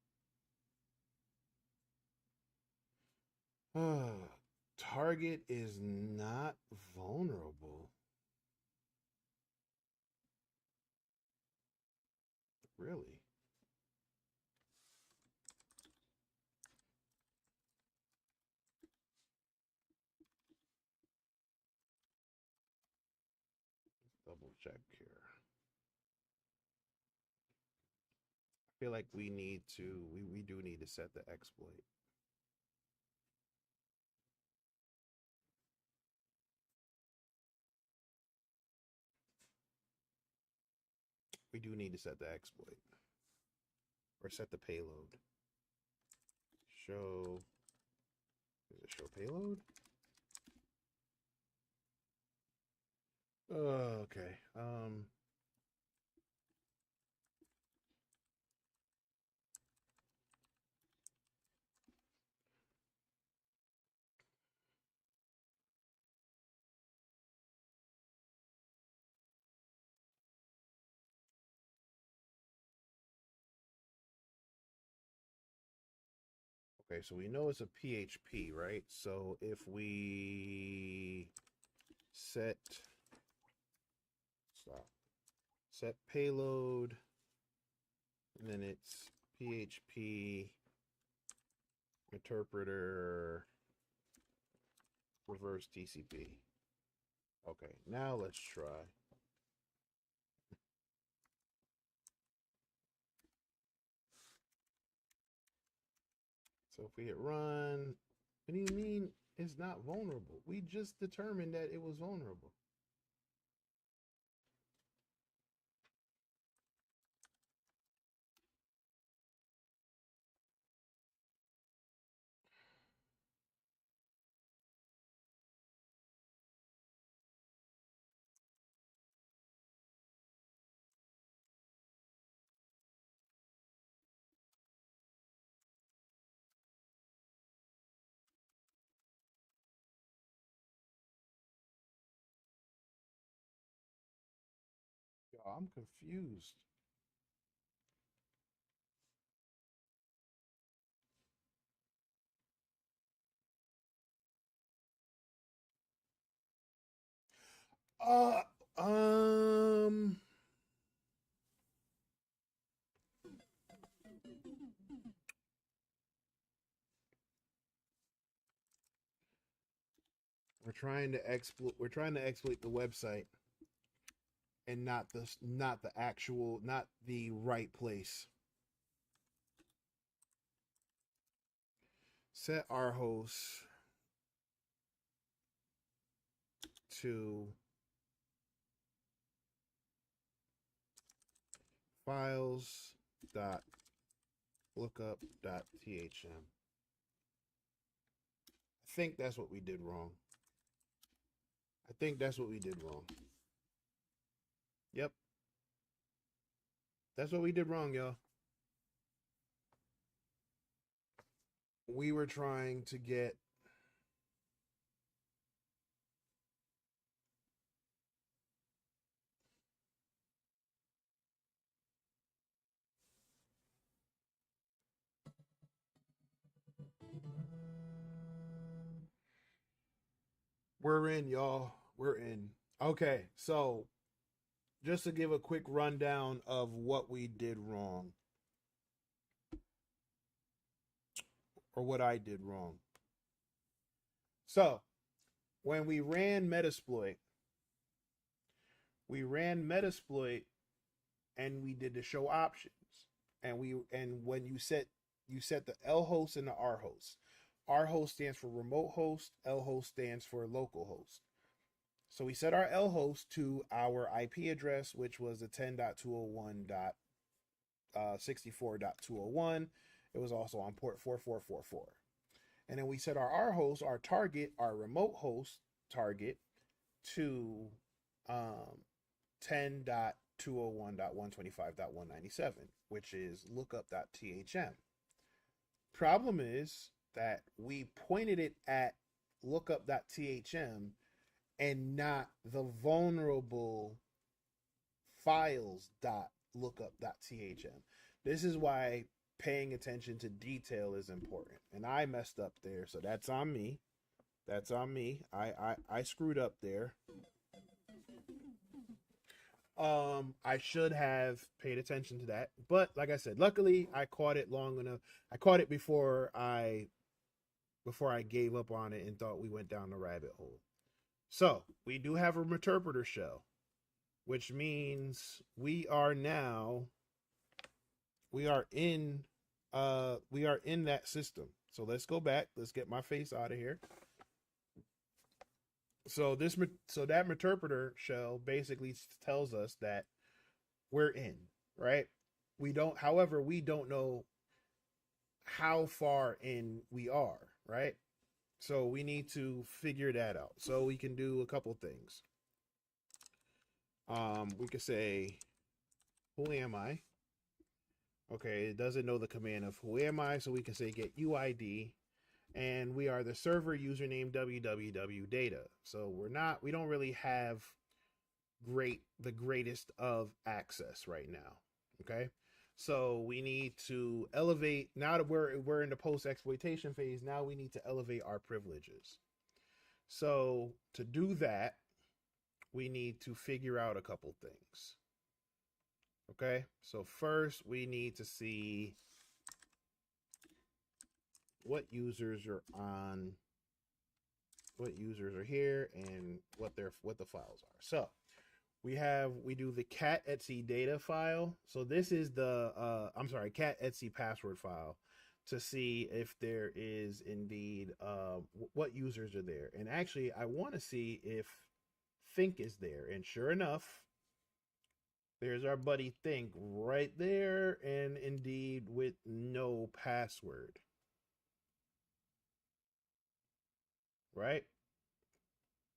A: Target is not vulnerable. Really? Double check here. I feel like we do need to set the exploit. We do need to set the exploit. Or set the payload. Show. Is it show payload? Okay. Okay, so we know it's a PHP, right? So if we set stop set payload, and then it's PHP interpreter reverse TCP. Okay, now let's try. So if we hit run, what do you mean it's not vulnerable? We just determined that it was vulnerable. Yo, I'm confused. Uh, um, we're trying to exploit the website and not the actual not the right place. Set our host to files dot lookup dot thm. I think that's what we did wrong. I think that's what we did wrong. Yep. That's what we did wrong, y'all. We were trying to get we're in, y'all. We're in. Okay, so just to give a quick rundown of what we did wrong or what I did wrong. So, when we ran Metasploit and we did the show options. And when you set the L host and the R host. R host stands for remote host, L host stands for local host. So we set our L host to our IP address, which was the 10.201.64.201. It was also on port 4444. And then we set our R host, our target, our remote host target to 10.201.125.197, which is lookup.thm. Problem is that we pointed it at lookup.thm and not the vulnerable files.lookup.thm. This is why paying attention to detail is important. And I messed up there, so that's on me. That's on me. I screwed up there. I should have paid attention to that. But like I said, luckily I caught it long enough. I caught it before I gave up on it and thought we went down the rabbit hole. So we do have a interpreter shell, which means we are in that system. So let's go back. Let's get my face out of here. So that interpreter shell basically tells us that we're in, right? However, we don't know how far in we are, right? So we need to figure that out. So we can do a couple things. We could say, who am I? Okay, it doesn't know the command of who am I, so we can say get UID, and we are the server username www data. So we don't really have the greatest of access right now. Okay, So we need to elevate. Now that we're in the post exploitation phase, now we need to elevate our privileges. So to do that, we need to figure out a couple things. Okay, so first we need to see what users are on, what users are here, and what the files are. So we do the cat Etsy data file. So this is the cat Etsy password file to see if there is indeed what users are there. And actually, I want to see if Think is there. And sure enough, there's our buddy Think right there, and indeed with no password. Right?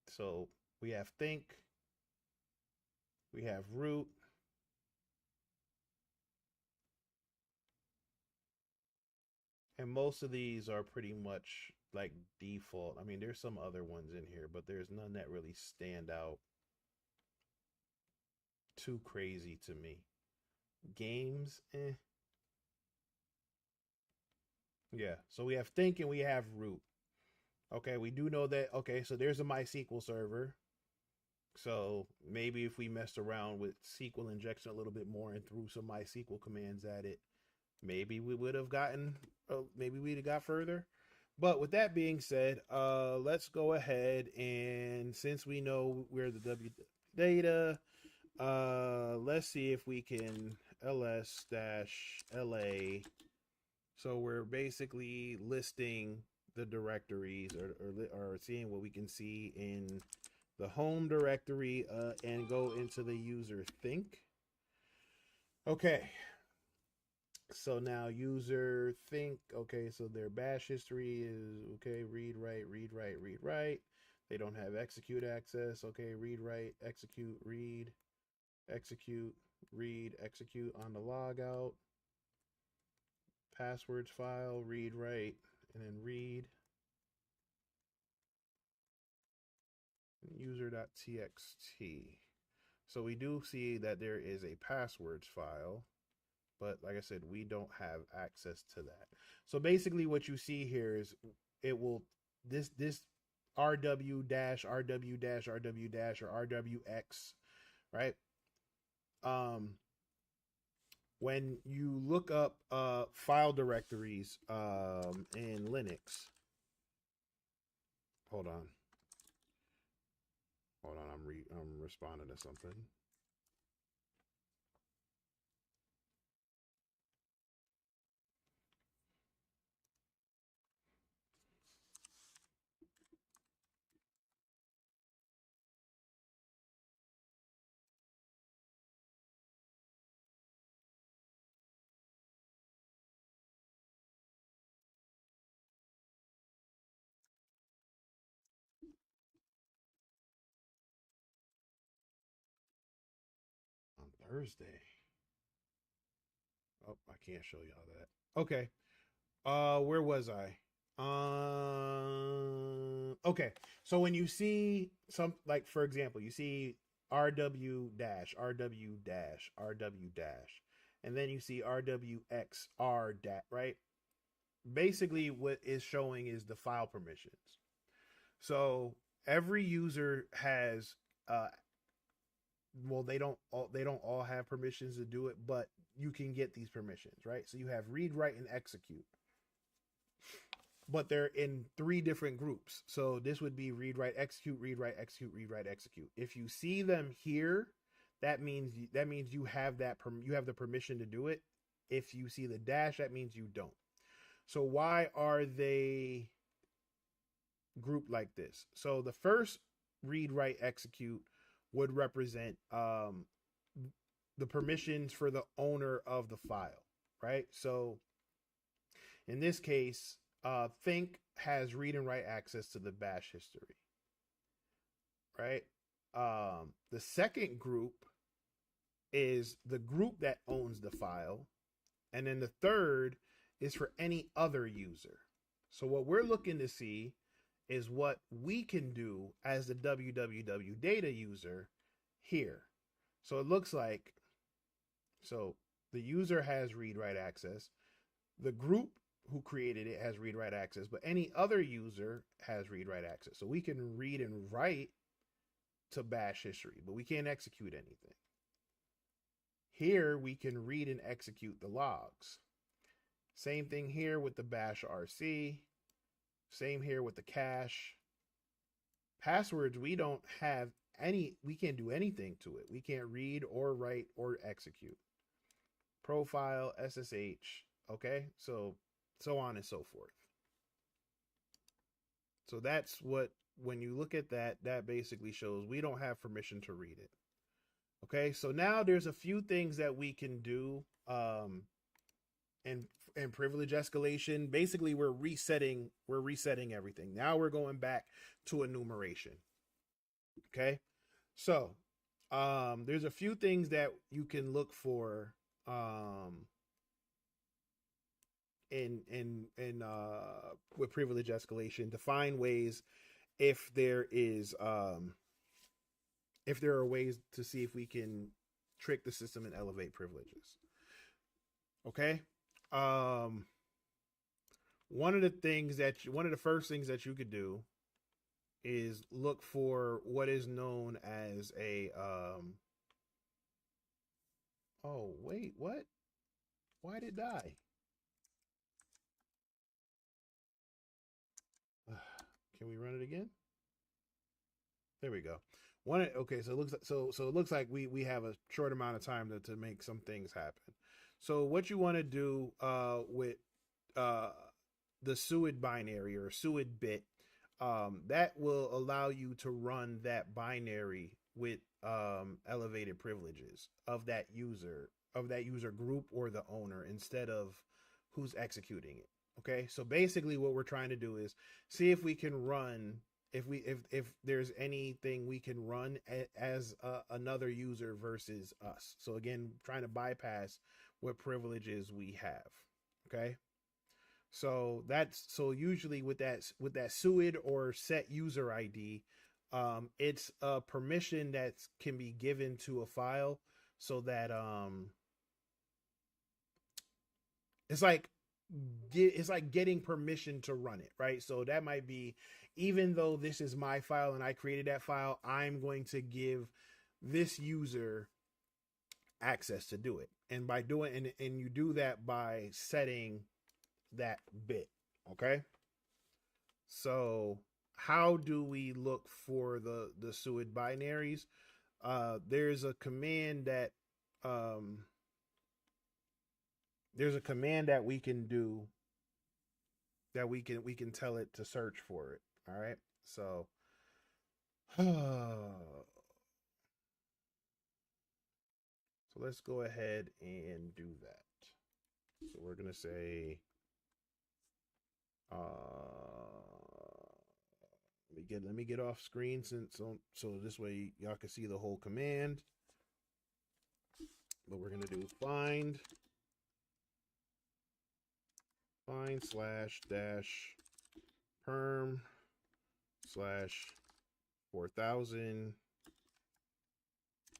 A: So we have Think, we have Root, and most of these are pretty much like default. I mean, there's some other ones in here, but there's none that really stand out too crazy to me. Games, eh. Yeah, so we have Think and we have Root. Okay, we do know that. Okay, so there's a MySQL server. So maybe if we messed around with SQL injection a little bit more and threw some MySQL commands at it, maybe we would have gotten, maybe we'd have got further. But with that being said, let's go ahead, and since we know we're the W data, let's see if we can ls-la. So we're basically listing the directories, or seeing what we can see in the home directory, and go into the user Think. Okay, so now user Think. Okay, so their bash history is okay. Read, write, read, write, read, write. They don't have execute access. Okay, read, write, execute, read, execute, read, execute on the logout. Passwords file, read, write, and then read. User.txt. So we do see that there is a passwords file, but like I said, we don't have access to that. So basically what you see here is it will, this RW dash RW dash RW dash or RWX, right? When you look up file directories in Linux, hold on, I'm responding to something. On Thursday. Oh, I can't show y'all that. Okay. Where was I? Okay. So when you see some, like for example, you see RW dash, RW dash, RW dash, and then you see RWXR dash, right? Basically, what is showing is the file permissions. So every user has, well, they don't all have permissions to do it, but you can get these permissions, right? So you have read, write, and execute, but they're in three different groups. So this would be read, write, execute, read, write, execute, read, write, execute. If you see them here, that means you have you have the permission to do it. If you see the dash, that means you don't. So why are they grouped like this? So the first read, write, execute would represent the permissions for the owner of the file, right? So in this case, Think has read and write access to the bash history, right? The second group is the group that owns the file, and then the third is for any other user. So what we're looking to see is what we can do as the www data user here. So it looks like, so The user has read-write access. The group who created it has read-write access, but any other user has read-write access. So we can read and write to bash history, but we can't execute anything. Here we can read and execute the logs. Same thing here with the bash RC. Same here with the cache. Passwords, we don't have any, we can't do anything to it. We can't read or write or execute. Profile, SSH, okay? So on and so forth. So that's what, when you look at that, that basically shows we don't have permission to read it. Okay, so now there's a few things that we can do and privilege escalation. Basically, we're resetting everything. Now we're going back to enumeration. Okay, so there's a few things that you can look for in with privilege escalation to find ways if there are ways to see if we can trick the system and elevate privileges. Okay. One of the first things that you could do is look for what is known as a oh wait, what? Why did it die? Can we run it again? There we go. Okay, so it looks like we have a short amount of time to make some things happen. So what you want to do with the SUID binary or SUID bit, that will allow you to run that binary with elevated privileges of that user group or the owner instead of who's executing it. Okay, so basically what we're trying to do is see if we can run if there's anything we can run as another user versus us. So again, trying to bypass what privileges we have. Okay, so usually with that SUID or set user ID, it's a permission that can be given to a file so that it's like getting permission to run it, right? So that might be, even though this is my file and I created that file, I'm going to give this user access to do it. And by doing, and you do that by setting that bit. Okay. So how do we look for the SUID binaries? There's a command that we can do that we can tell it to search for it. All right. So so let's go ahead and do that. So we're going to say let me get off screen so this way y'all can see the whole command. But we're going to do find /-perm/4000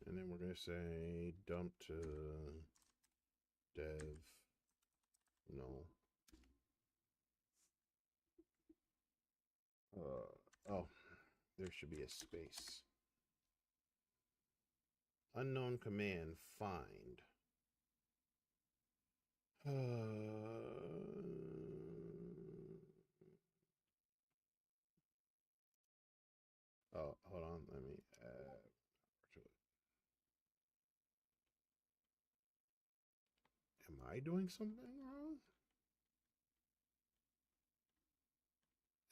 A: and then we're going to say dump to dev no oh, there should be a space. Unknown command find. Oh, hold on. Let me add. Am I doing something wrong?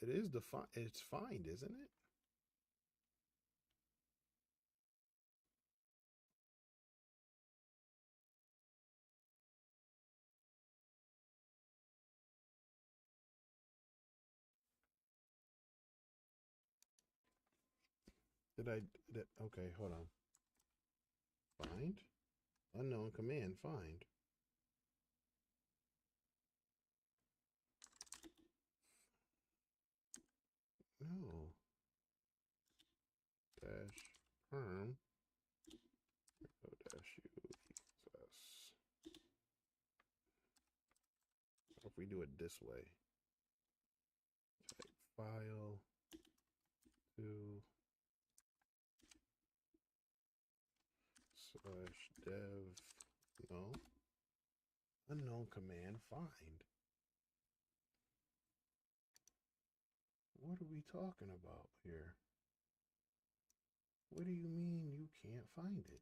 A: It is it's find, isn't it? Okay, hold on. Find? Unknown command, find. No. -perm. -u equals s. if we do it this way, type file to slash dev, no, unknown command find. What are we talking about here? What do you mean you can't find it?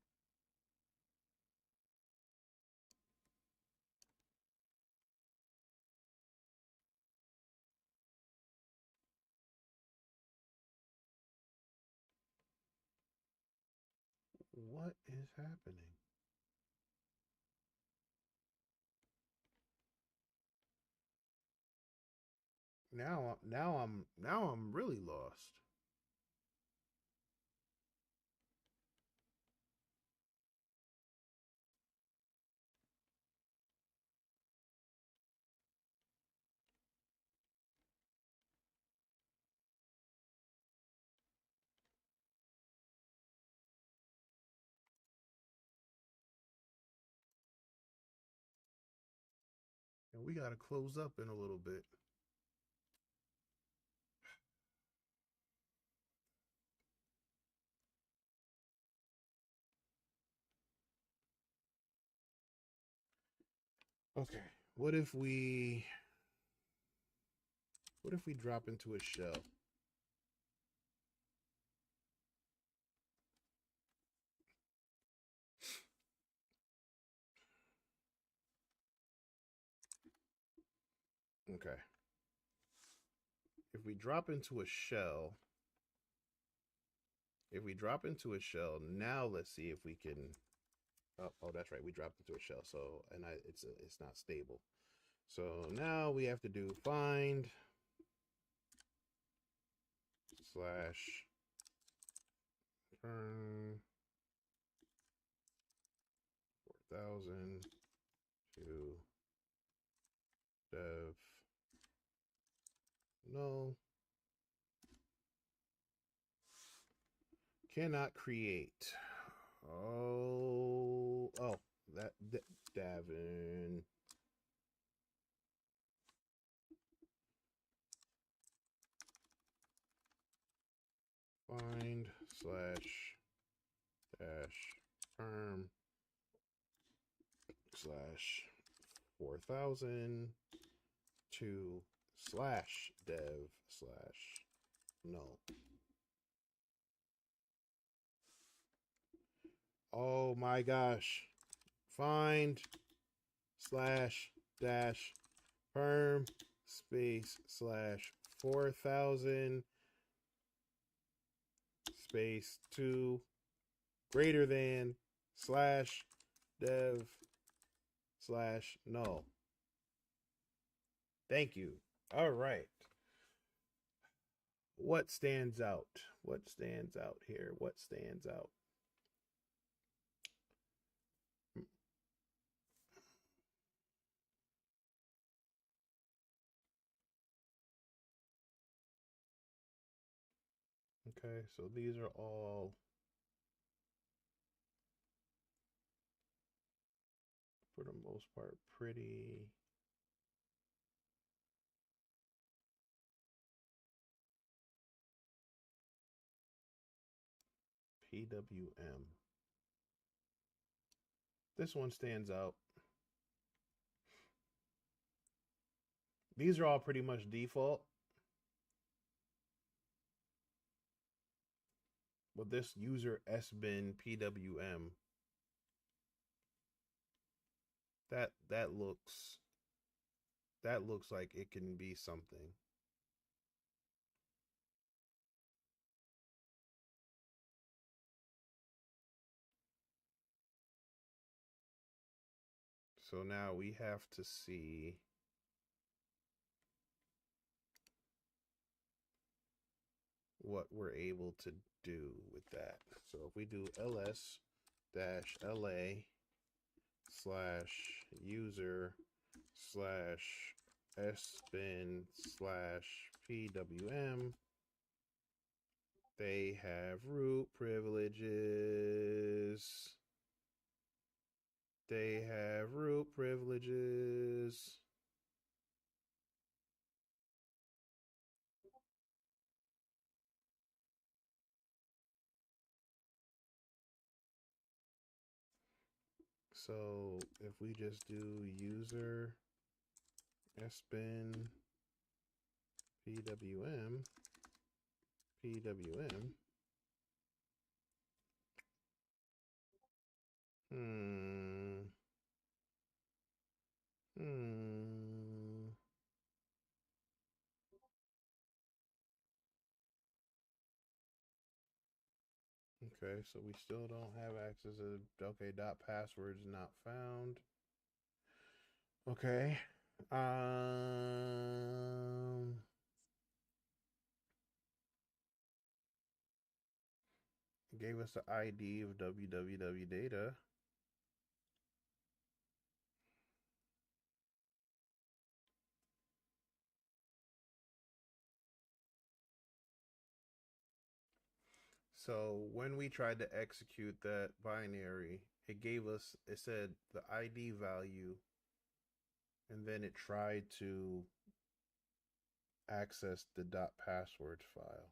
A: What is happening? Now I'm really lost. And we gotta close up in a little bit. Okay. What if we drop into a shell? Okay. If we drop into a shell, now let's see if we can. Oh, that's right. We dropped into a shell, so it's not stable. So now we have to do find slash turn 4000 to dev no, cannot create. Oh, that Davin. Find slash dash term slash 4000 to slash dev slash no. Oh my gosh. Find slash dash perm space slash 4000 space 2 greater than slash dev slash null. Thank you. All right. What stands out? What stands out here? What stands out? Okay, so these are all, for the most part, pretty PWM. This one stands out. These are all pretty much default. But this user sbin PWM, that looks like it can be something. So now we have to see what we're able to do with that. So if we do ls dash la slash user slash sbin slash pwm, they have root privileges. They have root privileges. So if we just do user sbin pwm pwm. Hmm. Hmm. Okay, so we still don't have access to. Okay, dot passwords not found. Okay. Um. Gave us the ID of www data. So when we tried to execute that binary, it gave us, it said the ID value, and then it tried to access the dot passwords file.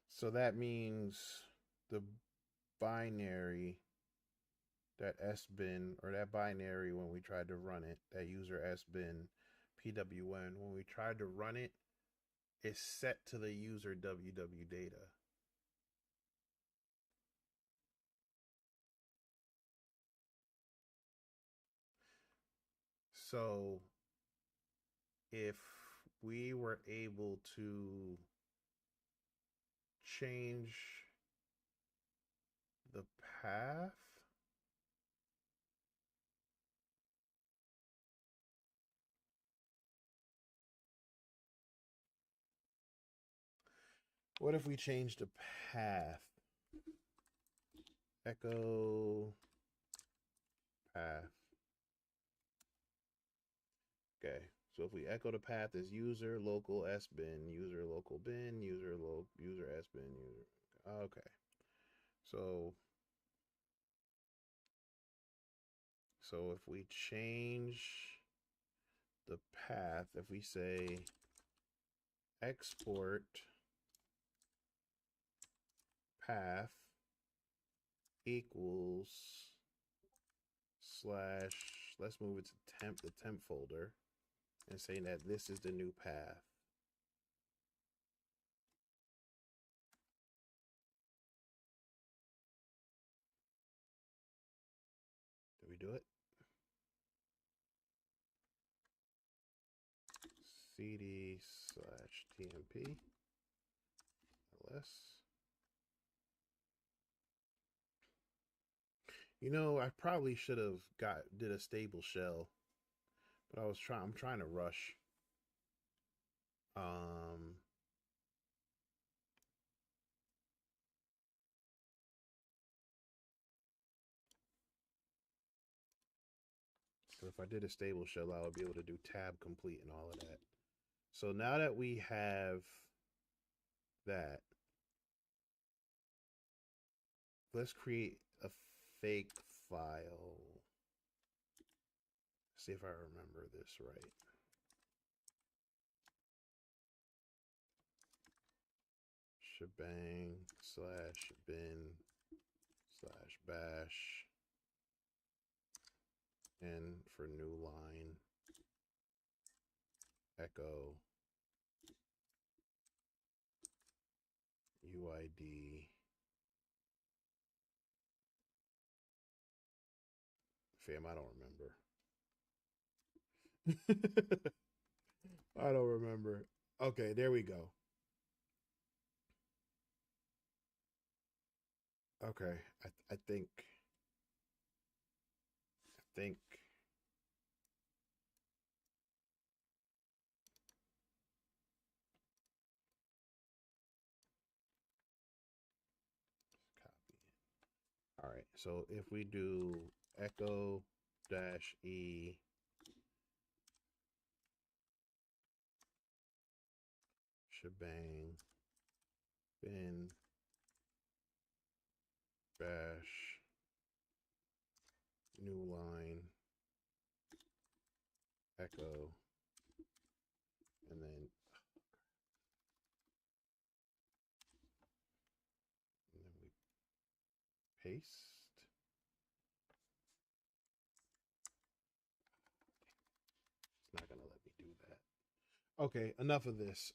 A: So that means the binary, that sbin, or that binary when we tried to run it, that user sbin pwn, when we tried to run it, is set to the user ww data. So if we were able to change the path, what if we change the path? Echo path. Okay, so if we echo the path as user local sbin, user local bin, user sbin, user. Okay, so if we change the path, if we say export path equals slash, let's move it to the temp folder, and saying that this is the new path. Did we do it? cd slash tmp ls. You know, I probably should have did a stable shell, but I'm trying to rush. Um, so if I did a stable shell, I would be able to do tab complete and all of that. So now that we have that, let's create a fake file. See if I remember this right. Shebang slash bin slash bash, and for new line, echo UID. Fam, I don't remember. I don't remember. Okay, there we go. Okay, I think copy. All right, so if we do echo dash e shebang bin bash new line echo, and then Paste. It's not gonna let me do that. Okay, enough of this.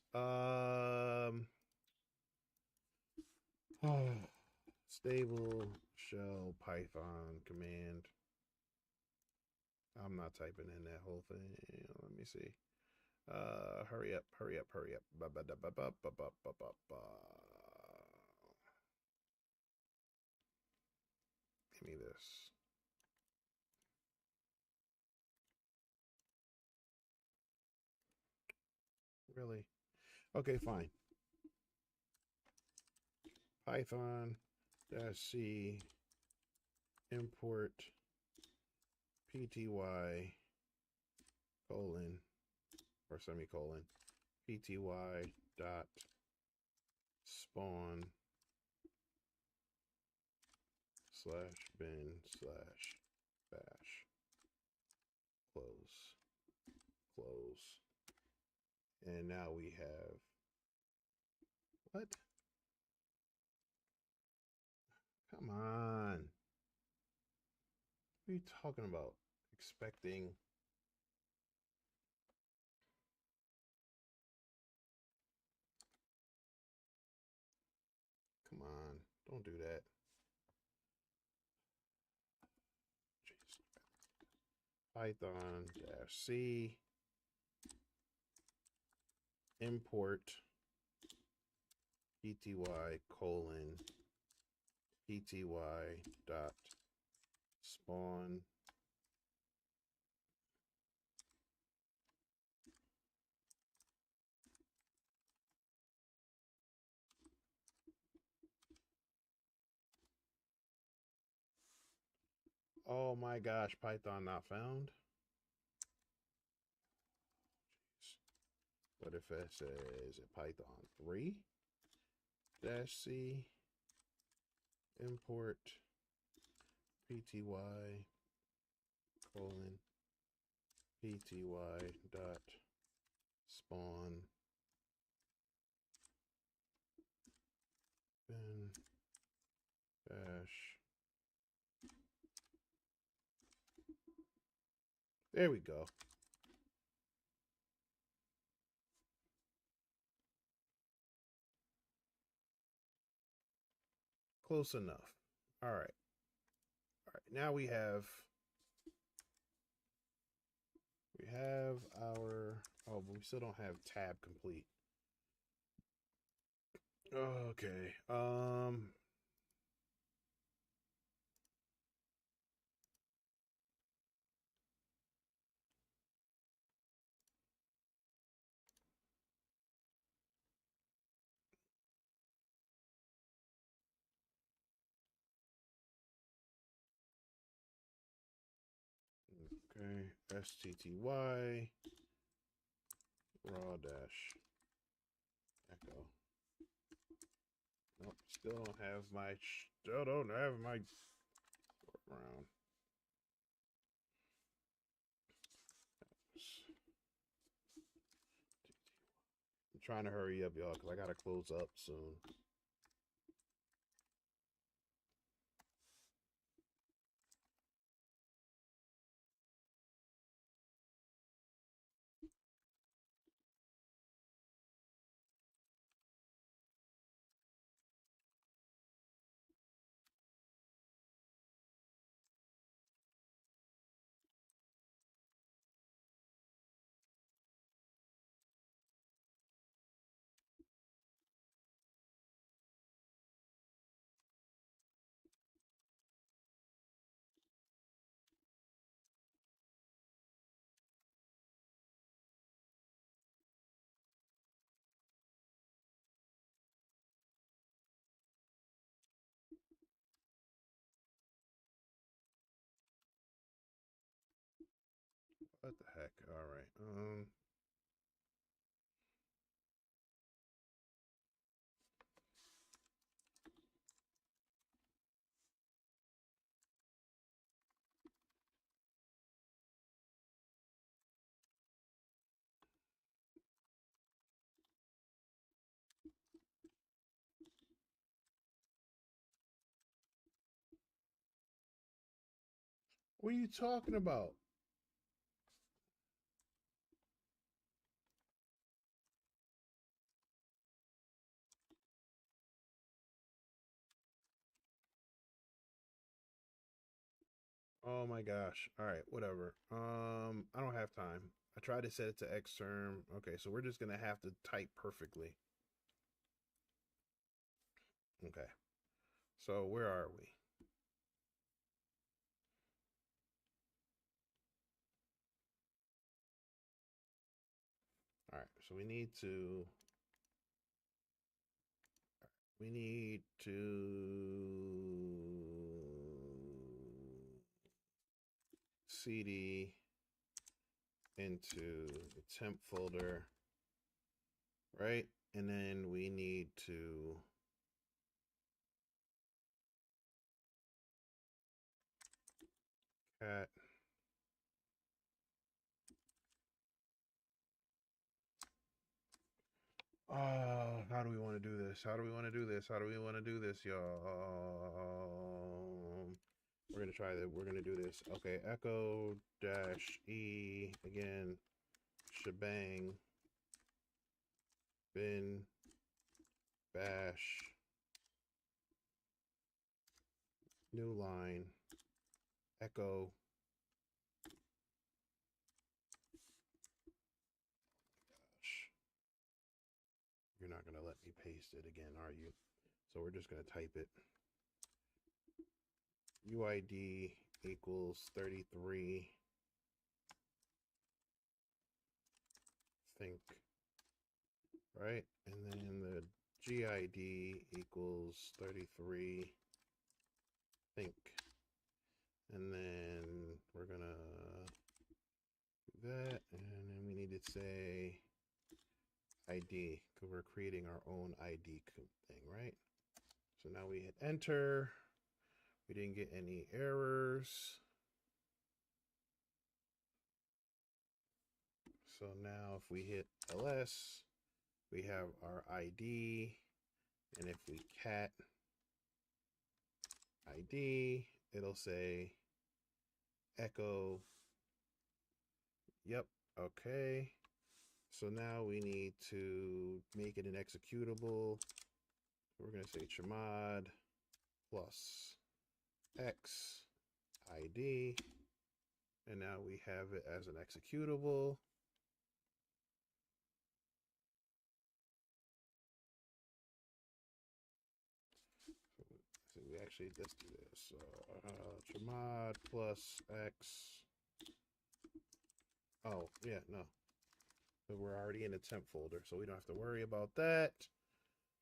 A: Stable shell Python command. I'm not typing in that whole thing. Let me see. Hurry up, hurry up, hurry up. Give me this. Really? Okay, fine. Python -c import pty colon or semicolon pty dot spawn slash bin slash bash close close. And now we have what? Come on. What are you talking about? Expecting. Come on. Don't do that. Jeez. Python -c import pty colon pty dot spawn oh my gosh, Python not found. What if it says Python 3 -c import pty colon pty dot spawn bin bash. There we go. Close enough. All right. All right. Now we have our but we still don't have tab complete. Okay. Okay. STTY raw dash echo. Nope. Still don't have my around. I'm trying to hurry up, y'all, because I gotta close up soon. What the heck? All right. What are you talking about? Oh my gosh. All right, whatever. I don't have time. I tried to set it to Xterm. Okay, so we're just gonna have to type perfectly. Okay. So where are we? All right. So we need to cd into the temp folder, right? And then we need to cat. Oh, how do we want to do this? How do we want to do this? How do we want to do this, y'all? We're gonna try that. We're gonna do this. Okay, echo dash e again, shebang, bin, bash, new line, echo. Gosh, you're not gonna let me paste it again, are you? So we're just gonna type it. UID equals 33. Think, right? And then the GID equals 33. Think. And then we're gonna do that, and then we need to say ID because we're creating our own ID thing, right? So now we hit enter. We didn't get any errors. So now if we hit ls, we have our ID, and if we cat ID, it'll say echo. Yep, okay. So now we need to make it an executable. We're going to say chmod plus x ID, and now we have it as an executable. So we actually, let's do this. Chmod plus x. Oh, yeah, no. So we're already in the temp folder, so we don't have to worry about that.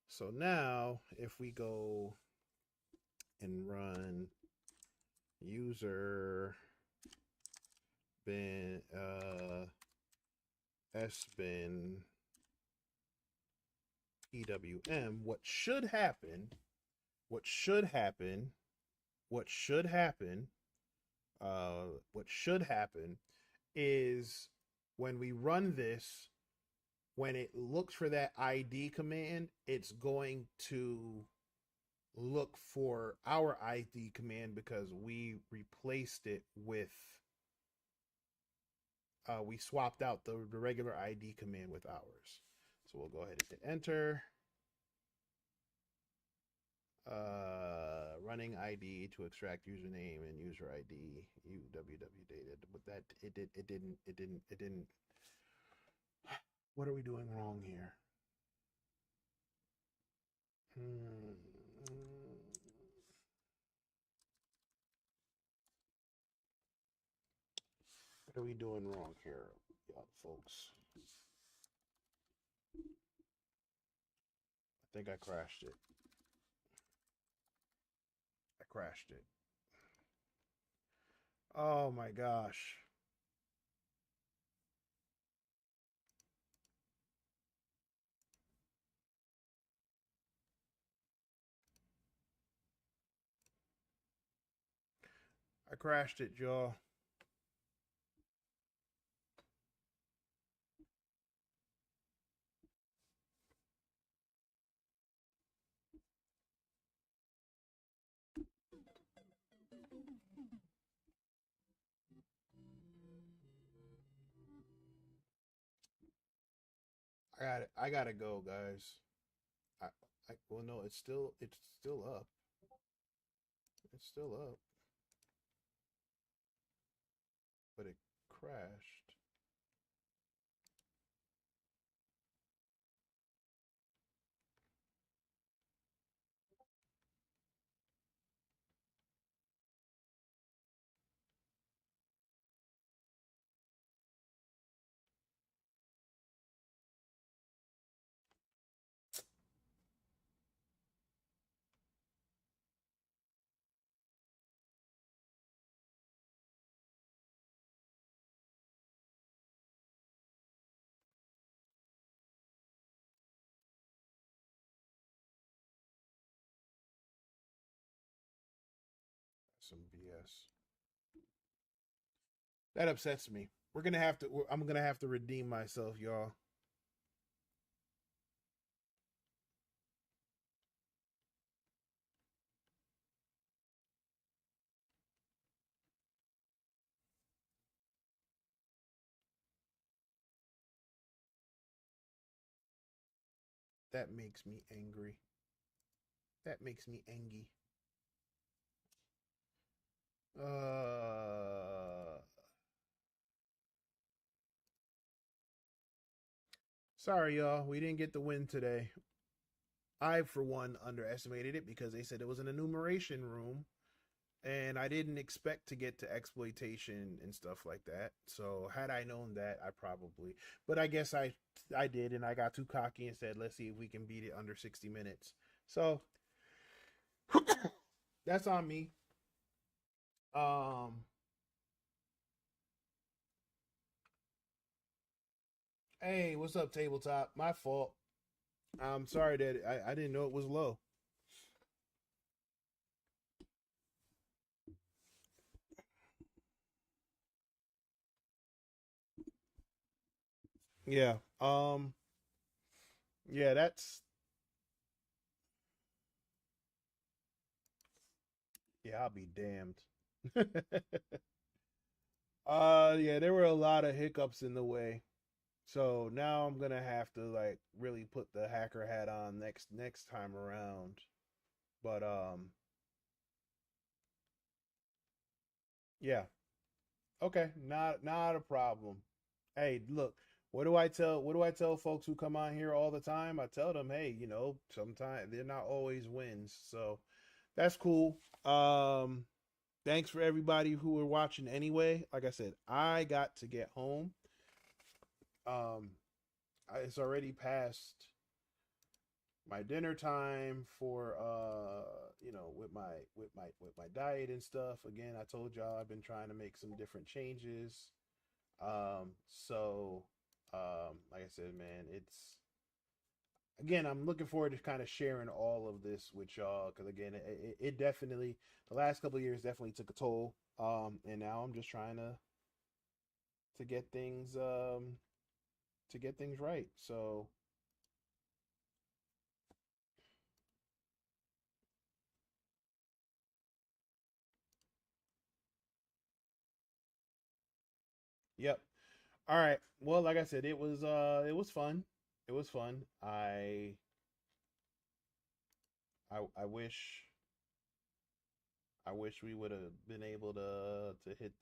A: So now, if we go and run user bin sbin ewm, what should happen what should happen what should happen what should happen is when we run this, when it looks for that ID command, it's going to look for our ID command because we replaced it with we swapped out the regular ID command with ours. So we'll go ahead and hit enter. Running ID to extract username and user ID UWW data. But that it didn't. What are we doing wrong here? What are we doing wrong here, y'all folks? I think I crashed it. I crashed it. Oh my gosh. I crashed it, y'all. I gotta go, guys. I, well, no, it's still up. It's still up, but it crashed. Some BS. That upsets me. We're gonna have to. I'm gonna have to redeem myself, y'all. That makes me angry. That makes me angry. Uh, Sorry, y'all. We didn't get the win today. I, for one, underestimated it because they said it was an enumeration room, and I didn't expect to get to exploitation and stuff like that. So had I known that, I probably. But I guess I did, and I got too cocky and said, "Let's see if we can beat it under 60 minutes." So that's on me. Um, hey, what's up, tabletop? My fault. I'm sorry that I didn't know it was low. Yeah. Yeah, that's yeah, I'll be damned. Yeah, there were a lot of hiccups in the way. So now I'm gonna have to like really put the hacker hat on next time around. But yeah. Okay, not a problem. Hey, look, what do I tell folks who come on here all the time? I tell them, hey, sometimes they're not always wins. So that's cool. Thanks for everybody who were watching anyway. Like I said, I got to get home. Um, it's already past my dinner time for with my diet and stuff. Again, I told y'all I've been trying to make some different changes. So like I said, man, it's again, I'm looking forward to kind of sharing all of this with y'all because again, it definitely the last couple of years definitely took a toll. And now I'm just trying to get things right. So yep. All right. Well, like I said, it was fun. It was fun. I wish we would have been able to hit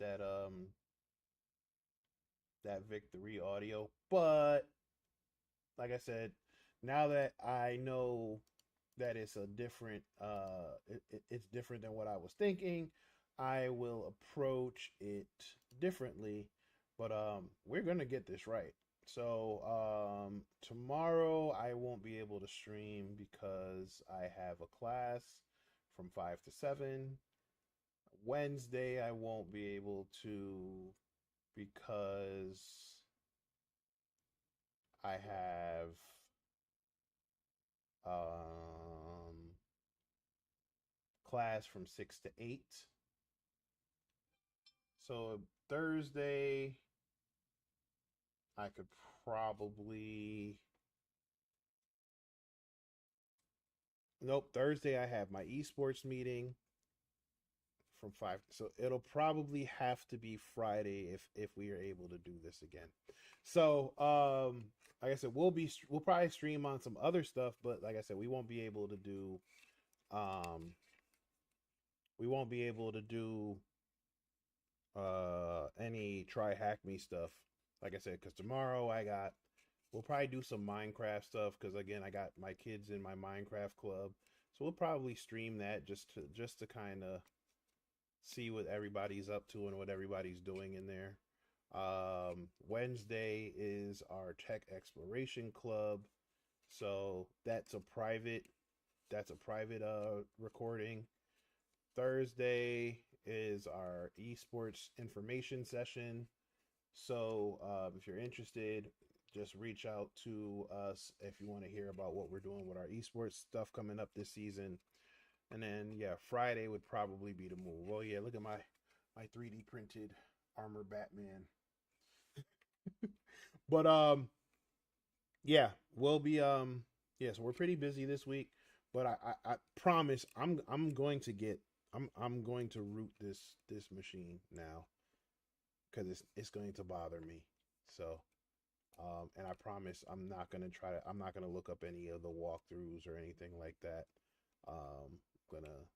A: that victory audio, but like I said, now that I know that it's a different it's different than what I was thinking, I will approach it differently. But we're gonna get this right. So tomorrow I won't be able to stream because I have a class from 5 to 7. Wednesday I won't be able to because I have um class from 6 to 8. So Thursday, I could probably. Nope, Thursday I have my esports meeting from 5. So it'll probably have to be Friday if we are able to do this again. So like I said, we'll probably stream on some other stuff, but like I said, we won't be able to do um we won't be able to do any try hack me stuff. Like I said, because tomorrow we'll probably do some Minecraft stuff because again I got my kids in my Minecraft club, so we'll probably stream that just to kind of see what everybody's up to and what everybody's doing in there. Wednesday is our tech exploration club, so that's a private recording. Thursday is our esports information session. So if you're interested, just reach out to us if you want to hear about what we're doing with our esports stuff coming up this season. And then yeah, Friday would probably be the move. Well, yeah, look at my 3D printed armor Batman. But yeah, we'll be yeah, so we're pretty busy this week, but I promise I'm going to root this machine now because it's going to bother me. So and I promise I'm not gonna look up any of the walkthroughs or anything like that. Gonna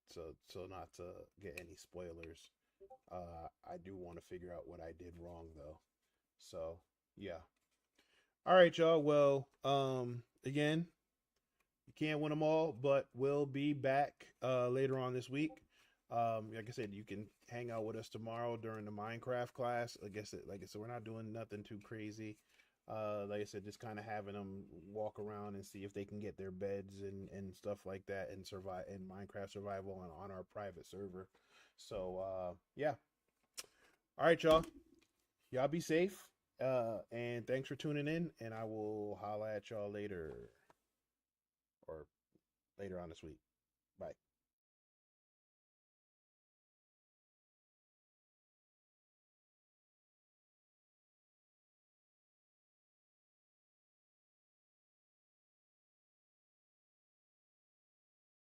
A: so not to get any spoilers. I do want to figure out what I did wrong though. So yeah. All right, y'all. Well, again, you can't win them all, but we'll be back later on this week. Like I said, you can hang out with us tomorrow during the Minecraft class. Like I said, we're not doing nothing too crazy. Like I said, just kind of having them walk around and see if they can get their beds and stuff like that and survive in Minecraft survival and on our private server. So yeah. All right, y'all. Y'all be safe. And thanks for tuning in. And I will holla at y'all later or later on this week. Bye.